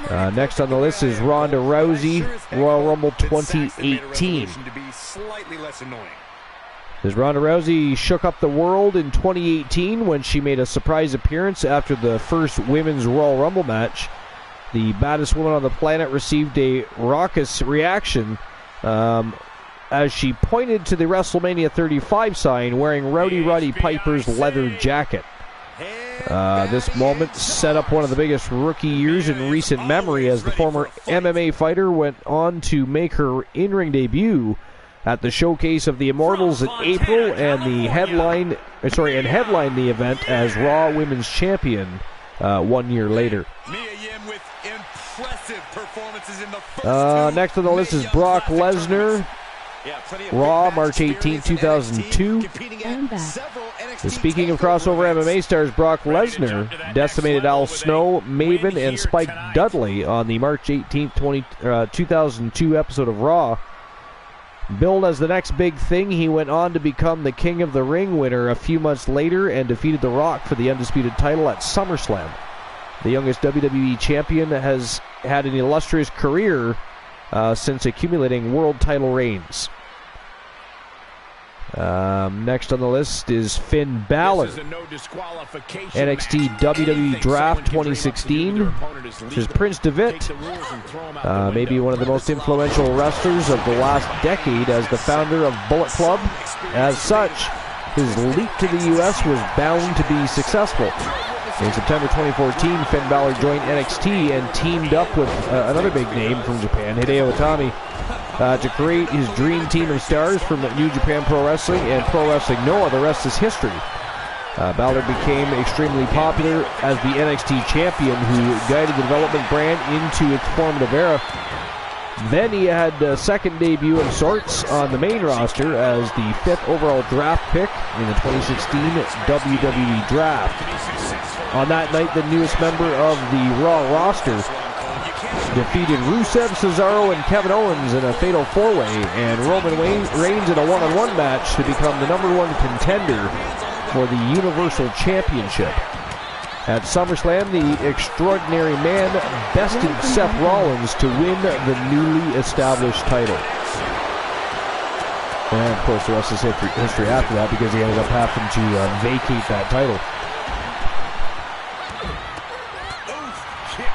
Next on the list is Ronda Rousey, Royal Rumble 2018. As Ronda Rousey shook up the world in 2018 when she made a surprise appearance after the first Women's Royal Rumble match, the baddest woman on the planet received a raucous reaction as she pointed to the WrestleMania 35 sign wearing Rowdy Roddy Piper's leather jacket. This moment set up one of the biggest rookie years in recent memory, as the former MMA fighter went on to make her in-ring debut at the Showcase of the Immortals in April and headline the event as Raw Women's Champion 1 year later. Next on the list is Brock Lesnar, Raw, March 18, 2002. Speaking of crossover MMA stars, Brock Lesnar decimated Al Snow, Maven, and Spike Dudley on the March 18, 2002 episode of Raw. Billed as the next big thing, he went on to become the King of the Ring winner a few months later and defeated The Rock for the undisputed title at SummerSlam. The youngest WWE champion has had an illustrious career since accumulating world title reigns. Next on the list is Finn Balor. NXT WWE Draft 2016. This is Prince DeVitt. Maybe one of the most influential wrestlers of the last decade as the founder of Bullet Club. As such, his leap to the U.S. was bound to be successful. In September 2014, Finn Balor joined NXT and teamed up with another big name from Japan, Hideo Itami, to create his dream team of stars from New Japan Pro Wrestling and Pro Wrestling Noah. The rest is history. Balor became extremely popular as the NXT champion who guided the development brand into its formative era. Then he had a second debut of sorts on the main roster as the 5th overall draft pick in the 2016 WWE Draft. On that night, the newest member of the Raw roster defeated Rusev, Cesaro, and Kevin Owens in a fatal 4-way, and Roman Reigns in a one-on-one match to become the #1 contender for the Universal Championship. At SummerSlam, the extraordinary man bested Seth Rollins to win the newly established title. And of course, the rest is history after that, because he ended up having to vacate that title.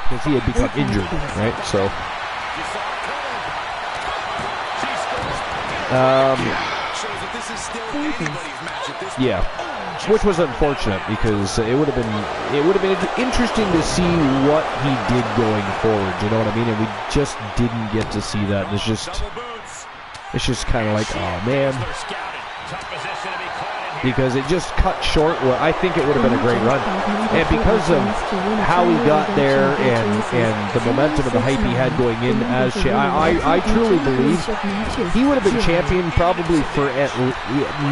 Because he had become injured, right? So, yeah, which was unfortunate because it would have been interesting to see what he did going forward. You know what I mean? And we just didn't get to see that. And it's just kind of like, oh man. Because it just cut short. Well, I think it would have been a great run, and because of how he got there and the momentum and the hype he had going in as I truly believe he would have been champion probably for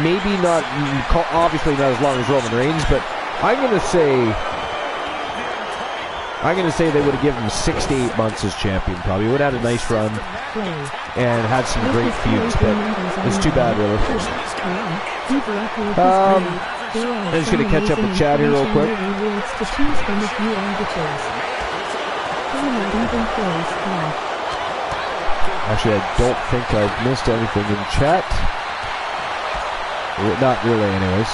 maybe not, obviously not as long as Roman Reigns, but I'm gonna say they would have given him 6 to 8 months as champion. Probably would have had a nice run and had some great feuds, but it's too bad, really. I'm just going to catch up with Chad here real quick. Actually, I don't think I've missed anything in chat. Not really, anyways.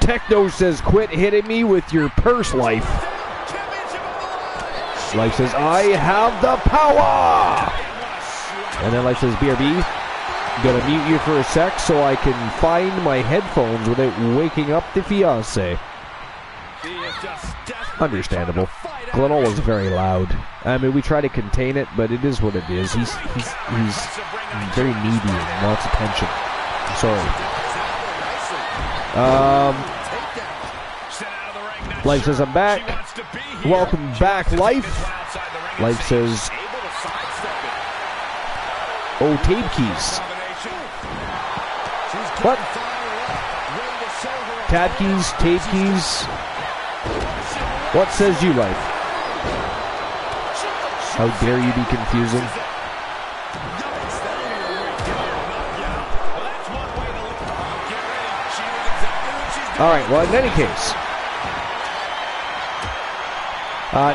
Techno says, quit hitting me with your purse, Life. Life says, I have the power! And then Life says, BRB, gonna mute you for a sec so I can find my headphones without waking up the fiancé. Understandable. Glenol is very loud. I mean, we try to contain it, but it is what it is. He's very needy and wants attention. I'm sorry. Life says, I'm back. Welcome back, Life. Life says, oh, tape keys. What? Tab keys, tape keys. What says you, Life? How dare you be confusing? Alright, well, in any case,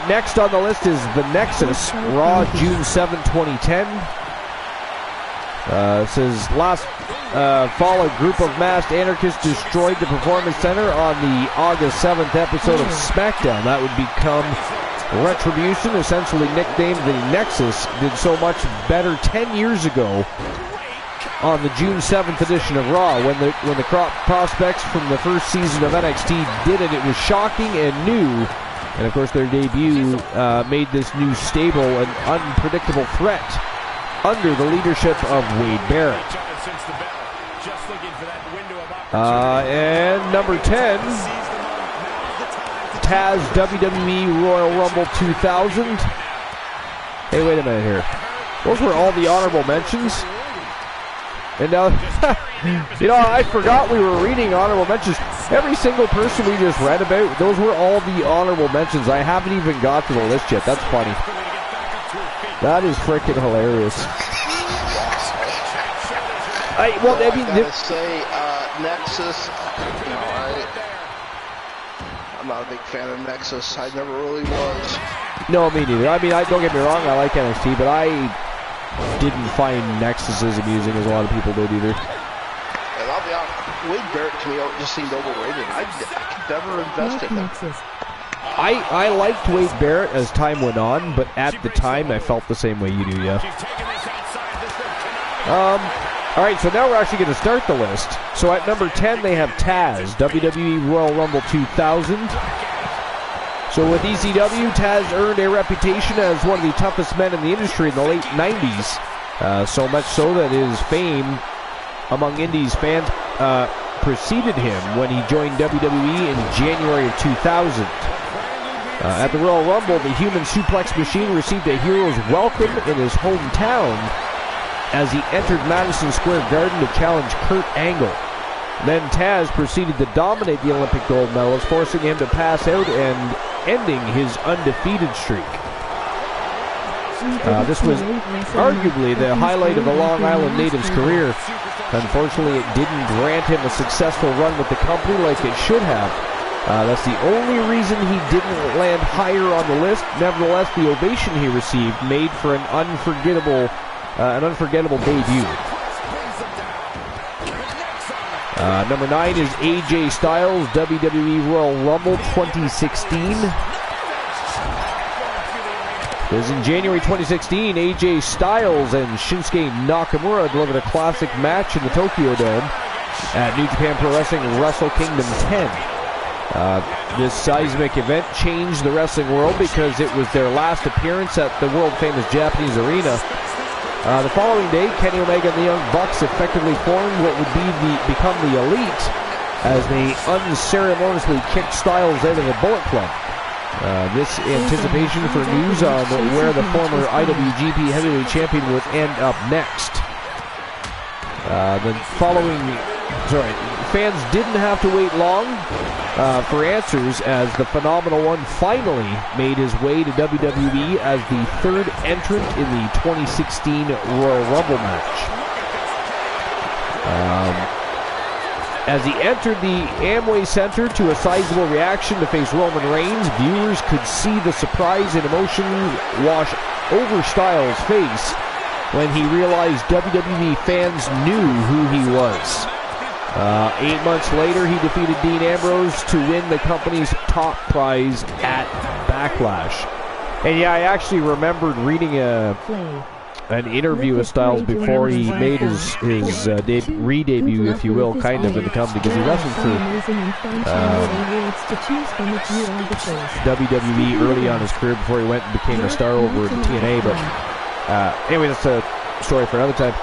next on the list is The Nexus, Raw, June 7, 2010. It says, last fall, a group of masked anarchists destroyed the Performance Center on the August 7th episode of SmackDown. That would become Retribution, essentially nicknamed The Nexus, did so much better 10 years ago on the June 7th edition of Raw. When the prospects from the first season of NXT did it, it was shocking and new. And of course, their debut made this new stable an unpredictable threat under the leadership of Wade Barrett. And number 10, Taz WWE Royal Rumble 2000. Hey, wait a minute here. Those were all the honorable mentions. And now, I forgot we were reading honorable mentions. Every single person we just read about, those were all the honorable mentions. I haven't even got to the list yet. That's funny. That is freaking hilarious. I gotta say, Nexus, I'm not a big fan of Nexus. I never really was. No, me neither. I mean, don't get me wrong, I like NXT, but didn't find Nexus's amusing as a lot of people did either. And I'll be honest, Wade Barrett to me just seemed overrated. I could never invest in him. Nexus. I liked Wade Barrett as time went on, but at the time I felt the same way you do, yeah. All right, so now we're actually going to start the list. So at number 10, they have Taz, WWE Royal Rumble 2000. So with ECW, Taz earned a reputation as one of the toughest men in the industry in the late 90s. So much so that his fame among Indies fans preceded him when he joined WWE in January of 2000. At the Royal Rumble, the Human Suplex Machine received a hero's welcome in his hometown as he entered Madison Square Garden to challenge Kurt Angle. Then Taz proceeded to dominate the Olympic gold medalist, forcing him to pass out and ending his undefeated streak. This was arguably the highlight of the Long Island native's career. Unfortunately, it didn't grant him a successful run with the company like it should have. That's the only reason he didn't land higher on the list. Nevertheless, the ovation he received made for an unforgettable debut. Number 9 is AJ Styles, WWE Royal Rumble 2016. Because in January 2016, AJ Styles and Shinsuke Nakamura delivered a classic match in the Tokyo Dome at New Japan Pro Wrestling Wrestle Kingdom 10. This seismic event changed the wrestling world because it was their last appearance at the world-famous Japanese arena. The following day, Kenny Omega and the Young Bucks effectively formed what would become the Elite as they unceremoniously kicked Styles out of the Bullet Club. This anticipation for news on where the former IWGP Heavyweight Champion would end up next. Fans didn't have to wait long for answers as the Phenomenal One finally made his way to WWE as the third entrant in the 2016 Royal Rumble match. As he entered the Amway Center to a sizable reaction to face Roman Reigns, viewers could see the surprise and emotion wash over Styles' face when he realized WWE fans knew who he was. 8 months later, he defeated Dean Ambrose to win the company's top prize at Backlash. And yeah, I actually remembered reading an interview with Styles before he made his re-debut, if you will, kind of in the company, because he wrestled for WWE early on in his career before he went and became a star over in TNA. But anyway, that's a story for another time.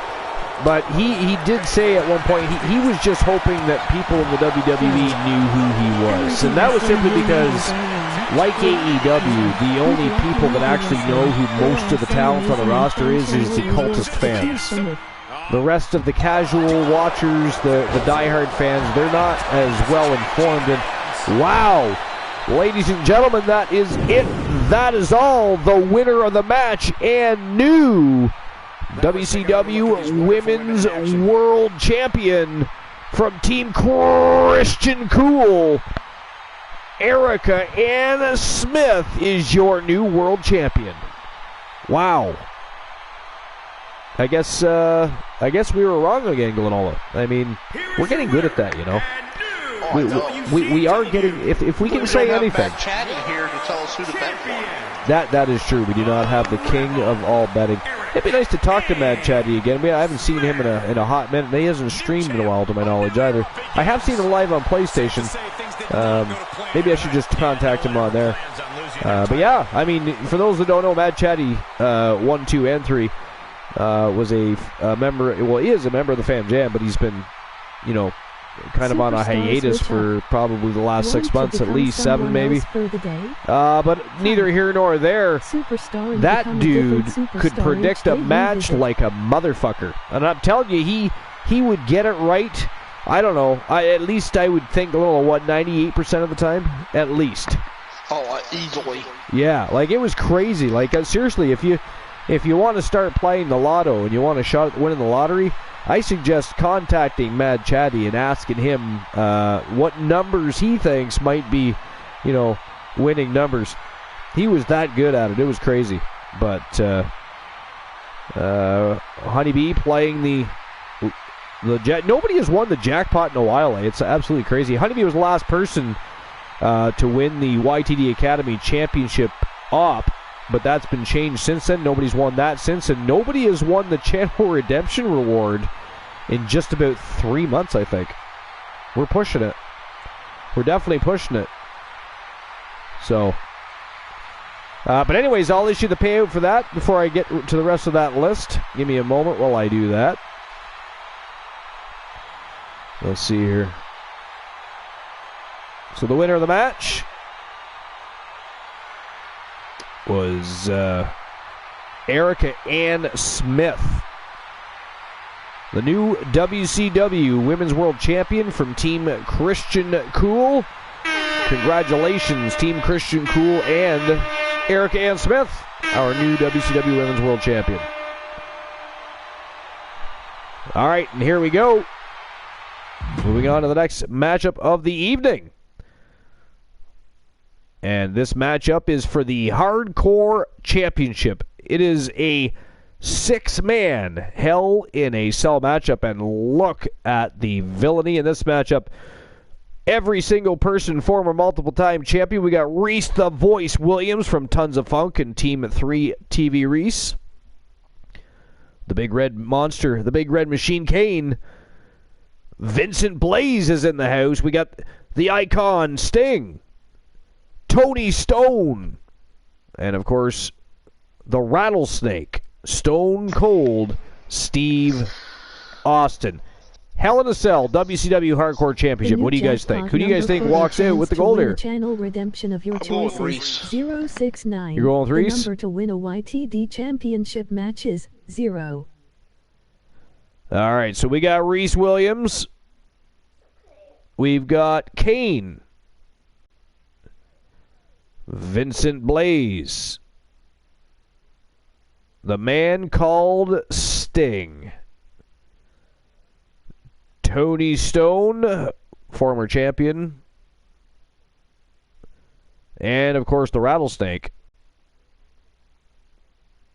But he did say at one point he was just hoping that people in the WWE knew who he was. And that was simply because, like AEW, the only people that actually know who most of the talent on the roster is the cultist fans. The rest of the casual watchers, the diehard fans, they're not as well informed. And wow, ladies and gentlemen, that is it. That is all. The winner of the match and new WCW Women's World Champion from Team Christian Cool, Erica Ann Smith is your new World Champion. Wow. I guess we were wrong again, Glenola. I mean, we're getting good at that, you know. We are getting, if we can say anything. Chatty here to tell us who to bet for. That is true. We do not have the king of all betting. It'd be nice to talk to Mad Chatty again. I haven't seen him in a hot minute. He hasn't streamed in a while, to my knowledge, either. I have seen him live on PlayStation. Maybe I should just contact him on there. But yeah, I mean, for those that don't know, Mad Chatty 1, 2, and 3 was a member. Well, he is a member of the Fam Jam, but he's been, you know, kind of on a hiatus for probably the last 6 months, at least 7 maybe. But neither here nor there. That dude could predict a match like a motherfucker, and I'm telling you, he would get it right. I don't know. At least I would think a little, 98% of the time, at least. Oh, easily. Yeah, like it was crazy. Like seriously, if you want to start playing the lotto and you want a shot at winning the lottery, I suggest contacting Mad Chatty and asking him what numbers he thinks might be, you know, winning numbers. He was that good at it. It was crazy. But Honeybee playing the nobody has won the jackpot in a while. It's absolutely crazy. Honeybee was the last person to win the YTD Academy Championship op, but that's been changed since then. Nobody's won that since, and nobody has won the Channel Redemption Reward in just about 3 months, I think. We're pushing it. We're definitely pushing it. So, but anyways, I'll issue the payout for that before I get to the rest of that list. Give me a moment while I do that. Let's see here. So the winner of the match was Erica Ann Smith, the new WCW Women's World Champion from Team Christian Cool. Congratulations, Team Christian Cool and Erica Ann Smith, our new WCW Women's World Champion. All right, and here we go. Moving on to the next matchup of the evening. And this matchup is for the Hardcore Championship. It is a 6-man Hell in a Cell matchup, and look at the villainy in this matchup. Every single person, former multiple-time champion. We got Reese the Voice Williams from Tons of Funk and Team 3 TV Reese. The Big Red Monster, the Big Red Machine Kane. Vincent Blaze is in the house. We got the Icon Sting. Tony Stone. And, of course, the Rattlesnake. Stone Cold Steve Austin. Hell in a Cell, WCW Hardcore Championship. What do you guys think? Who do you guys think walks in with the gold here? Channel redemption of your choices. 069. You're going with Reese? The number to win a YTD championship match is 0. All right, so we got Reese Williams. We've got Kane. Vincent Blaze. The man called Sting. Tony Stone, former champion. And, of course, the Rattlesnake.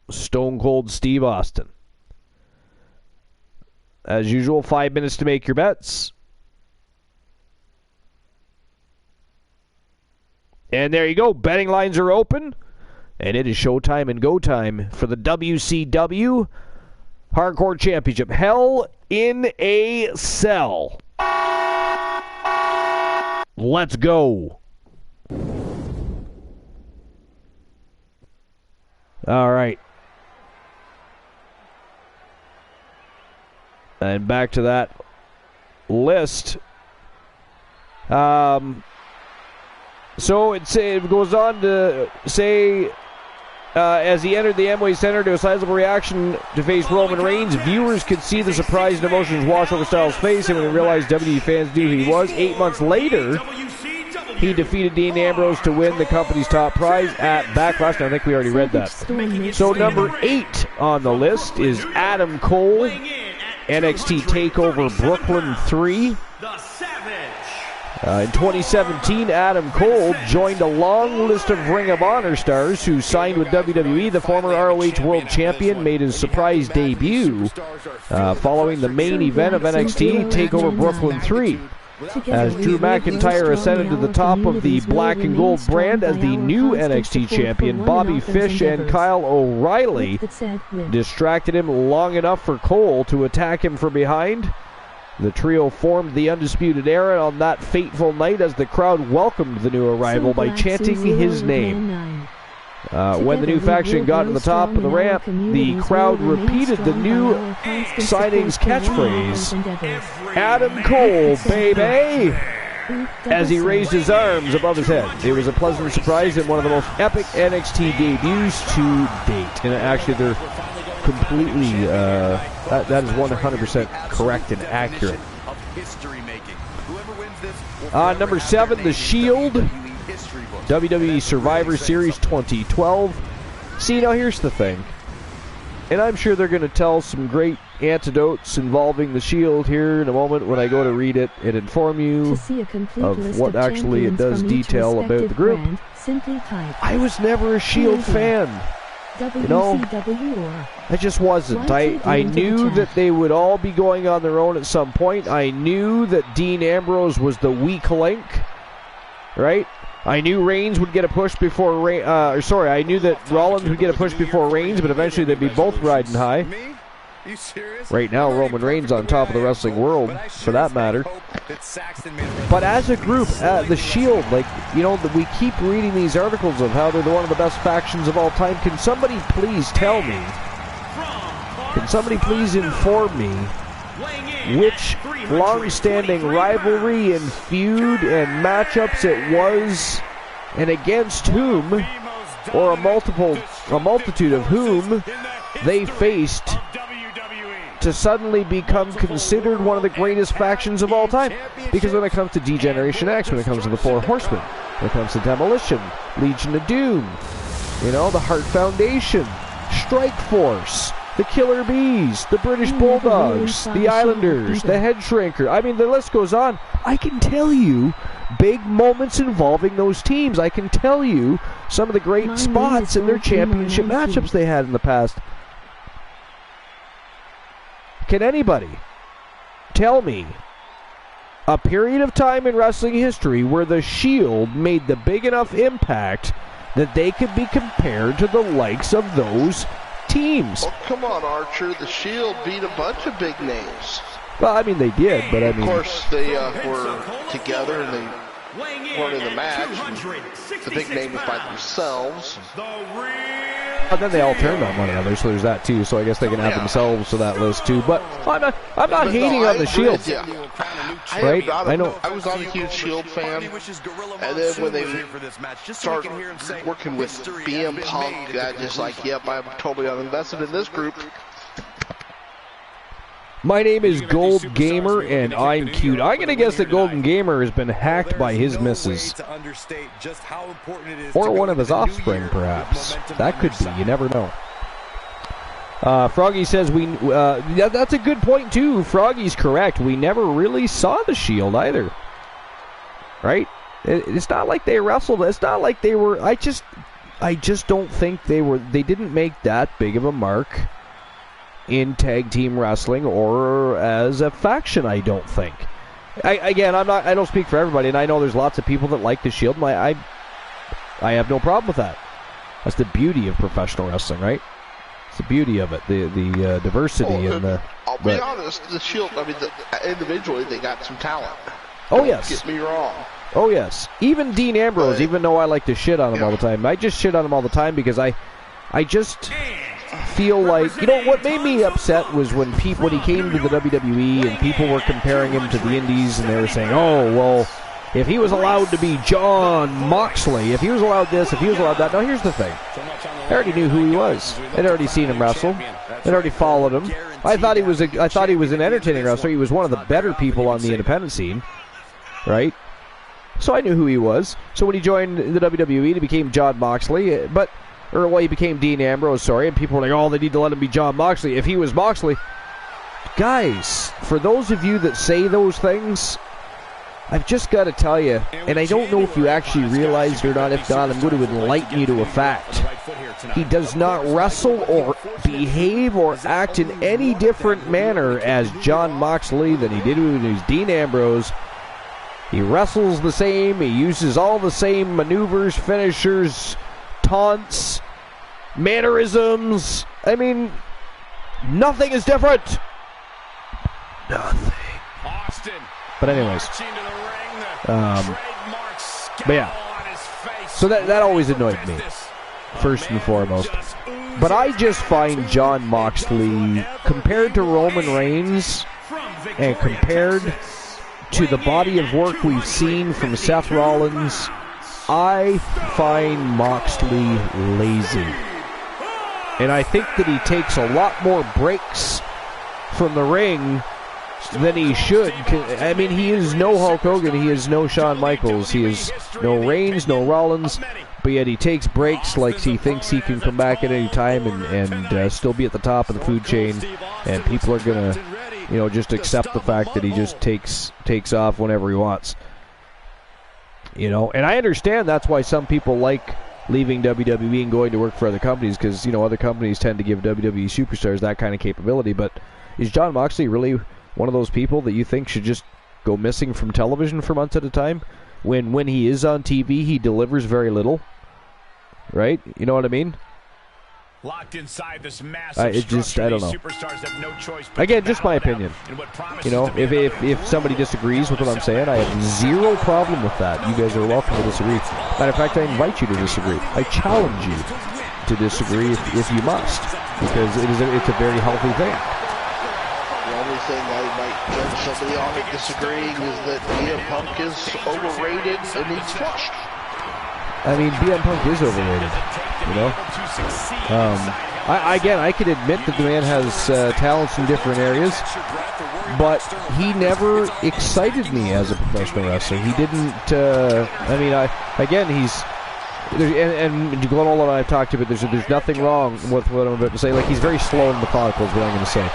Stone Cold Steve Austin. As usual, 5 minutes to make your bets. And there you go. Betting lines are open. And it is showtime and go time for the WCW Hardcore Championship. Hell in a Cell. Let's go. All right. And back to that list. So it goes on to say, as he entered the Amway Center to a sizable reaction to face Roman Reigns, viewers could see the surprise and emotions wash over Styles' face, and when he realized WWE fans knew who he was. 8 months later, he defeated Dean Ambrose to win the company's top prize at Backlash. And I think we already read that. So number 8 on the list is Adam Cole, NXT TakeOver Brooklyn 3. In 2017, Adam Cole joined a long list of Ring of Honor stars who signed with WWE. The former ROH World Champion made his surprise debut following the main event of NXT TakeOver Brooklyn 3. As Drew McIntyre ascended to the top of the black and gold brand as the new NXT champion, Bobby Fish and Kyle O'Reilly distracted him long enough for Cole to attack him from behind. The trio formed the Undisputed Era on that fateful night as the crowd welcomed the new arrival by chanting his name. When the new faction got to the top of the ramp, the crowd repeated the new signing's catchphrase, "Adam Cole, baby!" as he raised his arms above his head. It was a pleasant surprise and one of the most epic NXT debuts to date. And actually, they're completely, that is 100% correct and accurate. Number 7, The Shield, WWE Survivor Series 2012. See, now here's the thing, and I'm sure they're going to tell some great anecdotes involving The Shield here in a moment when I go to read it and inform you of what actually it does detail about the group. I was never a Shield fan. WCW or I just wasn't. I knew that they would all be going on their own at some point. I knew that Dean Ambrose was the weak link, right? I knew Reigns would get a push before I knew that Rollins would get a push before Reigns, but eventually they'd be both riding high. You serious? Right now, Roman Reigns on top of the wrestling world, for that matter. But as a group, the Shield, we keep reading these articles of how they're one of the best factions of all time. Can somebody please tell me? Can somebody please inform me which long-standing rivalry and feud and matchups it was, and against whom, or a multitude of whom, they faced to suddenly become considered one of the greatest factions of all time? Because when it comes to D-Generation X, when it comes to the Four Horsemen, when it comes to Demolition, Legion of Doom, the Hart Foundation, Strike Force, the Killer Bees, the British Bulldogs, the Islanders, the Head Shrinker. I mean, the list goes on. I can tell you big moments involving those teams. I can tell you some of the great spots in their championship matchups they had in the past. Can anybody tell me a period of time in wrestling history where the Shield made the big enough impact that they could be compared to the likes of those teams? Oh, come on, Archer. The Shield beat a bunch of big names. Well, I mean, they did, but I mean... Of course, they were together and they weren't in the match. The big names by themselves. And then they all turned on one another, so there's that too. So I guess they can add themselves to that list too. But I'm not hating on the Shield, right? I know. I was not a huge Shield fan, and then when they started working with BM Punk, I just yep, I'm totally uninvested in this group. My name is Gold Gamer, and I'm cute. I'm going to guess that Golden Gamer has been hacked by his missus. Or one of his offspring, perhaps. That could be. You never know. Froggy says that's a good point, too. Froggy's correct. We never really saw the Shield either. Right? It's not like they wrestled. It's not like they were... I just don't think they didn't make that big of a mark in tag team wrestling or as a faction, I don't think. I don't speak for everybody, and I know there's lots of people that like the Shield, and I have no problem with that. That's the beauty of professional wrestling, right? It's the beauty of it, the diversity and the... I'll be honest, the Shield, individually they got some talent. Oh, yes. Don't get me wrong. Oh, yes. Even Dean Ambrose, even though I like to shit on him all the time, I just shit on him all the time because I just feel like, what made me upset was when he came to the WWE and people were comparing him to the Indies, and they were saying, oh, well, if he was allowed to be John Moxley, if he was allowed this, if he was allowed that. Now, here's the thing. I already knew who he was. I'd already seen him wrestle. I'd already followed him. I thought he was an entertaining wrestler. He was one of the better people on the independent scene, right? So I knew who he was. So when he joined the WWE, he became John Moxley, he became Dean Ambrose, and people were like, oh, they need to let him be John Moxley. If he was Moxley... Guys, for those of you that say those things, I've just got to tell you, and I don't know if you actually realized it or not. If not, I'm going to enlighten you to a fact. He does not wrestle or behave or act in any different manner as John Moxley than he did when he was Dean Ambrose. He wrestles the same. He uses all the same maneuvers, finishers, taunts, mannerisms. I mean, nothing is different. Nothing. But anyways, but yeah. So that always annoyed me, first and foremost. But I just find John Moxley, compared to Roman Reigns, and compared to the body of work we've seen from Seth Rollins, I find Moxley lazy. And I think that he takes a lot more breaks from the ring than he should. I mean, he is no Hulk Hogan, he is no Shawn Michaels, he is no Reigns, no Rollins, but yet he takes breaks like he thinks he can come back at any time and still be at the top of the food chain, and people are going to, just accept the fact that he just takes off whenever he wants. And I understand that's why some people like leaving WWE and going to work for other companies, because, you know, other companies tend to give WWE superstars that kind of capability. But is Jon Moxley really one of those people that you think should just go missing from television for months at a time? When he is on TV, he delivers very little. Right? You know what I mean? Locked inside this massive I don't know. superstars have no choice but Again, just my opinion. You know, if somebody disagrees with what I'm saying, I have zero problem with that. You guys are welcome to disagree. Matter of fact, I invite you to disagree. I challenge you to disagree if you must, because it's a very healthy thing. The only thing I might judge somebody on it disagreeing is that CM Punk is overrated and needs flushed. I mean, CM Punk is overrated, you know? I can admit that the man has talents in different areas, but he never excited me as a professional wrestler. He didn't, he's... And Glenn Ola and I have talked about there's nothing wrong with what I'm about to say. Like, he's very slow and methodical is what I'm going to say.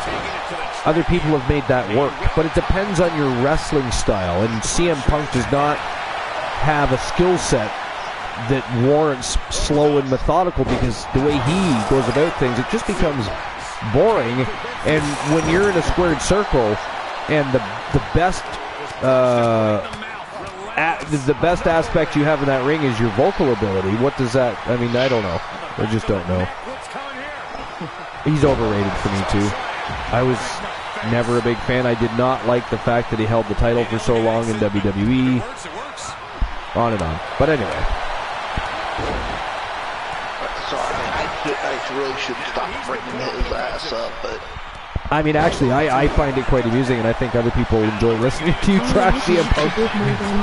Other people have made that work, but it depends on your wrestling style, and CM Punk does not have a skill set that warrants slow and methodical, because the way he goes about things, it just becomes boring. And when you're in a squared circle, and the best aspect you have in that ring is your vocal ability, what does that? I mean, I don't know. I just don't know. He's overrated for me too. I was never a big fan. I did not like the fact that he held the title for so long in WWE. On and on. But anyway. Sorry, I really should stop bringing his ass up, but... I mean, actually, I find it quite amusing, and I think other people enjoy listening to you trash CM Punk.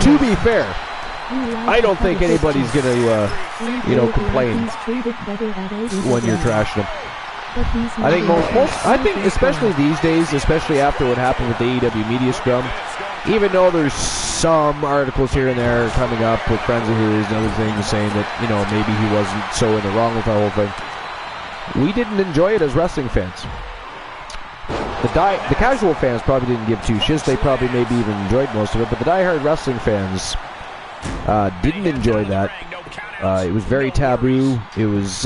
To be fair, I don't think anybody's going to, complain when you're trashing him. I think especially these days, especially after what happened with the AEW media scrum, even though there's some articles here and there coming up with friends of his and other things saying that, maybe he wasn't so in the wrong with the whole thing, we didn't enjoy it as wrestling fans. The casual fans probably didn't give two shits. They probably maybe even enjoyed most of it, but the diehard wrestling fans didn't enjoy that. It was very taboo. It was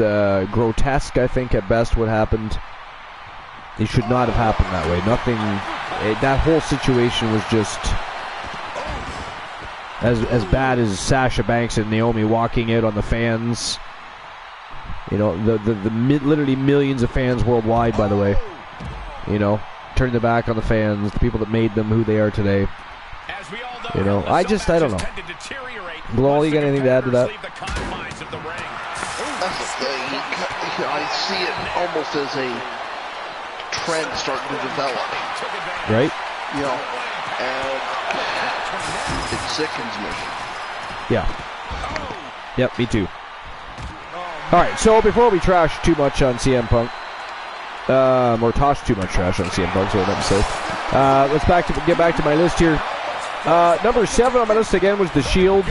grotesque, I think, at best, what happened. It should not have happened that way. That whole situation was just as bad as Sasha Banks and Naomi walking out on the fans. Literally millions of fans worldwide, by the way. Turn their back on the fans, the people that made them who they are today. I don't know. Glow, you got anything to add to that? That's the thing. I see it almost as a trend starting to develop. Right? And it sickens me. Yeah. Yep, me too. Alright, so before we trash too much on CM Punk, or toss too much trash on CM Punk, so I meant to say. Let's get back to my list here. Number 7 on my list again was The Shield.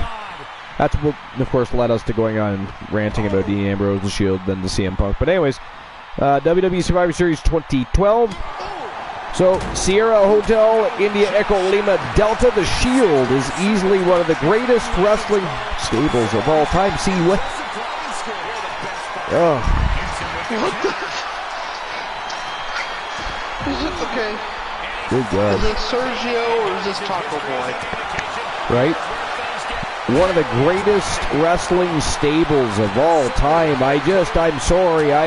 That's what, of course, led us to going on and ranting about Dean Ambrose, The Shield, then the CM Punk. But anyways, WWE Survivor Series 2012. So, Sierra Hotel, India Echo Lima Delta. The Shield is easily one of the greatest wrestling stables of all time. See what? Is it okay? Good God. Is it Sergio or is this Taco Boy? Right? One of the greatest wrestling stables of all time. I'm sorry. I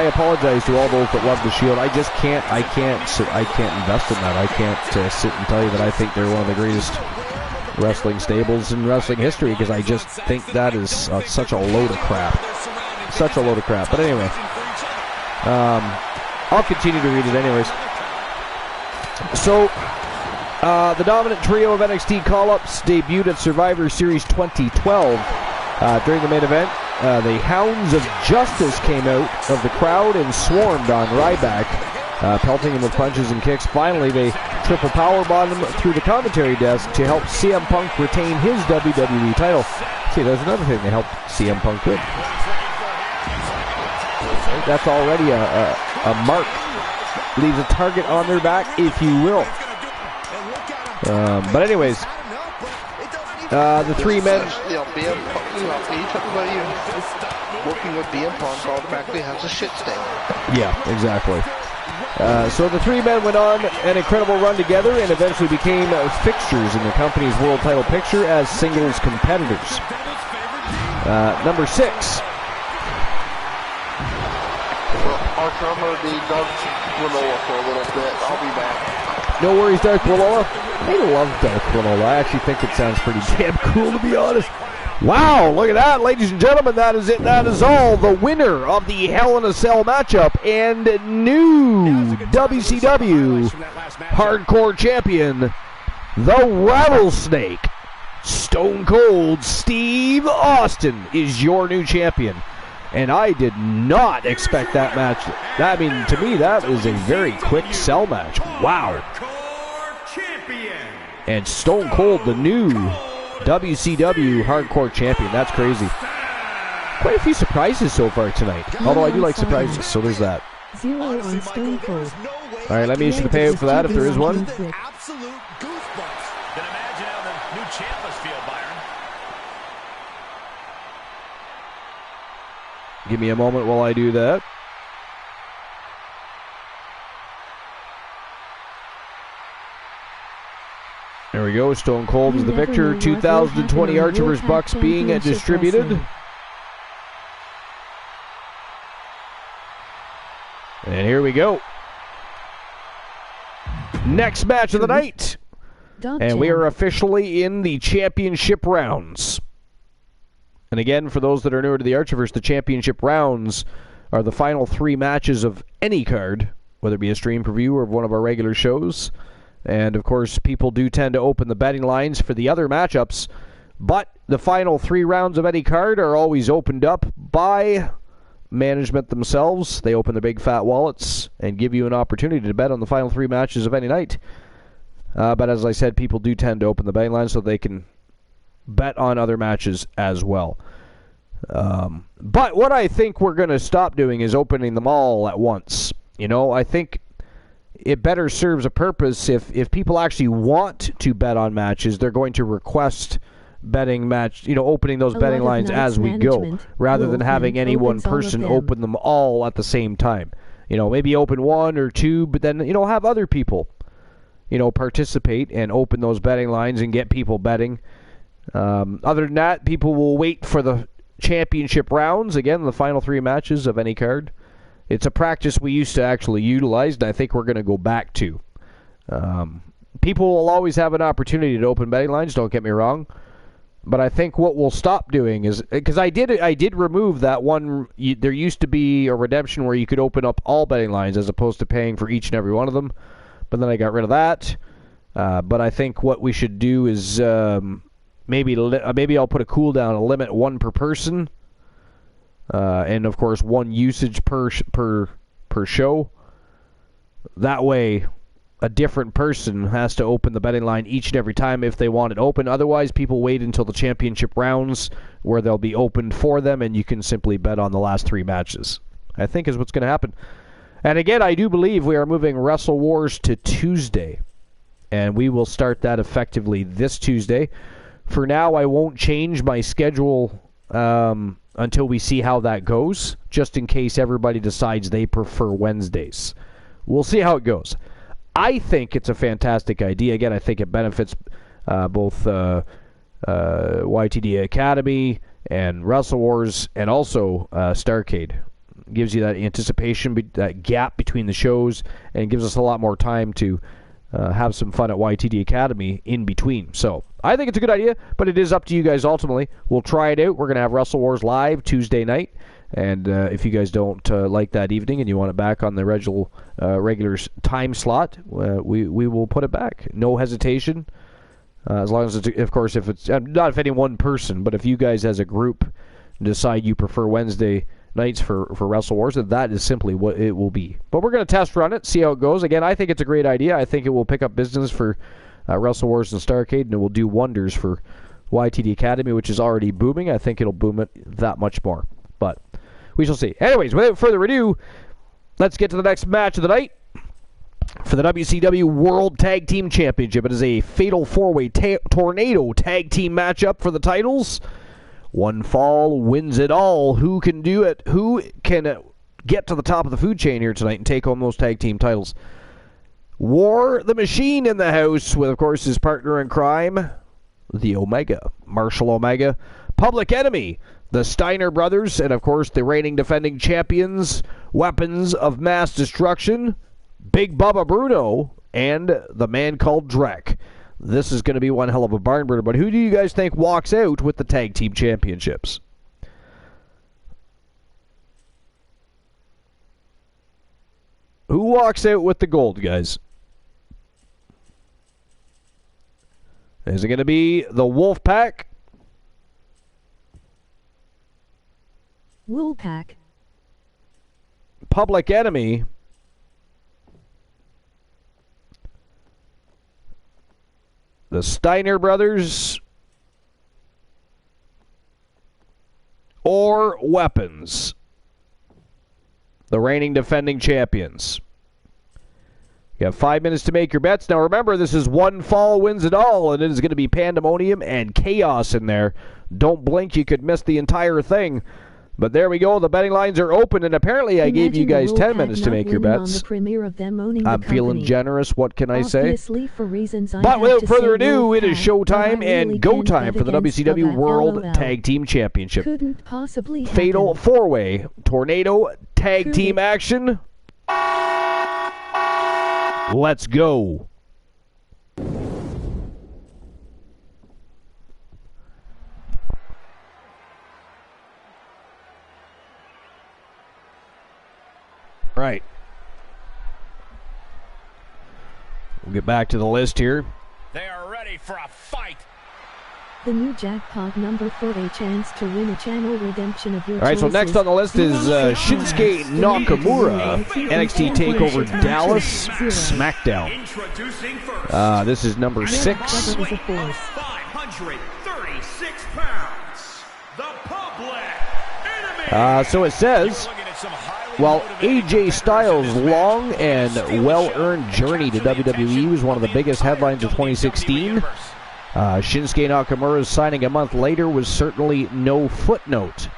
apologize to all those that love the Shield. I can't invest in that. I can't sit and tell you that I think they're one of the greatest wrestling stables in wrestling history, because I just think that is such a load of crap. Such a load of crap. But anyway, I'll continue to read it anyways. So, the dominant trio of NXT call-ups debuted at Survivor Series 2012. During the main event, the Hounds of Justice came out of the crowd and swarmed on Ryback, pelting him with punches and kicks. Finally, they triple powerbomb him through the commentary desk to help CM Punk retain his WWE title. See, there's another thing they helped CM Punk with. That's already a mark. Leaves a target on their back, if you will. But anyways, The three men. You know, me talking about you working with BM Punk automatically has a shit stain. Yeah, exactly. So the three men went on an incredible run together and eventually became fixtures in the company's world title picture as singles competitors. Number 6. Well, Archer, I'm going to be Dark Granola for a little bit. I'll be back. No worries, Dark Granola. I love Dark Granola. I actually think it sounds pretty damn cool, to be honest. Wow, look at that, ladies and gentlemen. That is it. That is all. The winner of the Hell in a Cell matchup and new WCW Hardcore Champion, the Rattlesnake, Stone Cold Steve Austin, is your new champion. And I did not expect that match. I mean, to me, that is a very quick cell match. Wow. And Stone Cold, the new WCW Hardcore Champion. That's crazy. Quite a few surprises so far tonight. Although I do like surprises, so there's that. 0 on Stone Cold. All right, let me issue the payout for that if there is one. Absolute goosebumps. Can imagine how the new champ must feel, Byron. Give me a moment while I do that. There we go. Stone Cold is the victor. 2020 Archer vs. Bucks being distributed. And here we go. Next match of the night. And we are officially in the championship rounds. And again, for those that are newer to the Archiverse, the championship rounds are the final 3 matches of any card, whether it be a stream preview or one of our regular shows. And, of course, people do tend to open the betting lines for the other matchups. But the final 3 rounds of any card are always opened up by management themselves. They open their big fat wallets and give you an opportunity to bet on the final 3 matches of any night. But as I said, people do tend to open the betting lines so they can bet on other matches as well. But what I think we're going to stop doing is opening them all at once. You know, I think it better serves a purpose if people actually want to bet on matches, they're going to request betting match, you know, opening those betting lines as we go, rather than having any one person open them all at the same time. You know, maybe open 1 or 2, but then, you know, have other people, you know, participate and open those betting lines and get people betting. Other than that, people will wait for the championship rounds, again, the final 3 matches of any card. It's a practice we used to actually utilize, and I think we're going to go back to. People will always have an opportunity to open betting lines, don't get me wrong. But I think what we'll stop doing is, because I did remove that one. There used to be a redemption where you could open up all betting lines as opposed to paying for each and every one of them. But then I got rid of that. But I think what we should do is maybe I'll put a cooldown, a limit 1 per person. And of course 1 usage per show. That way, a different person has to open the betting line each and every time if they want it open. Otherwise, people wait until the championship rounds where they'll be opened for them, and you can simply bet on the last 3 matches. I think is what's going to happen. And again, I do believe we are moving Wrestle Wars to Tuesday, and we will start that effectively this Tuesday. For now, I won't change my schedule until we see how that goes, just in case everybody decides they prefer Wednesdays. We'll see how it goes. I think it's a fantastic idea. Again, I think it benefits both YTD Academy and Wrestle Wars, and also Starrcade. Gives you that anticipation, that gap between the shows, and gives us a lot more time to have some fun at YTD Academy in between. So I think it's a good idea, but it is up to you guys ultimately. We'll try it out. We're going to have Wrestle Wars live Tuesday night. And if you guys don't like that evening and you want it back on the regular time slot, we will put it back. No hesitation. As long as it's, of course, if it's not if any one person, but if you guys as a group decide you prefer Wednesday nights for Wrestle Wars, then that is simply what it will be. But we're going to test run it, see how it goes. Again, I think it's a great idea. I think it will pick up business for Wrestle Wars and Starrcade, and it will do wonders for YTD Academy, which is already booming. I think it'll boom it that much more. But we shall see. Anyways, without further ado, let's get to the next match of the night. For the WCW World Tag Team Championship, it is a fatal four-way tornado tag team matchup for the titles. One fall wins it all. Who can do it? Who can get to the top of the food chain here tonight and take home those tag team titles? War the Machine in the house with, of course, his partner in crime, the Omega, Marshall Omega. Public Enemy, the Steiner brothers, and, of course, the reigning defending champions, Weapons of Mass Destruction, Big Bubba Bruno, and the man called Drek. This is going to be one hell of a barn burner, but who do you guys think walks out with the tag team championships? Who walks out with the gold, guys? Is it going to be the Wolfpack? Wolfpack. Public Enemy? The Steiner brothers? Or Weapons? The reigning defending champions. You have 5 minutes to make your bets. Now remember, this is one fall wins it all, and it is going to be pandemonium and chaos in there. Don't blink, you could miss the entire thing. But there we go, the betting lines are open, and apparently I gave you guys 10 minutes to make your bets. I'm feeling generous, what can I say? But without further ado, it is showtime and go time for the WCW World Tag Team Championship. Fatal four-way tornado tag team action. Let's go. Right. We'll get back to the list here. They are ready for a fight. The new jackpot number for a chance to win a channel redemption of your All right, so next on the list is Shinsuke Nakamura, NXT TakeOver Dallas, SmackDown. This is number 6. 536 pounds. The Public Enemy. So it says, while AJ Styles' long and well-earned journey to WWE was one of the biggest headlines of 2016, Shinsuke Nakamura's signing a month later was certainly no footnote.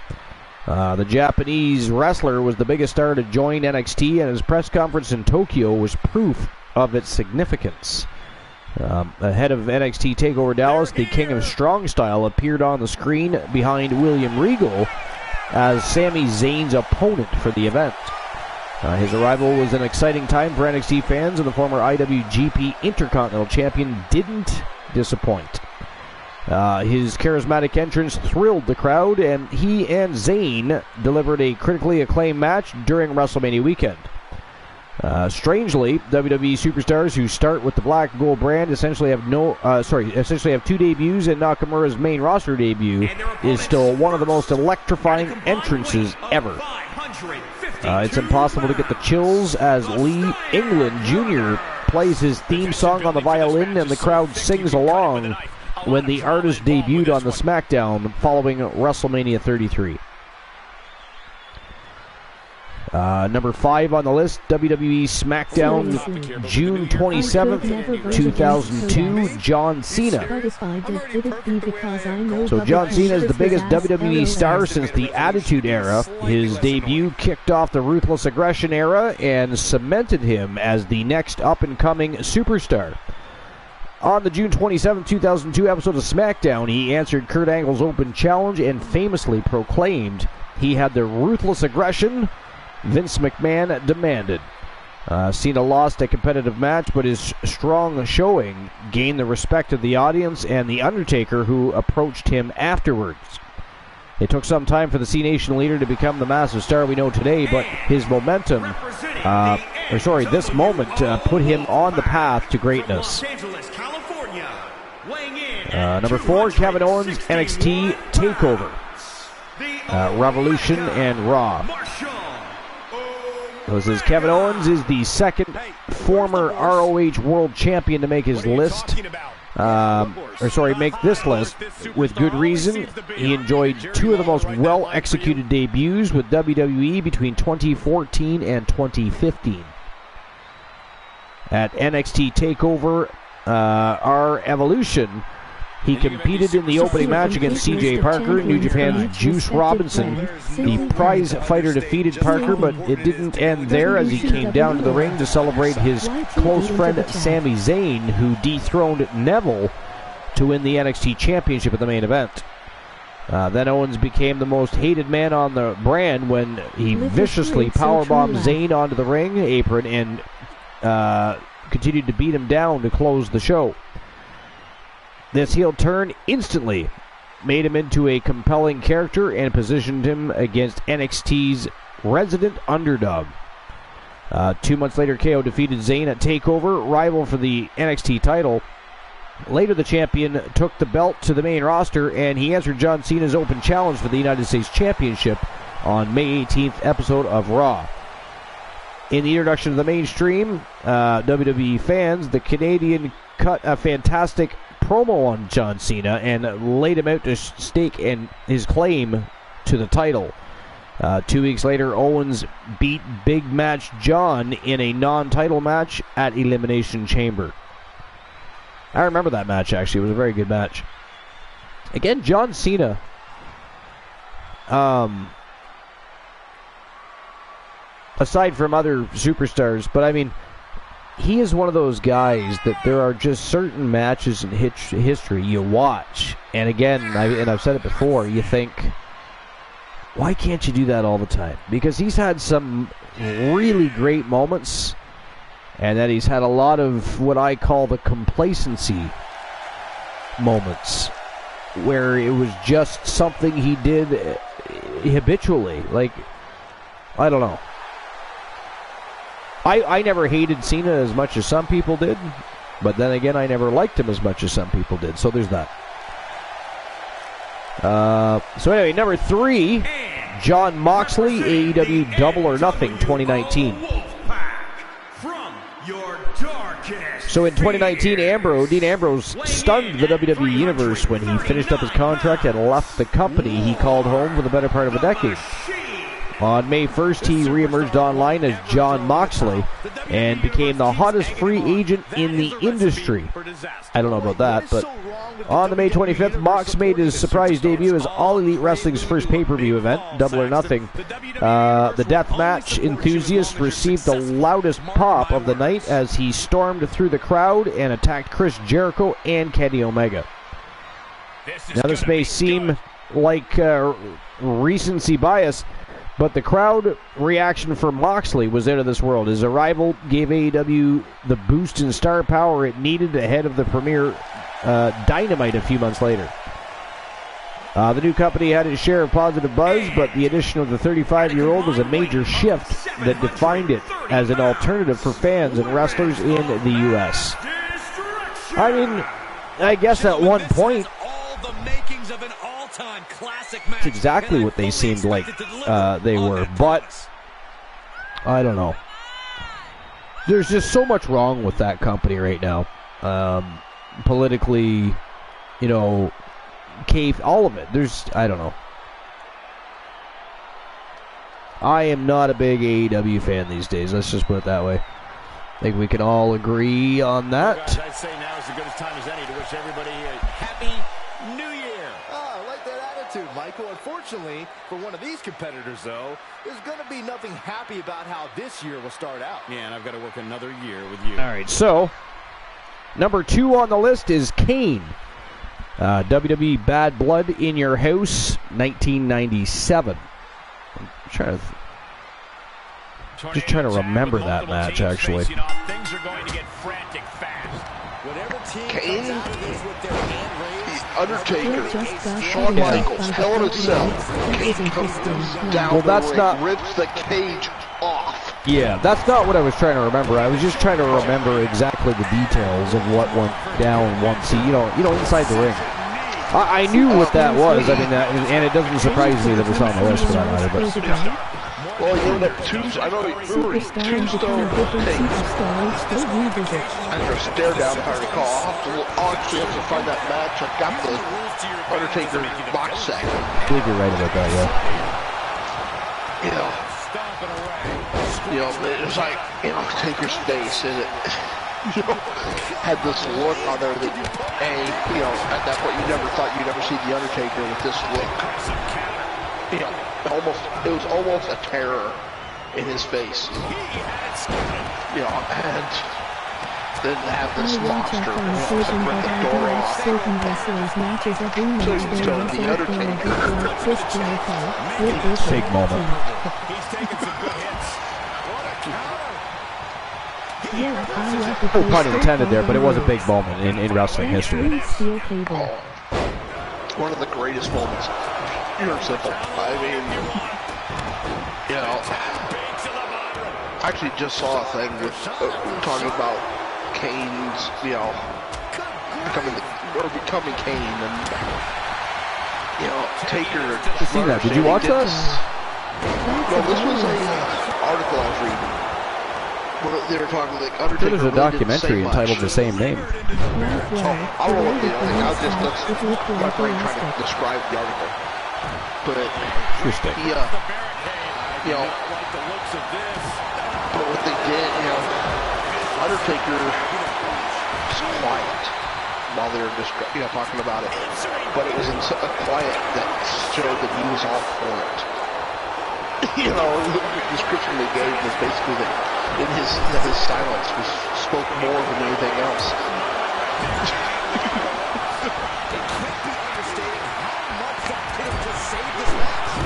The Japanese wrestler was the biggest star to join NXT, and his press conference in Tokyo was proof of its significance. Ahead of NXT TakeOver Dallas, the King of Strong Style appeared on the screen behind William Regal as Sami Zayn's opponent for the event. His arrival was an exciting time for NXT fans, and the former IWGP Intercontinental Champion didn't disappoint. His charismatic entrance thrilled the crowd, and he and Zayn delivered a critically acclaimed match during WrestleMania weekend. Strangely, WWE superstars who start with the black and gold brand essentially have two debuts, and Nakamura's main roster debut is still one of the most electrifying entrances ever. It's impossible to get the chills as Lee England Jr. plays his theme song on the violin, and the crowd sings along when the artist debuted on the SmackDown following WrestleMania 33. Number 5 on the list, WWE SmackDown, June 27th, 2002, John Cena. So John Cena is the biggest WWE star since the Attitude Era. His debut kicked off the Ruthless Aggression era and cemented him as the next up-and-coming superstar. On the June 27, 2002 episode of SmackDown, he answered Kurt Angle's open challenge and famously proclaimed he had the ruthless aggression Vince McMahon demanded. Cena lost a competitive match, but his strong showing gained the respect of the audience and The Undertaker, who approached him afterwards. It took some time for the C-Nation leader to become the massive star we know today, but his momentum, this moment put him on the path to greatness. Number 4, Kevin Owens, NXT TakeOver, Revolution and Raw. This is Kevin Owens is the second former ROH World Champion to make his list. Make this list with good reason. He enjoyed two of the most well-executed debuts with WWE between 2014 and 2015. At NXT TakeOver Our Evolution, he competed in the opening match against CJ Parker. New Japan's Juice Robinson, the prize fighter, defeated Parker, but it didn't end there as he came down to the ring to celebrate his close friend Sami Zayn, who dethroned Neville to win the NXT Championship at the main event. Then Owens became the most hated man on the brand when he viciously powerbombed Zayn onto the ring apron and continued to beat him down to close the show. This heel turn instantly made him into a compelling character and positioned him against NXT's resident underdog. 2 months later, KO defeated Zayn at TakeOver, rival for the NXT title. Later, the champion took the belt to the main roster, and he answered John Cena's open challenge for the United States Championship on May 18th episode of Raw. In the introduction to the mainstream WWE fans, the Canadian cut a fantastic promo on John Cena and laid him out to stake and his claim to the title. 2 weeks later, Owens beat Big Match John in a non-title match at Elimination Chamber. I remember that match, actually. It was a very good match. Again, John Cena, aside from other superstars, but I mean, he is one of those guys that there are just certain matches in history you watch, and again, I've said it before, you think, why can't you do that all the time? Because he's had some really great moments, and then he's had a lot of what I call the complacency moments, where it was just something he did habitually. Like, I don't know. I never hated Cena as much as some people did, but then again, I never liked him as much as some people did, so there's that. So anyway, number 3, Jon Moxley, AEW Double or Nothing 2019. So in 2019, Dean Ambrose stunned the WWE Universe when he finished up his contract and left the company he called home for the better part of a decade. On May 1st, he reemerged online as Jon Moxley and became the hottest free agent in the industry. I don't know about that, but on the May 25th, Mox made his surprise debut as All Elite Wrestling's first pay-per-view event, Double or Nothing. The deathmatch enthusiasts received the loudest pop of the night as he stormed through the crowd and attacked Chris Jericho and Kenny Omega. Now, this may seem like recency bias, but the crowd reaction for Moxley was out of this world. His arrival gave AEW the boost in star power it needed ahead of the premiere Dynamite a few months later. The new company had its share of positive buzz, but the addition of the 35-year-old was a major shift that defined it as an alternative for fans and wrestlers in the U.S. I mean, I guess at one point, it's exactly what they seemed like they were, but I don't know. There's just so much wrong with that company right now. Politically, you know, all of it. I don't know. I am not a big AEW fan these days. Let's just put it that way. I think we can all agree on that. Guys, I'd say now is as good a time as any to wish everybody a happy New Year. I like that attitude, Michael. Unfortunately, for one of these competitors, though, there's going to be nothing happy about how this year will start out. Yeah, and I've got to work another year with you. All right, so number 2 on the list is Kane. WWE Bad Blood in Your House, 1997. I'm trying to remember that match, actually. Things are going to get frantic fast. Kane, Undertaker, Shawn Michaels, Hell in a Cell. Kane comes down the ring, rips the cage off. Yeah, that's not what I was trying to remember. I was just trying to remember exactly the details of what went down once you know, inside the ring. I knew what that was. I mean, and it doesn't surprise me that it's on the list for that matter. But well, you know that I know Tombstone tape. After a stare down, if I recall, I'll actually have to find that match. I've got the Undertaker box set. I believe you're right about that, yeah. You know, it was like, Taker's face, and had this look on there that, at that point you never thought you'd ever see The Undertaker with this look. It was almost a terror in his face. And then have this monster rip the door off. So The Undertaker. Big moment. He's taking some good hits. What a counter. No pun intended there, but it was a big moment in wrestling history. One of the greatest moments. Pure simple. I mean, I actually just saw a thing with talking about Kane's, becoming Kane, and Taker. I've seen that. Did you watch that? No, this was an article I was reading. They were talking like Undertaker. There's a documentary entitled the same name. I don't know what that's my brain trying to describe the article. But Interesting. But what they did, Undertaker was quiet while they were talking about it. But it was in a quiet that showed that he was all for it. The description they gave was basically that his silence spoke more than anything else.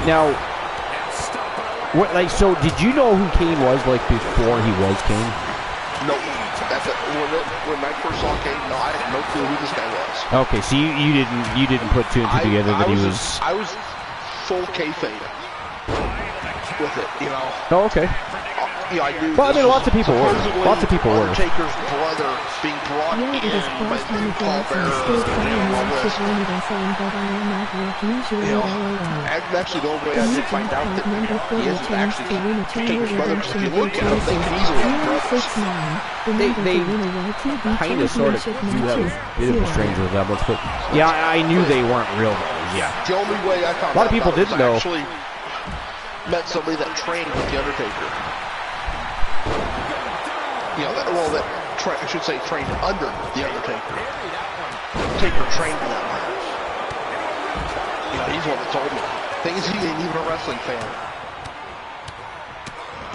Now, so did you know who Kane was before he was Kane? No. When I first saw Kane, no, I had no clue who this guy was. Okay, so you didn't put two and two together that he was. I was full kayfabe with it, Oh, okay. I knew. Well, I mean, lots of people were. Undertaker's brother being brought in by the pallbearer. Actually, the only way I did find out that he isn't actually Taker's brother, because if you look at him, they can easily be brothers. They kind of, sort of, do have a bit of a strange resemblance, but yeah, I knew they weren't real brothers. Yeah. The only way I found a lot of people didn't know. Actually met somebody that trained with the Undertaker. I should say trained under the Undertaker. Taker trained in that match. He's the one that told me. Thing is, he ain't even a wrestling fan.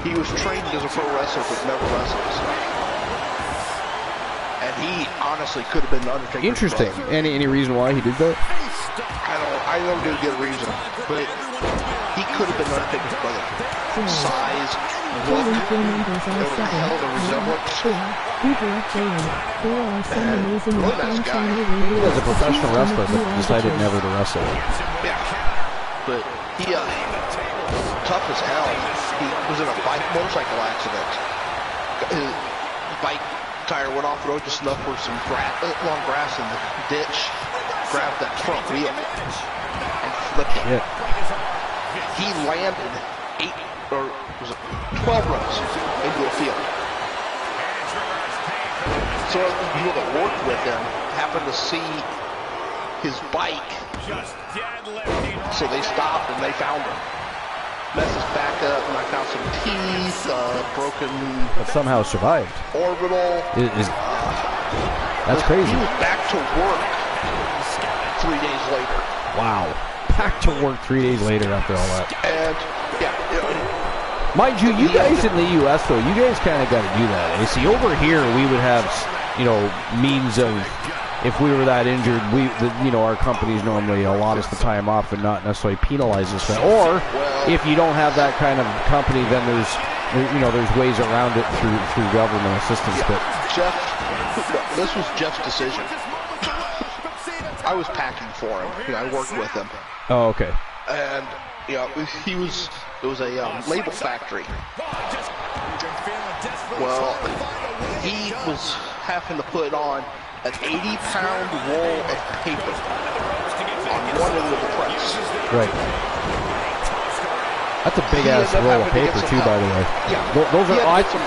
He was trained as a pro wrestler, but never wrestles. And he honestly could have been the Undertaker's Interesting. brother. Any reason why he did that? I don't get a reason, but he could have been the Undertaker's brother. Size, look, there was a hell of a resemblance. Really nice guy. He was a professional wrestler, but decided never to wrestle. Yeah, but he tough as hell. He was in a motorcycle accident. His bike tire went off the road just enough for some long grass in the ditch. Grabbed that front wheel and flipped it. Yeah. He landed 12 rows into a field. So the people that worked with him happened to see his bike, so they stopped and they found him. Messed his back up, knocked out some teeth, broken. But somehow survived. Orbital. That's crazy. He was back to work 3 days later. Wow. Back to work 3 days later after all that. And mind you, you guys in the U.S. though, you guys kind of got to do that. You see, over here we would have, means of, if we were that injured, our companies normally allot us the time off and not necessarily penalize us. Or if you don't have that kind of company, then there's ways around it through government assistance. But this was Jeff's decision. I was packing for him. I worked with him. Oh, okay. And it was a label factory. Well, he was having to put on an 80-pound roll of paper on one end of the press. Right. That's a big-ass roll of paper, too, by the way. Yeah. Those are awesome.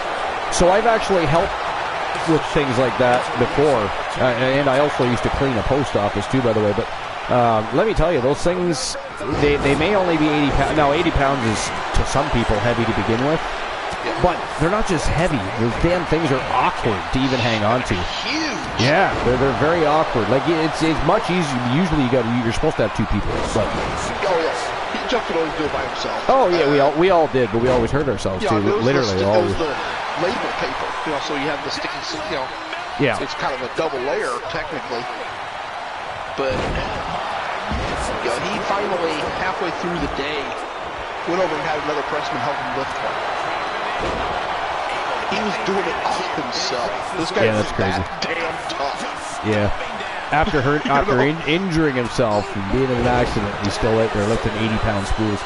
So I've actually helped with things like that before, and I also used to clean a post office, too, by the way, but let me tell you, those things, they may only be 80 pounds. Now, 80 pounds is, to some people, heavy to begin with. But they're not just heavy. Those damn things are awkward to even hang on to. Huge. Yeah, they're very awkward. Like it's much easier. Usually you're supposed to have two people. But Oh yes, Jeff could always do it by himself. oh yeah, we all did, but we always hurt ourselves too. Literally, it always. was the label paper. So you have the sticky. Yeah. It's kind of a double layer technically. But he finally, halfway through the day, went over and had another pressman help him lift one. He was doing it all himself. This guy is that damn tough. Yeah. After injuring himself and being in an accident, he's still out there lifting 80-pound spools.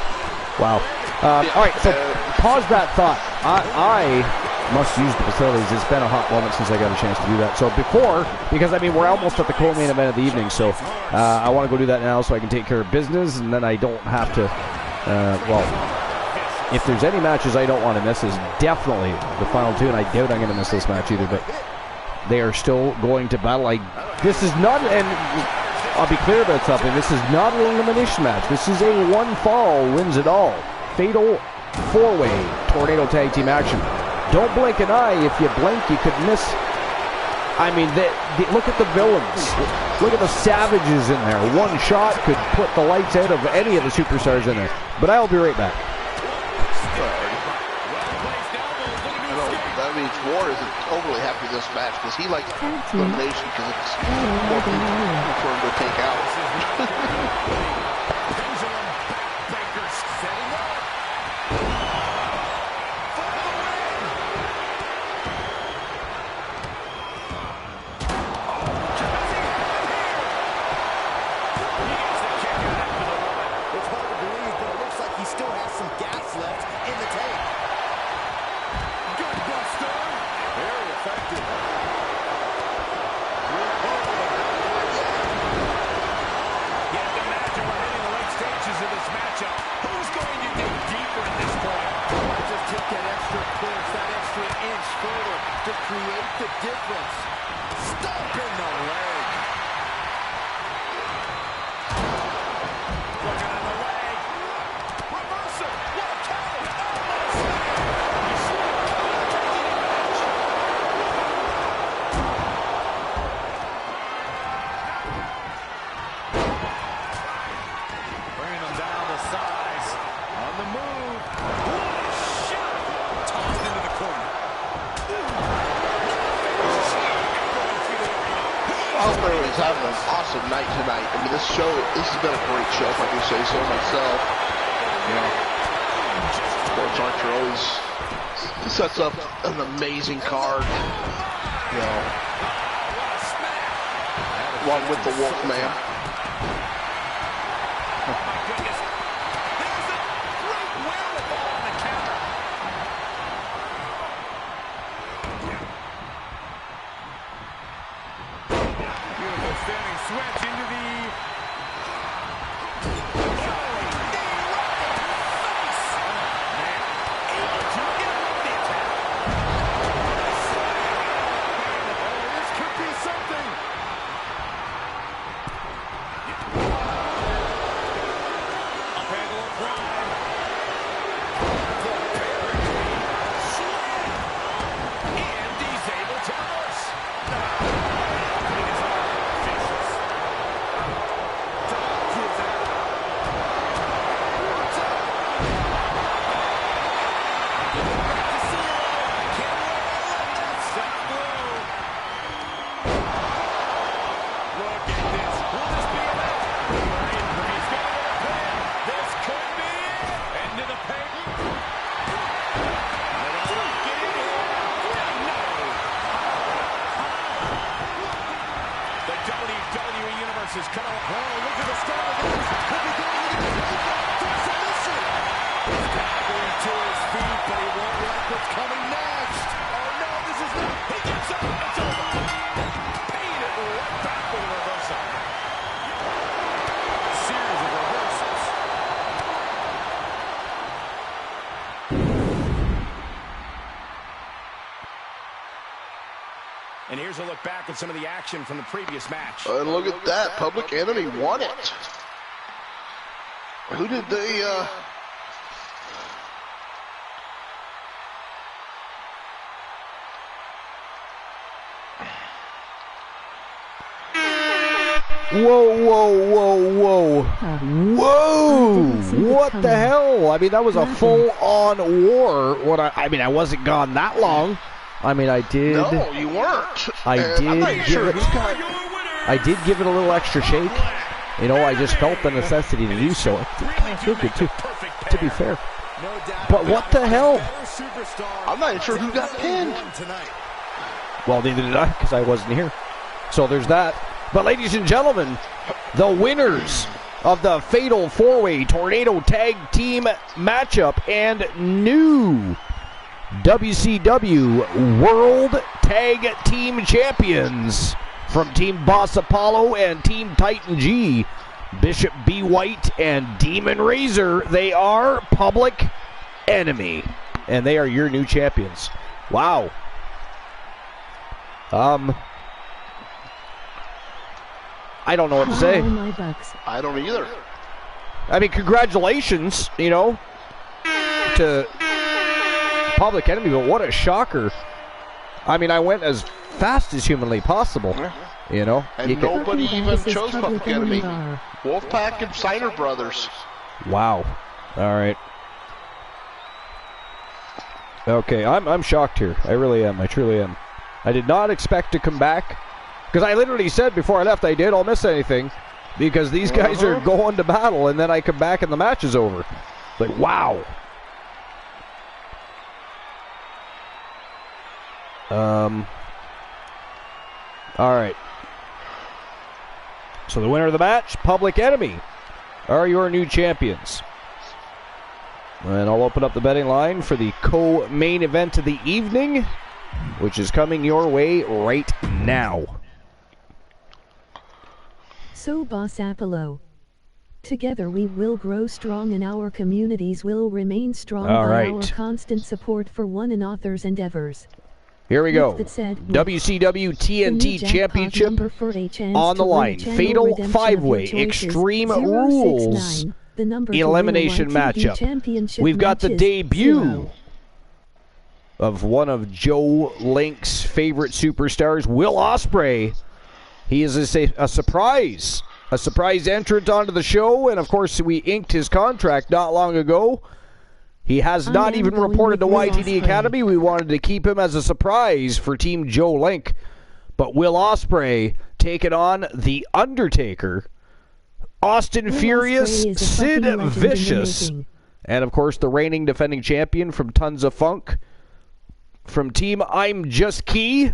Wow. All right, so pause that thought. I must use the facilities. It's been a hot moment since I got a chance to do that. So because we're almost at the co-main event of the evening, so I want to go do that now so I can take care of business, and then I don't have to, if there's any matches I don't want to miss, is definitely the final two, and I doubt I'm going to miss this match either, but they are still going to battle. This is not, and I'll be clear about something, this is not an elimination match. This is a one fall wins it all. Fatal four-way tornado tag team action. Don't blink an eye. If you blink, you could miss. Look at the villains. Look at the savages in there. One shot could put the lights out of any of the superstars in there. But I'll be right back. That means War isn't totally happy with this match because he likes elimination because it's more people for him to take out. Having an awesome night tonight. This has been a great show, if I do say so myself. Sports Archer always sets up an amazing card. One with the Wolfman. And here's a look back at some of the action from the previous match. And look at that. Public Enemy won it. Who did they, Whoa. Whoa! What the hell? I mean, that was a full-on war. I wasn't gone that long. I mean, I did. No, you weren't. I did give it a little extra shake. You know, I just felt the necessity to do so. I feel good too, to be fair. But what the hell? I'm not even sure who got pinned. Well, neither did I, because I wasn't here. So there's that. But ladies and gentlemen, the winners of the Fatal 4-Way Tornado Tag Team matchup and new WCW World Tag Team Champions from Team Boss Apollo and Team Titan G, Bishop B. White and Demon Razor. They are Public Enemy, and they are your new champions. Wow. I don't know what to say. I don't either. I mean, congratulations, you know, to Public Enemy, but what a shocker. I mean, I went as fast as humanly possible, you know. And nobody even chose Public Enemy. Wolfpack and Steiner Brothers. Wow. All right. Okay, I'm shocked here. I really am. I truly am. I did not expect to come back. Because I literally said before I left, I'll miss anything. Because these guys are going to battle, and then I come back and the match is over. Like, wow. All right. So the winner of the match, Public Enemy, are your new champions. And I'll open up the betting line for the co-main event of the evening, which is coming your way right now. So, Boss Apollo, together we will grow strong and our communities will remain strong by our constant support for one another's endeavors. Here we go. WCW TNT Championship on the line. Fatal 5-Way Extreme Rules elimination matchup. We've got the debut of one of Joe Link's favorite superstars, Will Ospreay. He is a surprise entrant onto the show, and of course we inked his contract not long ago. He has not even reported to YTD Academy. We wanted to keep him as a surprise for Team Joe Link. But Will Ospreay taking on The Undertaker, Austin Furious, Sid Vicious, and of course the reigning defending champion from Tons of Funk, from Team I'm Just Key,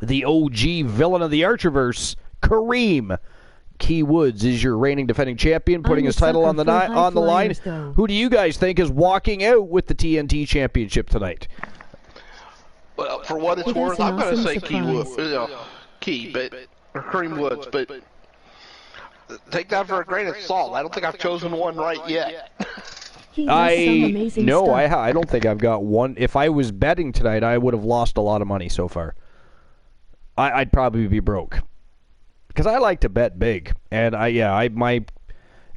the OG villain of the Archerverse, Kareem Key Woods is your reigning defending champion, putting his title on the line. Who do you guys think is walking out with the TNT Championship tonight? Well, for what it's worth, I'm going to say Key, or Kareem Woods, but take that for a grain of salt. I don't think I've chosen one right yet. I don't think I've got one. If I was betting tonight, I would have lost a lot of money so far. I'd probably be broke. Because I like to bet big, and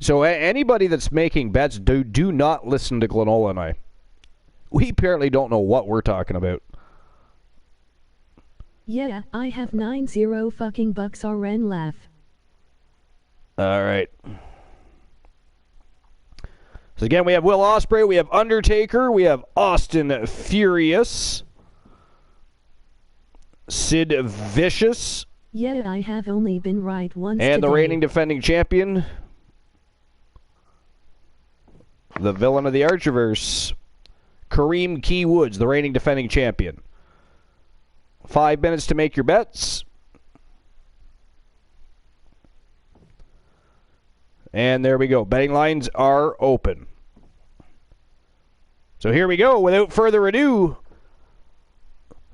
so anybody that's making bets, do not listen to Glenola and I. We apparently don't know what we're talking about. Yeah, I have 90 fucking bucks RN left. All right. So again, we have Will Ospreay, we have Undertaker, we have Austin Furious, Sid Vicious. Yeah, I have only been right once and today. The reigning defending champion, the villain of the Archerverse, Kareem Key Woods, the reigning defending champion. 5 minutes to make your bets. And there we go. Betting lines are open. So here we go. Without further ado,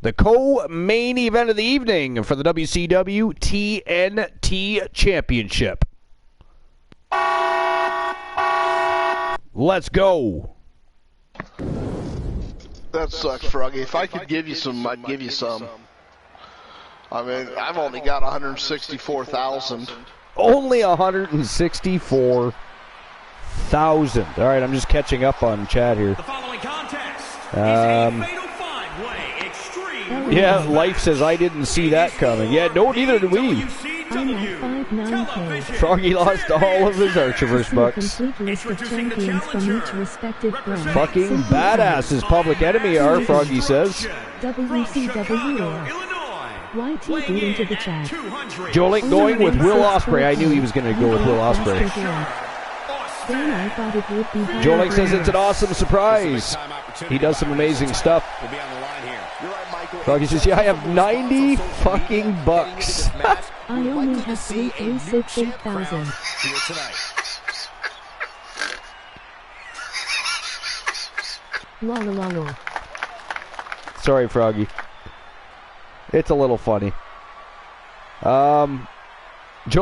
the co-main event of the evening for the WCW TNT Championship. Let's go. That sucks, Froggy. If I could give you some, I'd give you some. I mean, I've only got 164,000. Only 164,000. All right, I'm just catching up on chat here. The following contest is a fatal 5-way extreme. Yeah, Life says I didn't see that coming. Yeah, no, neither did we. WCW about 9K. Froggy lost all of his Archerverse bucks. Complete list of champions from each respective brand. Fucking badasses Public Enemy are, Froggy says. WCW or YT boot into the chat. Joe Link going with Will Ospreay. I knew he was going to go with Will Ospreay. Dan, I thought it would be Joe Link says it's an awesome surprise. He does some amazing stuff. Froggy says, yeah, I have 90 fucking bucks. I only have 3,368,000. Lol. Sorry, Froggy. It's a little funny. Joe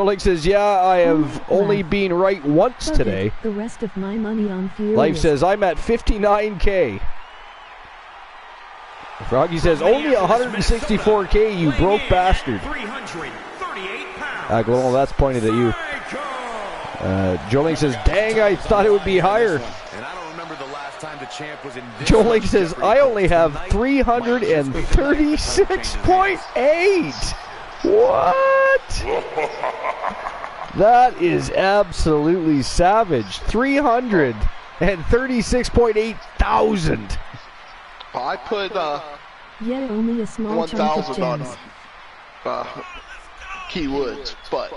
Lake says, yeah, I have only been right once today. The rest of my money on Furious. Life says, I'm at 59K. Froggy says, only 164K, you broke bastard. Well, that's pointed at you. Joe Link says, dang, I thought it would be higher. Joe Link says, I only have 336.8. What? That is absolutely savage. 336.8 thousand. I put yeah, only a small 1,000 on Keywoods, but a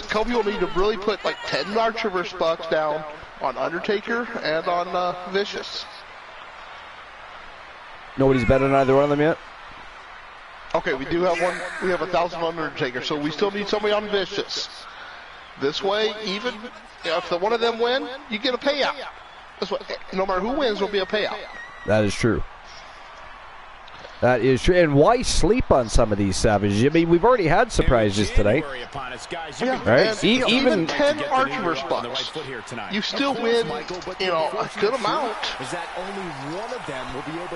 couple people need to really put like 10 Archerverse bucks down on Undertaker and on Vicious. Nobody's bet on either one of them yet? Okay, we do have one. We have 1,000 on Undertaker, so we still need somebody on Vicious. This way, even if the one of them win, you get a payout. That's what, no matter who wins, there'll be a payout. That is true. That is true. And why sleep on some of these savages? I mean, we've already had surprises tonight. Yeah, right? Even 10 Archerverse bucks, you still win, a good amount.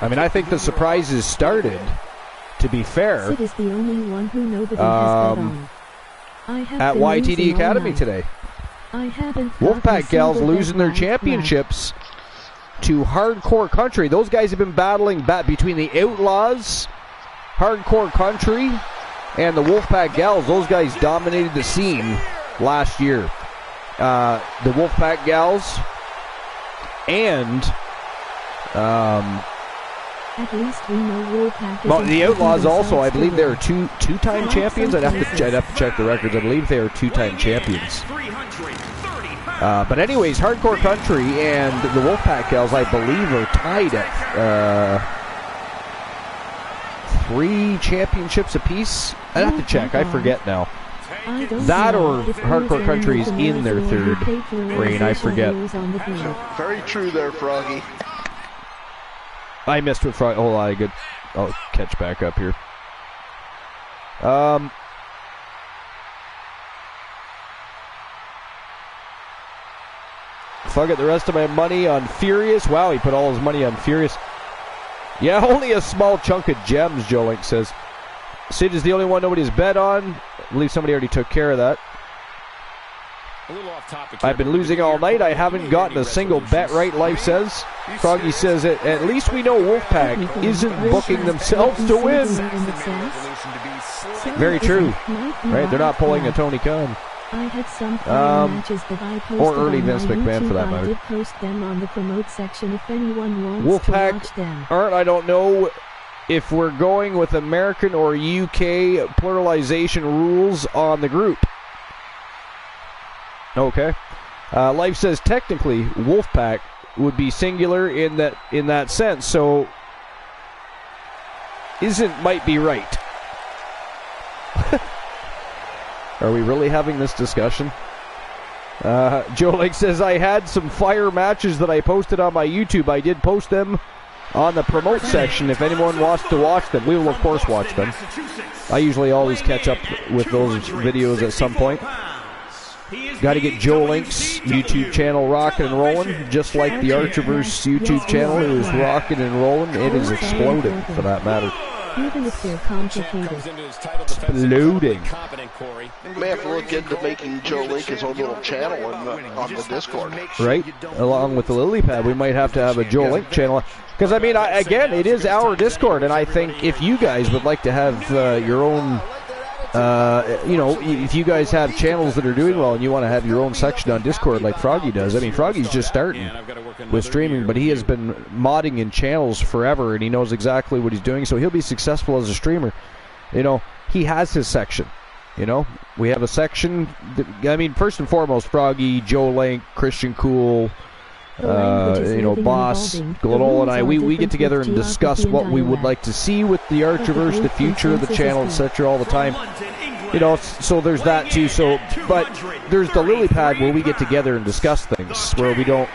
I mean, I think the surprises started, to be fair, Sid is the only one who nobody has bet on. I have at YTD Academy today. I haven't Wolfpack gals losing their championships to Hardcore Country. Those guys have been battling between the Outlaws, Hardcore Country, and the Wolfpack gals. Those guys dominated the scene last year. The Wolfpack gals and at least we know Wolfpack is the Outlaws also. I believe they are two-time champions. I'd have to check the records. I believe they are two-time champions. But anyways, Hardcore Country and the Wolfpack gals, I believe, are tied at 3 championships apiece. I'd have to check. I forget now. That or Hardcore Country is in their third reign. I forget. Very true there, Froggy. I missed with Froggy. Hold on, good. I'll catch back up here. If I get the rest of my money on Furious. Wow, he put all his money on Furious. Yeah, only a small chunk of gems, Joe Link says. Sid is the only one nobody's bet on. I believe somebody already took care of that. I've been losing all night. I haven't gotten a single bet right, Life says. Froggy says at least we know Wolfpack isn't booking themselves to win. Very true. Right, they're not pulling a Tony Khan. I had some matches that I posted or early Vince on McMahon YouTube. for that matter. I did post them on the promote section if anyone wants Wolfpack to watch them. I don't know if we're going with American or UK pluralization rules on the group. Okay. Life says technically Wolfpack would be singular in that sense, so might be right. Are we really having this discussion? Joe Lake says, I had some fire matches that I posted on my YouTube. I did post them on the promote section. If anyone wants to watch them, we will of course watch them. I usually always catch up with those videos at some point. Got to get Joe Link's YouTube channel rocking and rolling, just like the Archerverse YouTube channel is rocking and rolling. It is exploding, for that matter. Even if they're complicated. Exploding. We may have to look into making Joe Link his own little channel on the Discord. Right? Along with the Lily Pad, we might have to have a Joe Link channel. Because, I mean, again, it is our Discord, and I think if you guys would like to have your own you know, if you guys have channels that are doing well and you want to have your own section on Discord like Froggy does, I mean, Froggy's just starting with streaming, but he has been modding in channels forever, and he knows exactly what he's doing, so he'll be successful as a streamer. You know, he has his section. You know, we have a section that, I mean, first and foremost, Froggy, Joe Link, Christian Cool, you know, Boss, Glenola, and I, we get together and discuss what we would like to see with the Archiverse, the future of the channel, etc. all the time. You know, so there's that too. So, but there's the lily pad where we get together and discuss things, where we don't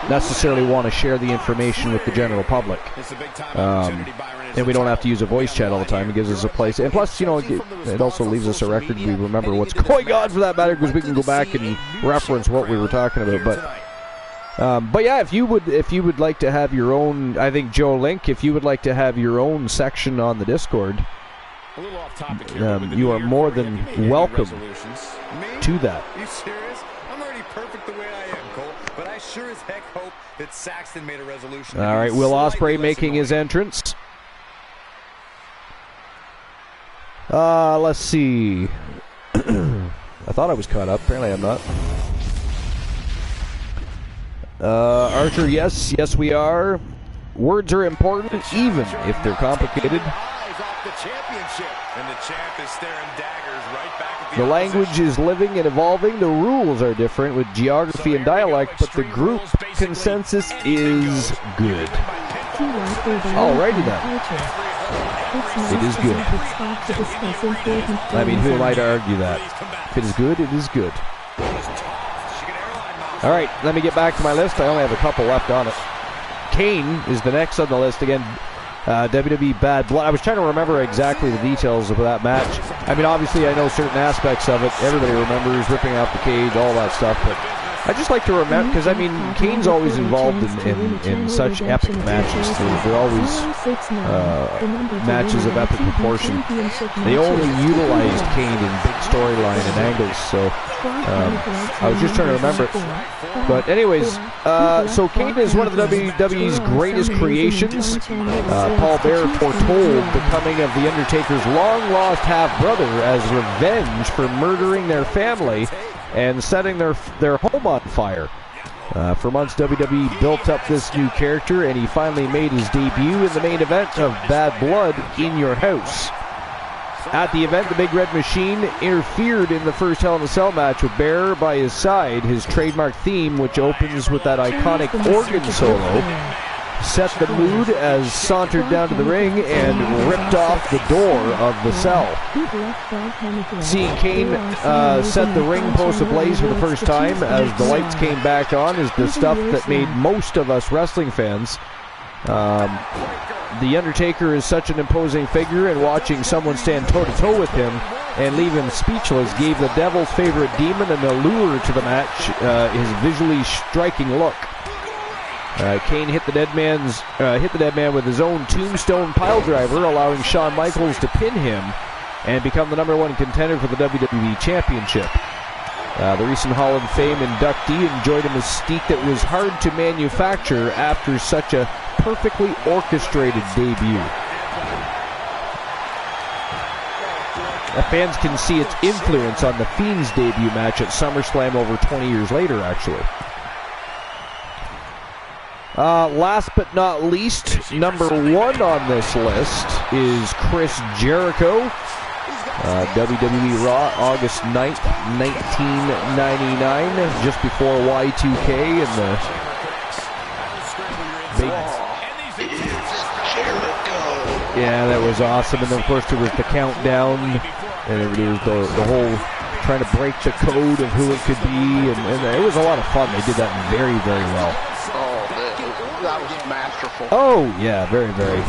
necessarily want to share the information with the general public. And we don't have to use a voice chat all the time. It gives us a place. And plus, you know, it also leaves us a record. We remember what's going on for that matter, because we can go back and reference what we were talking about. But yeah, if you would like to have your own, I think Joe Link, if you would like to have your own section on the Discord, you are more than welcome to that. Are you serious? I'm already perfect the way I am, Cole. But I sure as heck hope that Saxton made a resolution. All right, Will Ospreay making his entrance. Let's see. I thought I was caught up. Apparently I'm not. Archer, yes we are. Words are important, even if they're complicated. The language is living and evolving. The rules are different with geography and dialect, but the group consensus is good. Alrighty then. It is good. I mean, who am I to argue that? If it is good, it is good. All right, let me get back to my list. I only have a couple left on it. Kane is the next on the list again. WWE Bad Blood. I was trying to remember exactly the details of that match. I mean, obviously, I know certain aspects of it. Everybody remembers ripping out the cage, all that stuff, but I just like to remember, because I mean, Kane's always involved in such epic matches. They're always matches of epic proportion. They only utilized Kane in big storyline and angles, so I was just trying to remember it. But anyways, so Kane is one of the WWE's greatest creations. Paul Bearer foretold the coming of The Undertaker's long-lost half-brother as revenge for murdering their family and setting their home on fire. For months, WWE built up this new character, and he finally made his debut in the main event of Bad Blood in Your House. At the event, the Big Red Machine interfered in the first Hell in a Cell match with Bearer by his side. His trademark theme, which opens with that iconic organ solo, set the mood as sauntered down to the ring and ripped off the door of the cell. Seeing Kane set the ring post ablaze for the first time as the lights came back on is the stuff that made most of us wrestling fans. The Undertaker is such an imposing figure, and watching someone stand toe-to-toe with him and leave him speechless gave the Devil's favorite demon an allure to the match, his visually striking look. Kane hit the dead man with his own tombstone piledriver, allowing Shawn Michaels to pin him and become the #1 contender for the WWE Championship. The recent Hall of Fame inductee enjoyed a mystique that was hard to manufacture after such a perfectly orchestrated debut. Fans can see its influence on The Fiend's debut match at SummerSlam over 20 years later, actually. Last but not least, #1 on this list is Chris Jericho. WWE Raw, August 9th, 1999, just before Y2K and the big... Yeah, that was awesome. And then, of course, there was the countdown, and there was the whole trying to break the code of who it could be, and it was a lot of fun. They did that very, very well. That was masterful. Oh, yeah, very, very.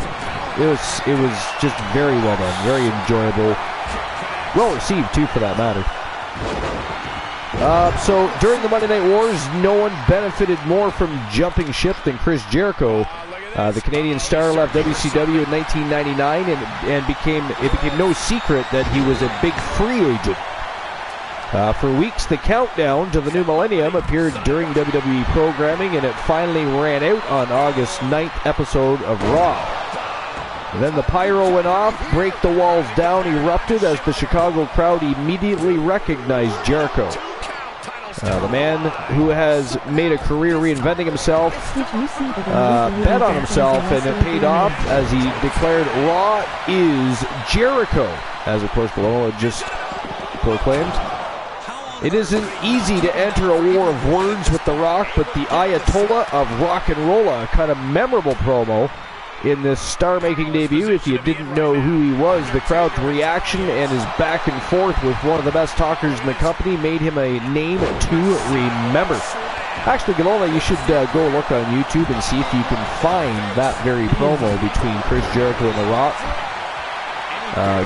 It was just very well done, very enjoyable. Well received, too, for that matter. So, during the Monday Night Wars, no one benefited more from jumping ship than Chris Jericho. The Canadian star left WCW in 1999, and it became no secret that he was a big free agent. For weeks, the countdown to the new millennium appeared during WWE programming, and it finally ran out on August 9th episode of Raw. Then the pyro went off, break the walls down erupted as the Chicago crowd immediately recognized Jericho. The man who has made a career reinventing himself bet on himself, and it paid off as he declared Raw is Jericho, as of course Gallola just proclaimed. It isn't easy to enter a war of words with The Rock, but the Ayatollah of Rock and Roll, a kind of memorable promo in this star-making debut. If you didn't know who he was, the crowd's reaction and his back and forth with one of the best talkers in the company made him a name to remember. Actually, Gallola, you should go look on YouTube and see if you can find that very promo between Chris Jericho and The Rock.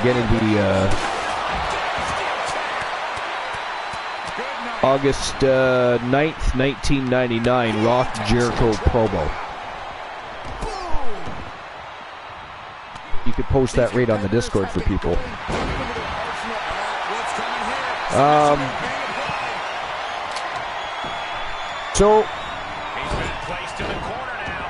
Again, it'd be August 9th, 1999, Rock Jericho promo. You could post that right on the Discord for people. So He's been placed in the corner now.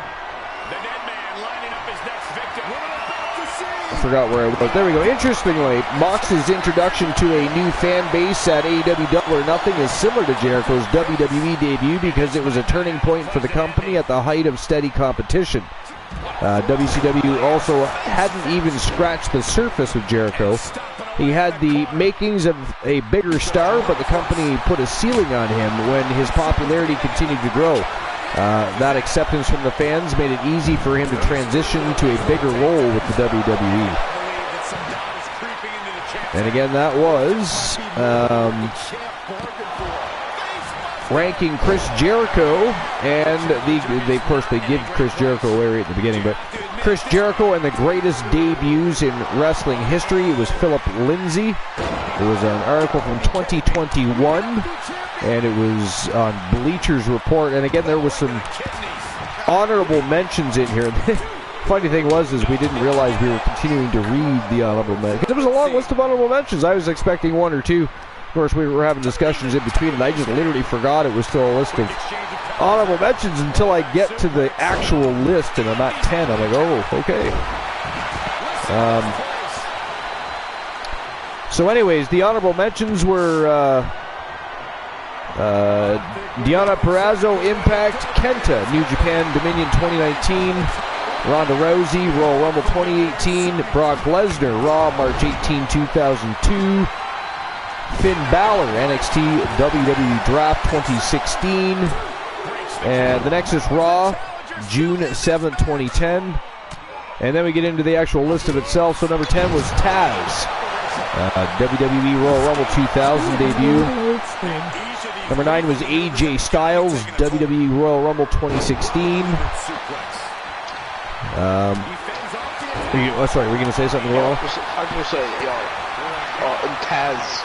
The dead man lining up his next victim. I forgot where I was. There we go. Interestingly, Mox's introduction to a new fan base at AEW Double or Nothing is similar to Jericho's WWE debut because it was a turning point for the company at the height of steady competition. WCW also hadn't even scratched the surface of Jericho. He had the makings of a bigger star, but the company put a ceiling on him when his popularity continued to grow. That acceptance from the fans made it easy for him to transition to a bigger role with the WWE. And again, that was ranking Chris Jericho, and of course they give Chris Jericho away right at the beginning, but Chris Jericho and the greatest debuts in wrestling history. It was Philip Lindsay. It was an article from 2021, and it was on Bleacher's Report. And again, there was some honorable mentions in here. Funny thing was is we didn't realize we were continuing to read the honorable mentions. It was a long list of honorable mentions. I was expecting one or two. Of course, we were having discussions in between, and I just literally forgot it was still a list of honorable mentions until I get to the actual list, and I'm at 10. I'm like, oh, okay. So anyways, the honorable mentions were Deonna Purrazzo, Impact, Kenta, New Japan Dominion 2019, Ronda Rousey, Royal Rumble 2018, Brock Lesnar, Raw, March 18, 2002, Finn Balor, NXT WWE Draft 2016, and the Nexus Raw, June 7th, 2010. And then we get into the actual list of itself. So number 10 was Taz, WWE Royal Rumble 2000 debut. Number 9 was AJ Styles, WWE Royal Rumble 2016. Sorry, were you going to say something, Royal? I was going to say, and Taz,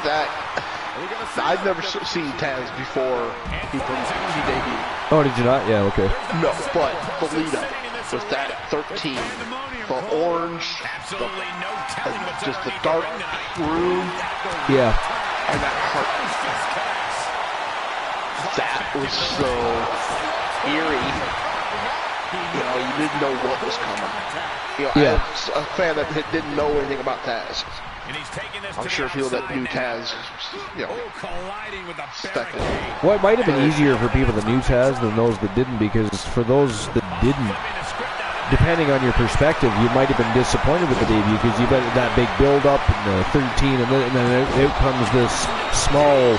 that I've never seen Taz before he debuted. Oh, did you not? Yeah, okay. No, but the lead-up was that 13, the orange, just the dark room, yeah, and that heart. That was so eerie. You didn't know what was coming. I was a fan that didn't know anything about Taz. I'm sure people that knew Taz, expected. Well, it might have been easier for people that knew Taz than those that didn't, because for those that didn't, depending on your perspective, you might have been disappointed with the debut because you bet that big build-up in the 13, and then out comes this small,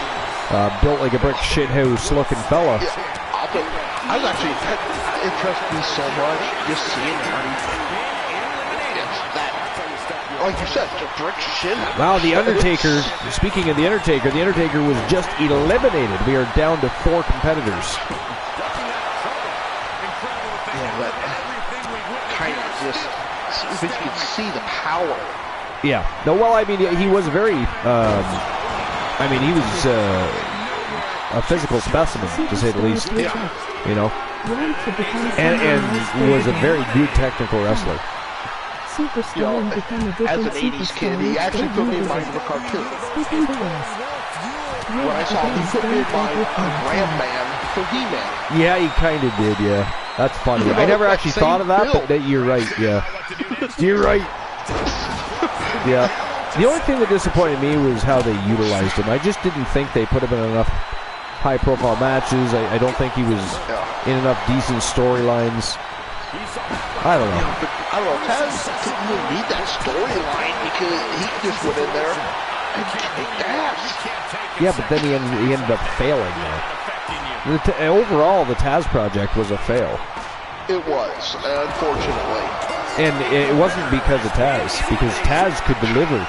built like a brick shithouse looking fella. Yeah, I was actually, that impressed me so much, just seeing him. Like you said, a brick shit. Wow, The Undertaker, speaking of The Undertaker was just eliminated. We are down to 4 competitors. Yeah, but kind of just, but you can see the power. Yeah. No, well, I mean, he was very, he was a physical specimen, to say the least. Yeah. And was a very good technical wrestler. As an 80s kid, he actually put me in mind of a cartoon. When I saw him, he put me in mind of Ram Man for He-Man. Yeah, he kind of did, yeah. That's funny. I never actually thought of that, but you're right, yeah. You're right. Yeah. The only thing that disappointed me was how they utilized him. I just didn't think they put him in enough high-profile matches. I don't think he was in enough decent storylines. I don't know. But I don't know. Taz didn't really need that storyline because he just went in there and kicked ass. Yeah, but then he ended up failing. Overall, the Taz project was a fail. It was, unfortunately. And it wasn't because of Taz, because Taz could deliver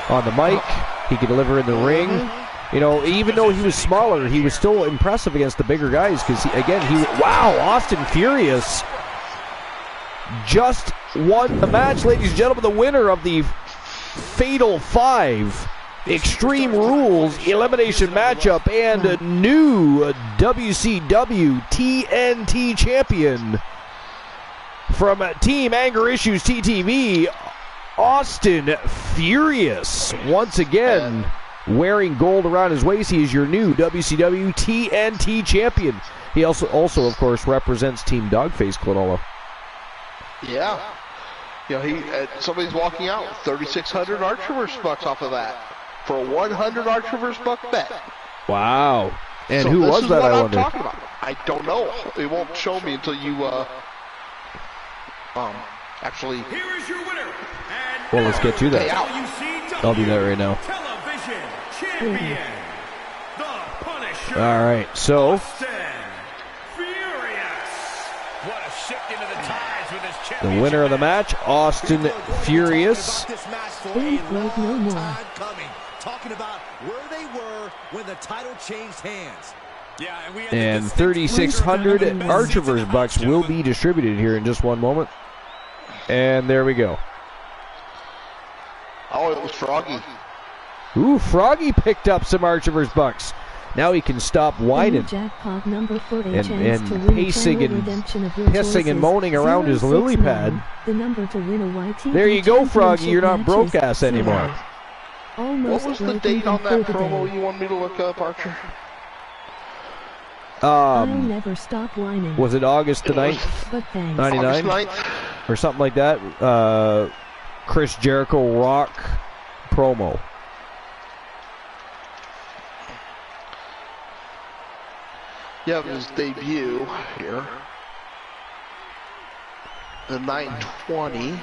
on the mic. He could deliver in the ring. You know, even though he was smaller, he was still impressive against the bigger guys. Because wow, Austin Furious just won the match, ladies and gentlemen. The winner of the Fatal 5 Extreme Rules Elimination Matchup and a new WCW TNT Champion from Team Anger Issues TTV, Austin Furious. Once again, wearing gold around his waist, he is your new WCW TNT Champion. He also of course, represents Team Dogface Clonola. Yeah. You know, somebody's walking out with 3,600 Archerverse bucks off of that for a 100 Archerverse buck bet. Wow. And so who was that, I wonder? Talking about. I don't know. It won't show me until you, actually. Here is your winner. Well, let's get to that. I'll do that right now. Television champion, the Punisher. All right, so. Austin Furious. What a shift into the tides with this The winner of the match, Austin Furious. Talking about where they were when the title changed hands. Yeah, and 3,600 Archerverse bucks will be distributed here in just one moment. And there we go. Oh, it was Froggy. Ooh, Froggy picked up some Archerverse bucks. Now he can stop whining and pacing and pissing and moaning around his lily pad. There you go, Froggy. You're not broke ass anymore. What was the date on that promo you want me to look up, Archer? I'll never stop whining. Was it August the 9th? 99? August 9th? Or something like that? Chris Jericho Rock promo. Yeah, his debut here. The 9/20.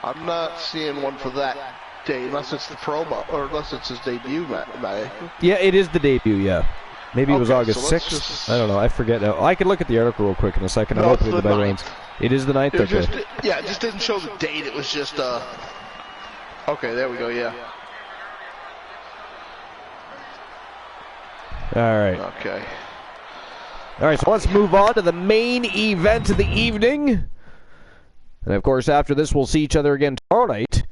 I'm not seeing one for that day, unless it's the promo, or unless it's his debut night. Yeah, it is the debut, yeah. Maybe it was August 6th. Just... I don't know, I forget now. I can look at the article real quick in a second. I'm opening the backgrounds. It is the 9th, okay. Yeah, it just didn't show the date. It was just, okay, there we go, yeah. All right. Okay. All right, so let's move on to the main event of the evening. And, of course, after this, we'll see each other again tomorrow night.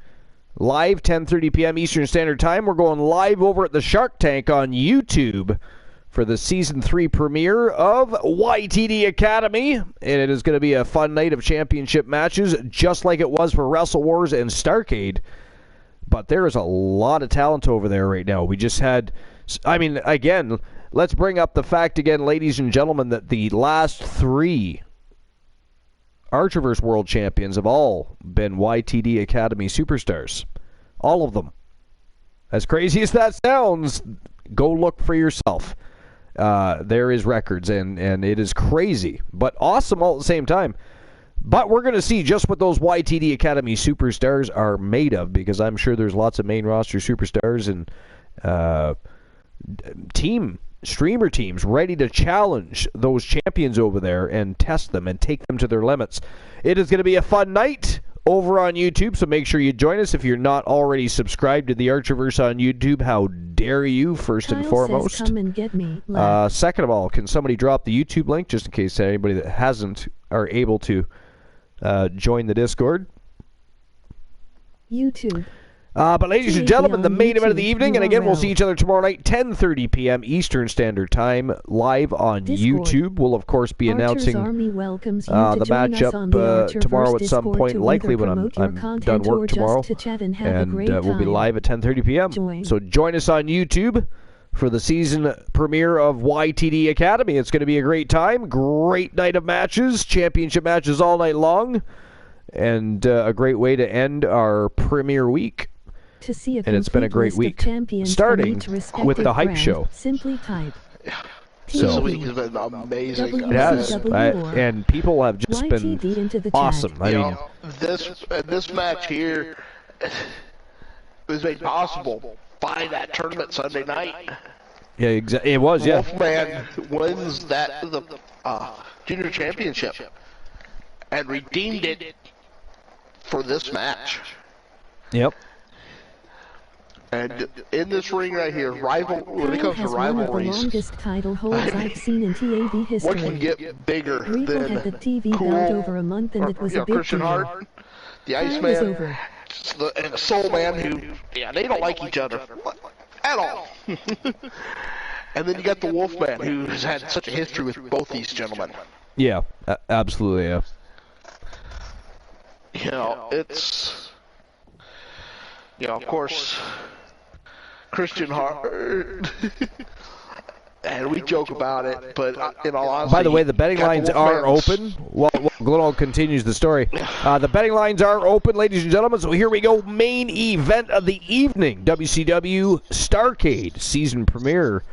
Live, 10:30 p.m. Eastern Standard Time. We're going live over at the Shark Tank on YouTube for the Season 3 premiere of YTD Academy. And it is going to be a fun night of championship matches, just like it was for Wrestle Wars and Starrcade. But there is a lot of talent over there right now. We just had... I mean, again, let's bring up the fact again, ladies and gentlemen, that the last 3 Archerverse World Champions have all been YTD Academy superstars. All of them. As crazy as that sounds, go look for yourself. There is records, and it is crazy, but awesome all at the same time. But we're going to see just what those YTD Academy superstars are made of, because I'm sure there's lots of main roster superstars and streamer teams ready to challenge those champions over there and test them and take them to their limits. It is going to be a fun night over on YouTube, so make sure you join us. If you're not already subscribed to the Archerverse on YouTube, how dare you, first and foremost. Come and get me. Second of all, can somebody drop the YouTube link, just in case anybody that hasn't are able to join the Discord? YouTube. But ladies and gentlemen, the main event of the evening, and again, we'll see each other tomorrow night, 10:30 p.m. Eastern Standard Time, live on YouTube. We'll, of course, be announcing the matchup tomorrow at some point, likely when I'm done work tomorrow, and we'll be live at 10:30 p.m. So join us on YouTube for the season premiere of YTD Academy. It's going to be a great time. Great night of matches. Championship matches all night long. And a great way to end our premiere week. To see a and it's been a great week. Starting with the hype show. Simply type. This week has been amazing. It has. And people have just been awesome. I mean, this match here was made possible by that tournament Sunday night. Yeah, exactly. It was, yeah. Wolfman wins the junior championship and redeemed it for this match. Yep. And in this ring right here, when it comes to rivalries, one of the longest title holds I've seen in TAV history. What can get bigger Regal than had the TV Cool, belt over a month, and it was a big Christian deal. Hart, the Time is Iceman, over. and the Soul Man, who they don't like each other at all. And then you got the Wolfman, who's had such a history with both these gentlemen. Yeah, absolutely, yeah. You know, it's, of course, Christian Hart, and we joke about it, but in all honesty... By the way, the betting lines are open. Well, Glenn continues the story. The betting lines are open, ladies and gentlemen, so here we go. Main event of the evening, WCW Starrcade season premiere.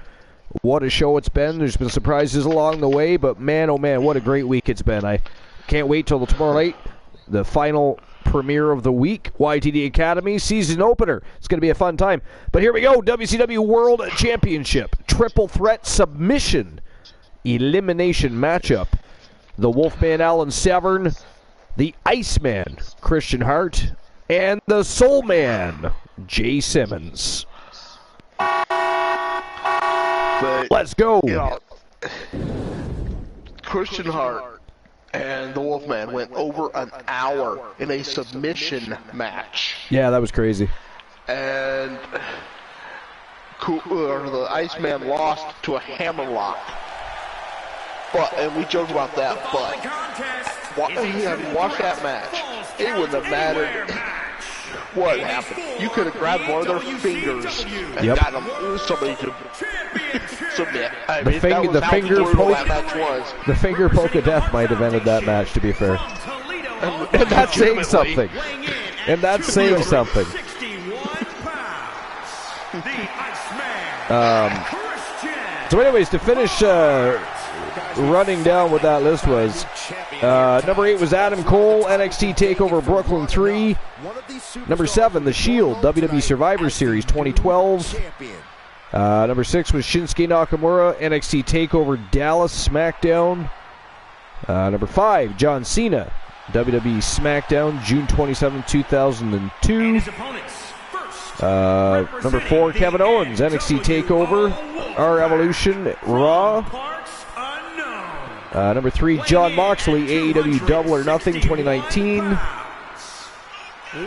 What a show it's been. There's been surprises along the way, but man, oh man, what a great week it's been. I can't wait till tomorrow night, the final premiere of the week, YTD Academy season opener. It's going to be a fun time. But here we go, WCW World Championship, triple threat submission, elimination matchup. The Wolfman, Alan Severn, the Iceman, Christian Hart, and the Soul Man, Jay Simmons. But, let's go. Christian Hart and the Wolfman went over an hour in a submission match. Yeah, that was crazy. And the Iceman lost to a hammerlock. And we joke about that, but watch that match. It wouldn't have mattered what happened. You could have grabbed one of their fingers and gotten somebody to submit. I mean, the finger poke of death might have ended that match, to be fair. And that's saying something. And that's saying something. So anyways, to finish running down what that list was, number 8 was Adam Cole, NXT TakeOver Brooklyn 3. Number 7, The Shield, WWE Survivor Series 2012. Number 6 was Shinsuke Nakamura, NXT TakeOver Dallas SmackDown. Number 5, John Cena, WWE SmackDown, June 27, 2002. Number 4, Kevin Owens, NXT TakeOver, Our Evolution, Raw. Number 3, John Moxley, AEW Double or Nothing, 2019.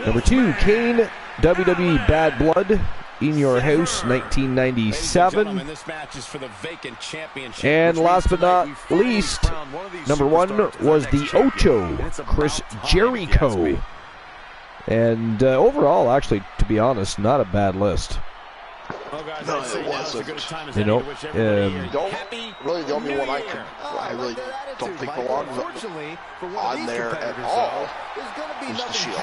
Number 2, Kane, WWE Bad Blood, In Your House, 1997. And last but not least, number 1 was the Ocho, Chris Jericho. And overall, actually, to be honest, not a bad list. No, it wasn't. You know, really the only one I really don't think belongs on there at all is the Shield.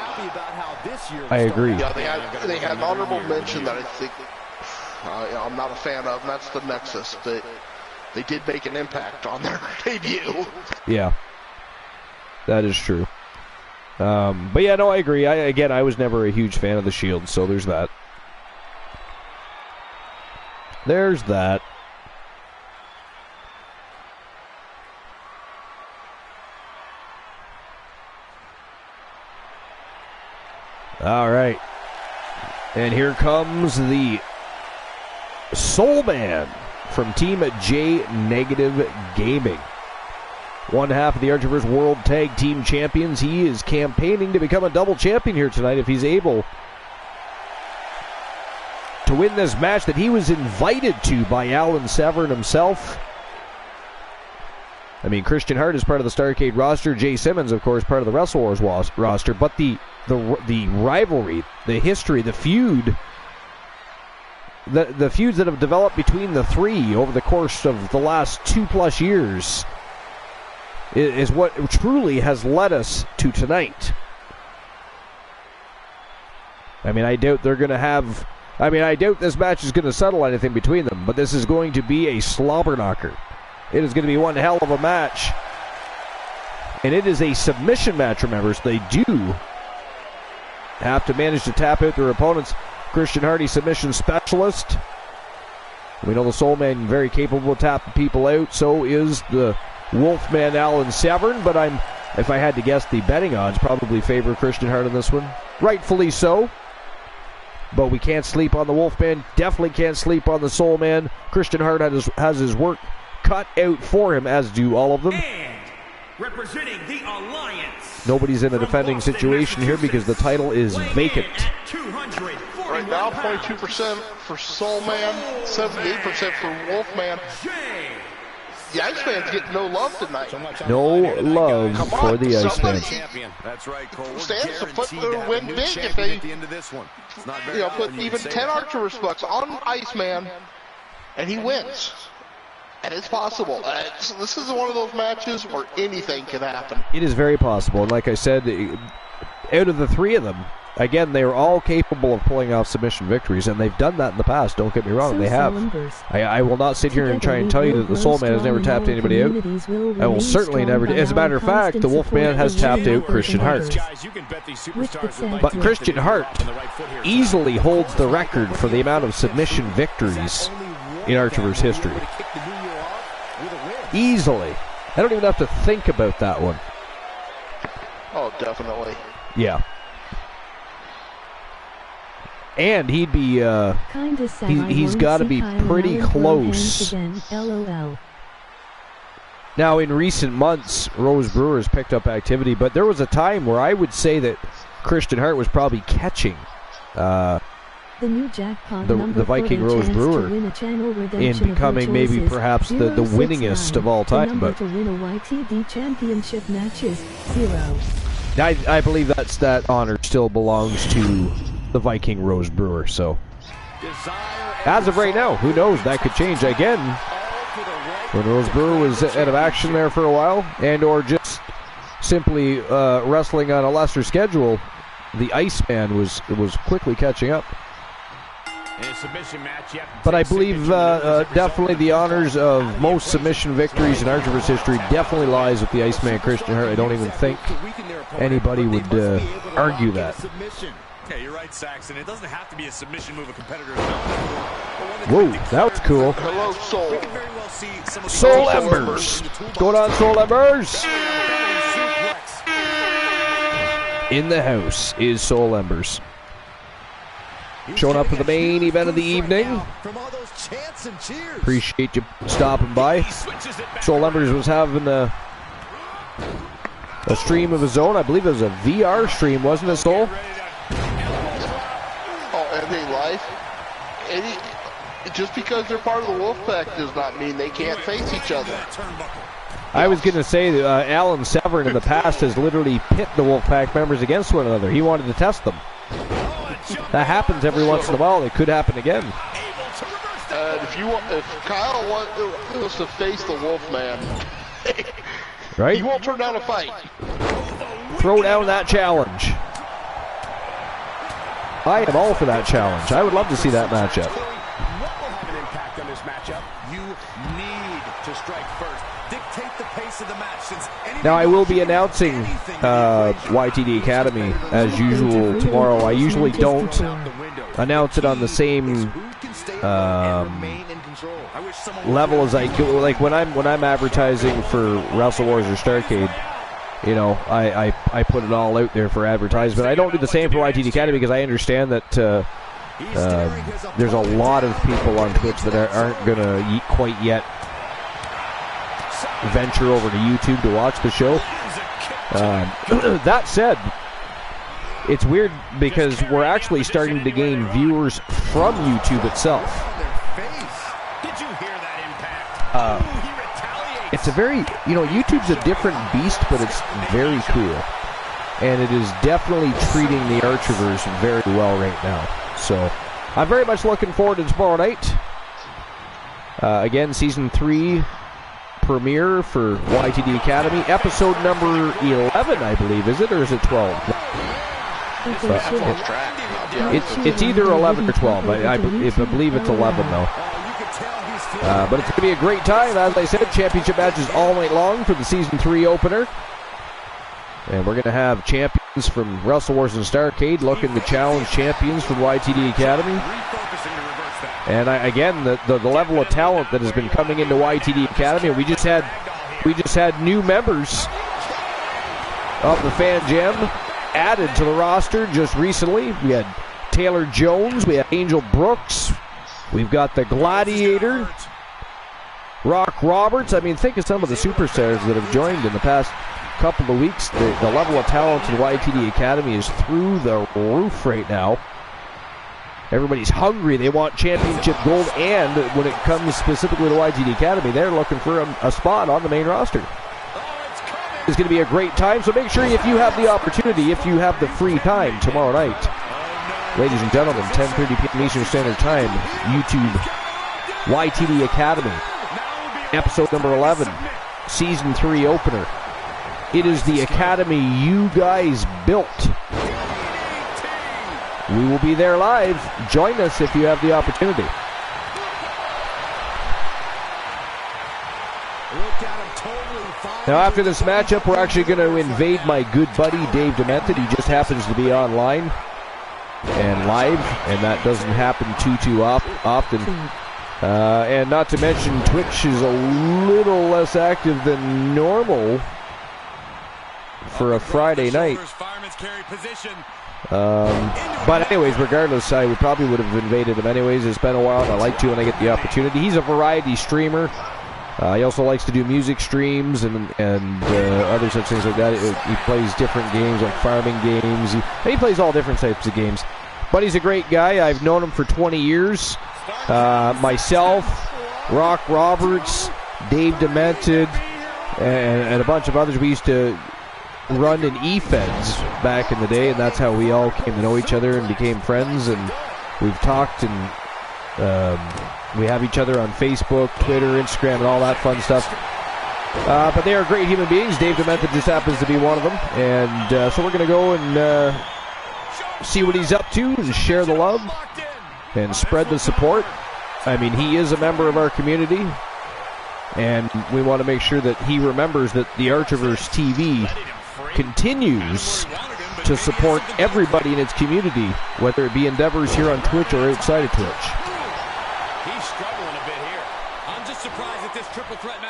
I agree. Yeah, they had an honorable mention that I think I'm not a fan of, and that's the Nexus. They did make an impact on their debut. Yeah, that is true. But yeah, no, I agree. I was never a huge fan of the Shield, so there's that. There's that. All right. And here comes the Soul Man from Team J Negative Gaming. One half of the Archerverse World Tag Team Champions. He is campaigning to become a double champion here tonight if he's able to win this match that he was invited to by Alan Severn himself. I mean, Christian Hart is part of the Starrcade roster. Jay Simmons, of course, part of the Wrestle Wars roster. But the rivalry, the history, the feud the feuds that have developed between the three over the course of the last 2+ years is what truly has led us to tonight. I mean, I doubt they're going to have... I mean, I doubt this match is going to settle anything between them, but this is going to be a slobber knocker. It is going to be one hell of a match. And it is a submission match, remember, so they do have to manage to tap out their opponents. Christian Hardy, submission specialist. We know the Soul Man very capable of tapping people out. So is the Wolfman Alan Severn. But if I had to guess, the betting odds probably favor Christian Hart in this one. Rightfully so. But we can't sleep on the Wolfman. Definitely can't sleep on the Soul Man. Christian Hart has his work cut out for him, as do all of them. And representing the Alliance. Nobody's in a defending situation here because the title is vacant. Right now, 22% for Soul Man, 78% for Wolfman. The Iceman's getting no love tonight. No love for the Iceman. That's right, Cole. Stands to win big if they, put even 10 Archer spots on Iceman, and he wins. And it's possible. This is one of those matches where anything can happen. It is very possible. And like I said, out of the three of them, again, they are all capable of pulling off submission victories, and they've done that in the past. Don't get me wrong, they have. I will not sit here and try and tell you that the Soul Man has never tapped anybody out. I will certainly never. As a matter of fact, the Wolfman has tapped out Christian Hart. But Christian Hart easily holds the record for the amount of submission victories in Archerverse history. Easily. I don't even have to think about that one. Oh, definitely. Yeah. And he'd be, he's got to be pretty close. Now, in recent months, Rose Brewer has picked up activity, but there was a time where I would say that Christian Hart was probably catching the new jackpot the Viking Rose Brewer in becoming maybe perhaps the winningest of all time. But to win a YTD championship matches 0. I believe that honor still belongs to the Viking Rose Brewer. So as of right now, who knows? That could change again when Rose Brewer was out of action there for a while, and or just simply wrestling on a lesser schedule. The Iceman was quickly catching up. But I believe definitely the honors of most submission victories in Archerverse history definitely lies with the Iceman Christian Hart. I don't even think anybody would argue that. Yeah, you're right, Saxon. It doesn't have to be a submission move a competitor. Whoa, that was cool. Hello, Soul. Soul Embers. What's going on, Soul Embers? In the house is Soul Embers. Showing up for the main event of the evening. Appreciate you stopping by. Soul Embers was having a stream of his own. I believe it was a VR stream, wasn't it, Soul? Oh, everyday life. Just because they're part of the Wolfpack does not mean they can't face each other. I was going to say that Alan Severn in the past has literally pit the Wolfpack members against one another. He wanted to test them. That happens every once in a while. It could happen again. If Kyle wants to face the Wolfman, right? He won't turn down a fight. Throw down that challenge. I am all for that challenge. I would love to see that matchup. What will have an impact on this matchup? You need to strike first. Dictate the pace of the match. Since now I will be announcing YTD Academy as usual tomorrow. I usually don't announce it on the same level as I do. Like when I'm advertising for Wrestle Wars or Starrcade, you know, I put it all out there for advertisement. I don't do the same for YTD Academy because I understand that there's a lot of people on Twitch that aren't going to quite yet venture over to YouTube to watch the show. That said, it's weird because we're actually starting to gain viewers from YouTube itself. It's a very, YouTube's a different beast, but it's very cool. And it is definitely treating the Archerverse very well right now. So, I'm very much looking forward to tomorrow night. Again, Season 3 premiere for YTD Academy. Episode number 11, I believe. Is it, or is it 12? It's either 11 or 12. I believe it's 11, though. But it's going to be a great time. As I said, championship matches all night long for the Season 3 opener. And we're going to have champions from Wrestle Wars and Starrcade looking to challenge champions from YTD Academy. And again, the level of talent that has been coming into YTD Academy. We just had new members of the Fan Jam added to the roster just recently. We had Taylor Jones, we had Angel Brooks, we've got the Gladiator, Rock Roberts. I mean, think of some of the superstars that have joined in the past couple of weeks. The level of talent in YTD Academy is through the roof right now. Everybody's hungry. They want championship gold, and when it comes specifically to YTD Academy, they're looking for a spot on the main roster. It's going to be a great time, so make sure if you have the opportunity, if you have the free time tomorrow night, ladies and gentlemen, 10:30 p.m. Eastern Standard Time, YouTube, YTD Academy, episode number 11, Season 3 opener. It is the Academy you guys built. We will be there live. Join us if you have the opportunity. Now, after this matchup, we're actually going to invade my good buddy, Dave Demented. He just happens to be online and live, and that doesn't happen too often. And not to mention, Twitch is a little less active than normal for a Friday night. But anyways, regardless, I probably would have invaded him anyways. It's been a while, and I like to when I get the opportunity. He's a variety streamer. He also likes to do music streams and other such things like that. He plays different games, like farming games. He plays all different types of games. But he's a great guy. I've known him for 20 years. Myself, Rock Roberts, Dave Demented, and a bunch of others. We used to run in E-Feds back in the day, and that's how we all came to know each other and became friends. And we've talked, and we have each other on Facebook, Twitter, Instagram, and all that fun stuff. But they are great human beings. Dave Demented just happens to be one of them. And so we're going to go and see what he's up to and share the love and spread the support. I mean, he is a member of our community, and we want to make sure that he remembers that the Archiverse TV continues to support everybody in its community, whether it be endeavors here on Twitch or outside of Twitch.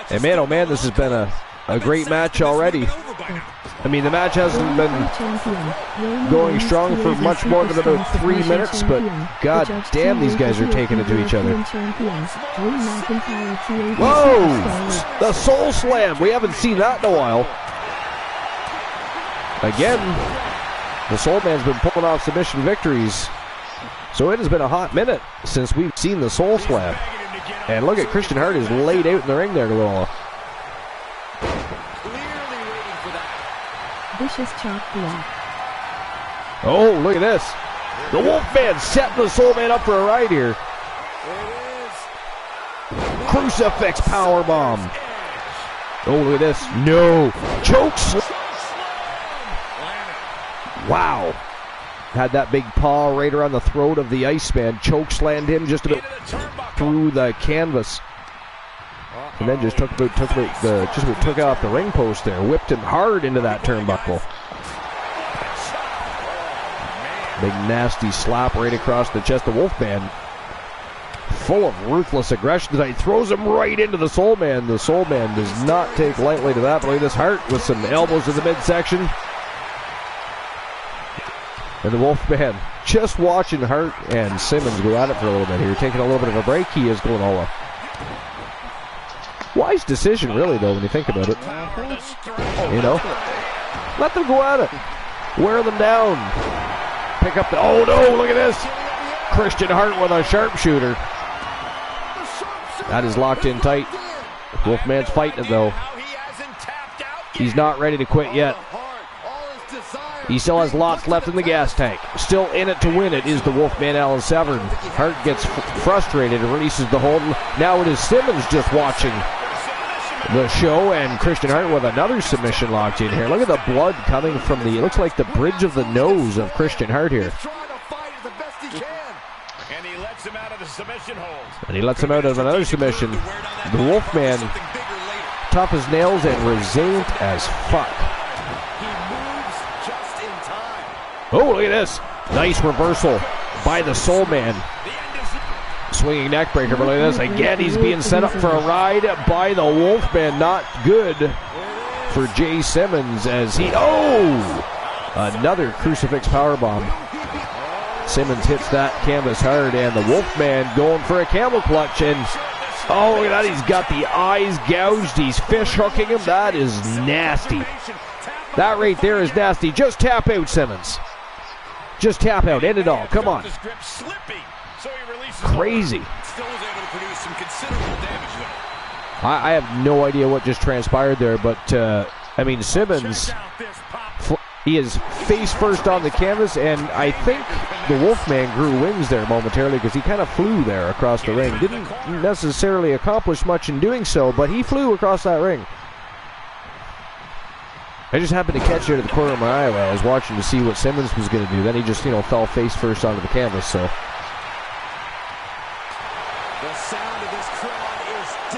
And man, oh man, this has been a great match already. I mean, the match hasn't been going strong for much more than about 3 minutes, but god damn, these guys are taking it to each other. Whoa! The Soul Slam! We haven't seen that in a while. Again, the Soul Man's been pulling off submission victories. So it has been a hot minute since we've seen the Soul Slam. And look at Christian Hart is laid out in the ring there, little. Vicious chop block. Oh, look at this. The Wolfman setting the Soul Man up for a ride here. Crucifix powerbomb. Oh, look at this. No. Chokes. Wow. Had that big paw right around the throat of the Iceman. Chokeslammed him just about through the canvas. And then just took out the ring post there. Whipped him hard into that turnbuckle. Big nasty slap right across the chest. The Wolfman, full of ruthless aggression tonight, throws him right into the Soul Man. The Soul Man does not take lightly to that. But look at this, Hart with some elbows in the midsection. And the Wolfman, just watching Hart and Simmons go at it for a little bit here, taking a little bit of a break. He is going all up. Wise decision, really, though, when you think about it. You know, let them go at it. Wear them down. Pick up the. Oh no! Look at this. Christian Hart with a sharpshooter. That is locked in tight. Wolfman's fighting it though. He's not ready to quit yet. He still has lots left in the gas tank. Still in it to win it is the Wolfman Alan Severn. Hart gets frustrated and releases the hold. Now it is Simmons just watching the show, and Christian Hart with another submission locked in here. Look at the blood coming from it looks like the bridge of the nose of Christian Hart here. And he lets him out of the submission hold. And he lets him out of another submission. The Wolfman, tough as nails and resilient as fuck. Oh, look at this. Nice reversal by the Soul Man. Swinging neck breaker, but look at this. Again, he's being set up for a ride by the Wolfman. Not good for Jay Simmons as he... Oh! Another crucifix powerbomb. Simmons hits that canvas hard, and the Wolfman going for a camel clutch. And oh, look at that. He's got the eyes gouged. He's fish hooking him. That is nasty. That right there is nasty. Just tap out, Simmons. Just tap out. End it all. Come on. Crazy. I have no idea what just transpired there, but I mean, Simmons, he is face first on the canvas, and I think the Wolfman grew wings there momentarily because he kind of flew there across the ring. Didn't necessarily accomplish much in doing so, but he flew across that ring. I just happened to catch it at the corner of my eye while I was watching to see what Simmons was going to do. Then he just, fell face first onto the canvas. So,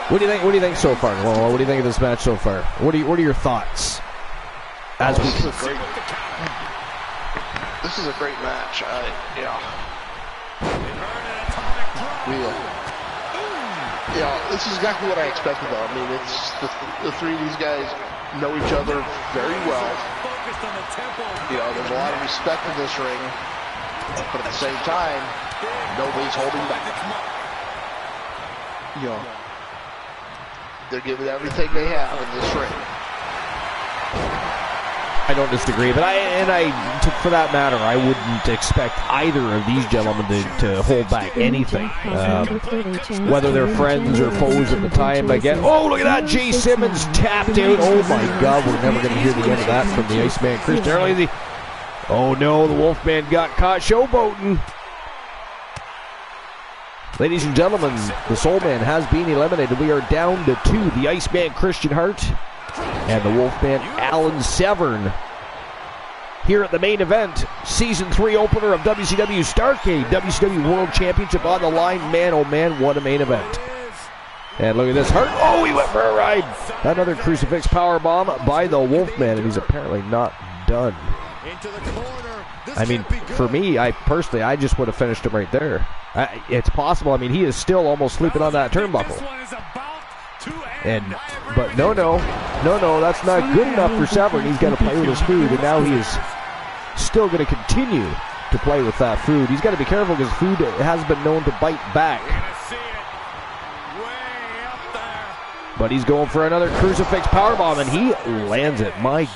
what do you think? What do you think so far? Well, what do you think of this match so far? What are your thoughts? This is a great match. This is exactly what I expected, though. I mean, it's the three of these guys know each other very well. There's a lot of respect in this ring, but at the same time, nobody's holding back. They're giving everything they have in this ring. I don't disagree, but for that matter, I wouldn't expect either of these gentlemen to hold back anything, whether they're friends or foes at the time. Again, oh, look at that, Jay Simmons tapped out. Oh my God, we're never going to hear the end of that from the Iceman, Christian Hart. Oh no, the Wolfman got caught showboating. Ladies and gentlemen, the Soul Man has been eliminated. We are down to 2. The Iceman, Christian Hart, and the Wolfman, Alan Severn. Here at the main event, Season 3 opener of WCW Starrcade, WCW World Championship on the line. Man, oh man, what a main event. And look at this. Hart, oh, he went for a ride. Another crucifix powerbomb by the Wolfman, and he's apparently not done. I mean, for me, I just would have finished him right there. It's possible. I mean, he is still almost sleeping on that turnbuckle. But no, that's not good enough for Severn. He's got to play with his food, and now he is still going to continue to play with that food. He's got to be careful because food has been known to bite back. But he's going for another crucifix powerbomb, and he lands it. My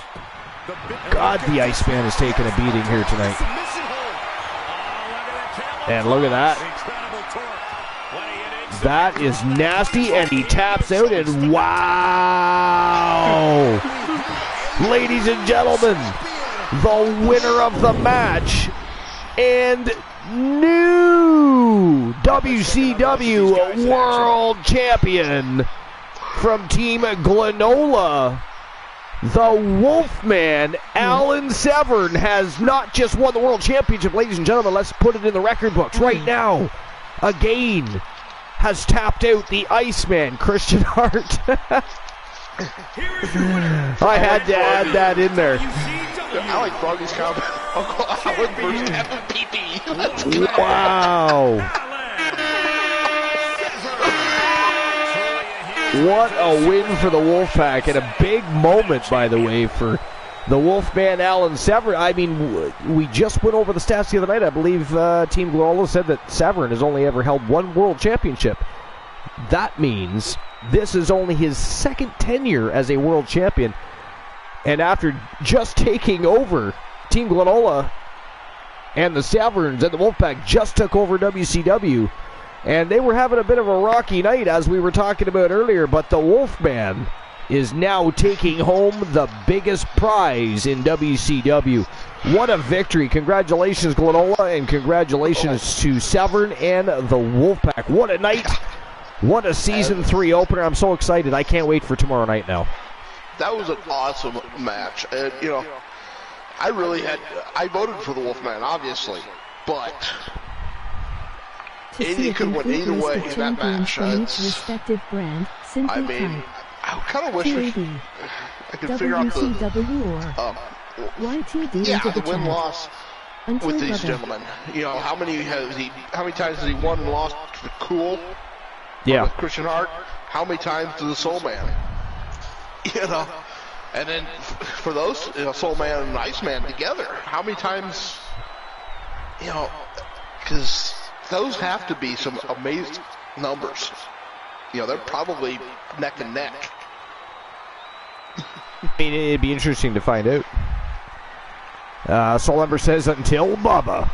God, the Iceman is taking a beating here tonight. And look at that. That is nasty, and he taps out, and wow! Ladies and gentlemen, the winner of the match and new WCW World Champion from Team Glenola, the Wolfman, Alan Severn, has not just won the World Championship, ladies and gentlemen, let's put it in the record books right now. Again, has tapped out the Iceman, Christian Hart. I had to add that in there. I like Froggy's comment. Uncle Alan versus Kevin Pee-Pee. Wow. What a win for the Wolfpack, and a big moment, by the way, for the Wolfman, Alan Severn. I mean, we just went over the stats the other night. I believe Team Glenola said that Severn has only ever held one world championship. That means this is only his second tenure as a world champion. And after just taking over, Team Glenola and the Severns and the Wolfpack just took over WCW. And they were having a bit of a rocky night, as we were talking about earlier. But the Wolfman is now taking home the biggest prize in WCW. What a victory. Congratulations, Glenola, and congratulations to Severn and the Wolfpack. What a night. What a Season 3 opener. I'm so excited. I can't wait for tomorrow night now. That was an awesome match. And, you know, I voted for the Wolfman, obviously, but you could win either way in that match. Respective brand, I mean, I kind of wish I could figure out the the win-loss with these gentlemen. You know, how many times has he won and lost to the Cool? Yeah. With Christian Hart? How many times to the Soul Man? You know, and then for those, you know, Soul Man and Iceman together, how many times, you know, because those have to be some amazing numbers. You know, they're probably neck and neck. I mean, it'd be interesting to find out. Soul Ember says, until Bubba.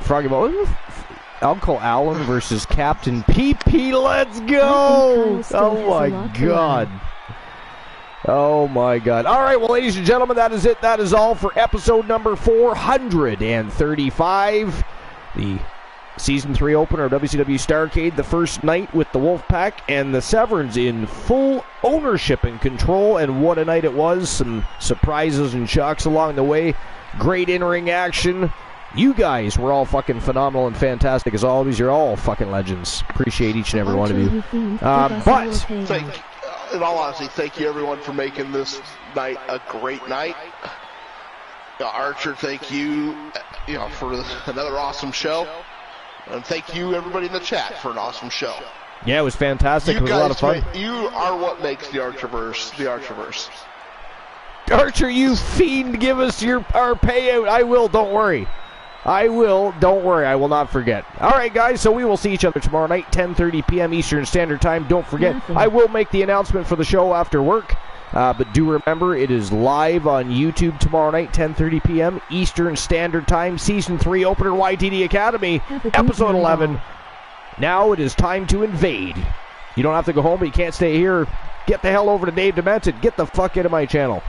Froggy Ball. Uncle Allen versus Captain PP. Let's go! Oh my God. Oh my God. All right, well, ladies and gentlemen, that is it. That is all for episode number 435. The Season 3 opener of WCW Starrcade, the first night with the Wolfpack and the Severns in full ownership and control, and what a night it was. Some surprises and shocks along the way. Great in-ring action. You guys were all fucking phenomenal and fantastic as always. You're all fucking legends. Appreciate each and every one of you. But in all honesty, thank you everyone for making this night a great night. Archer, thank you, for another awesome show. And thank you everybody in the chat for an awesome show. Yeah, it was fantastic. It was a lot of fun. You are what makes the Archerverse the Archerverse. Archer, you fiend, give us our payout. I will, don't worry. I will not forget. All right, guys, so we will see each other tomorrow night, 10:30 p.m. Eastern Standard Time. Don't forget, I will make the announcement for the show after work, but do remember, it is live on YouTube tomorrow night, 10:30 p.m. Eastern Standard Time. Season 3 opener, YTD Academy, Episode 11. Now it is time to invade. You don't have to go home, but you can't stay here. Get the hell over to Dave Demented. Get the fuck out of my channel.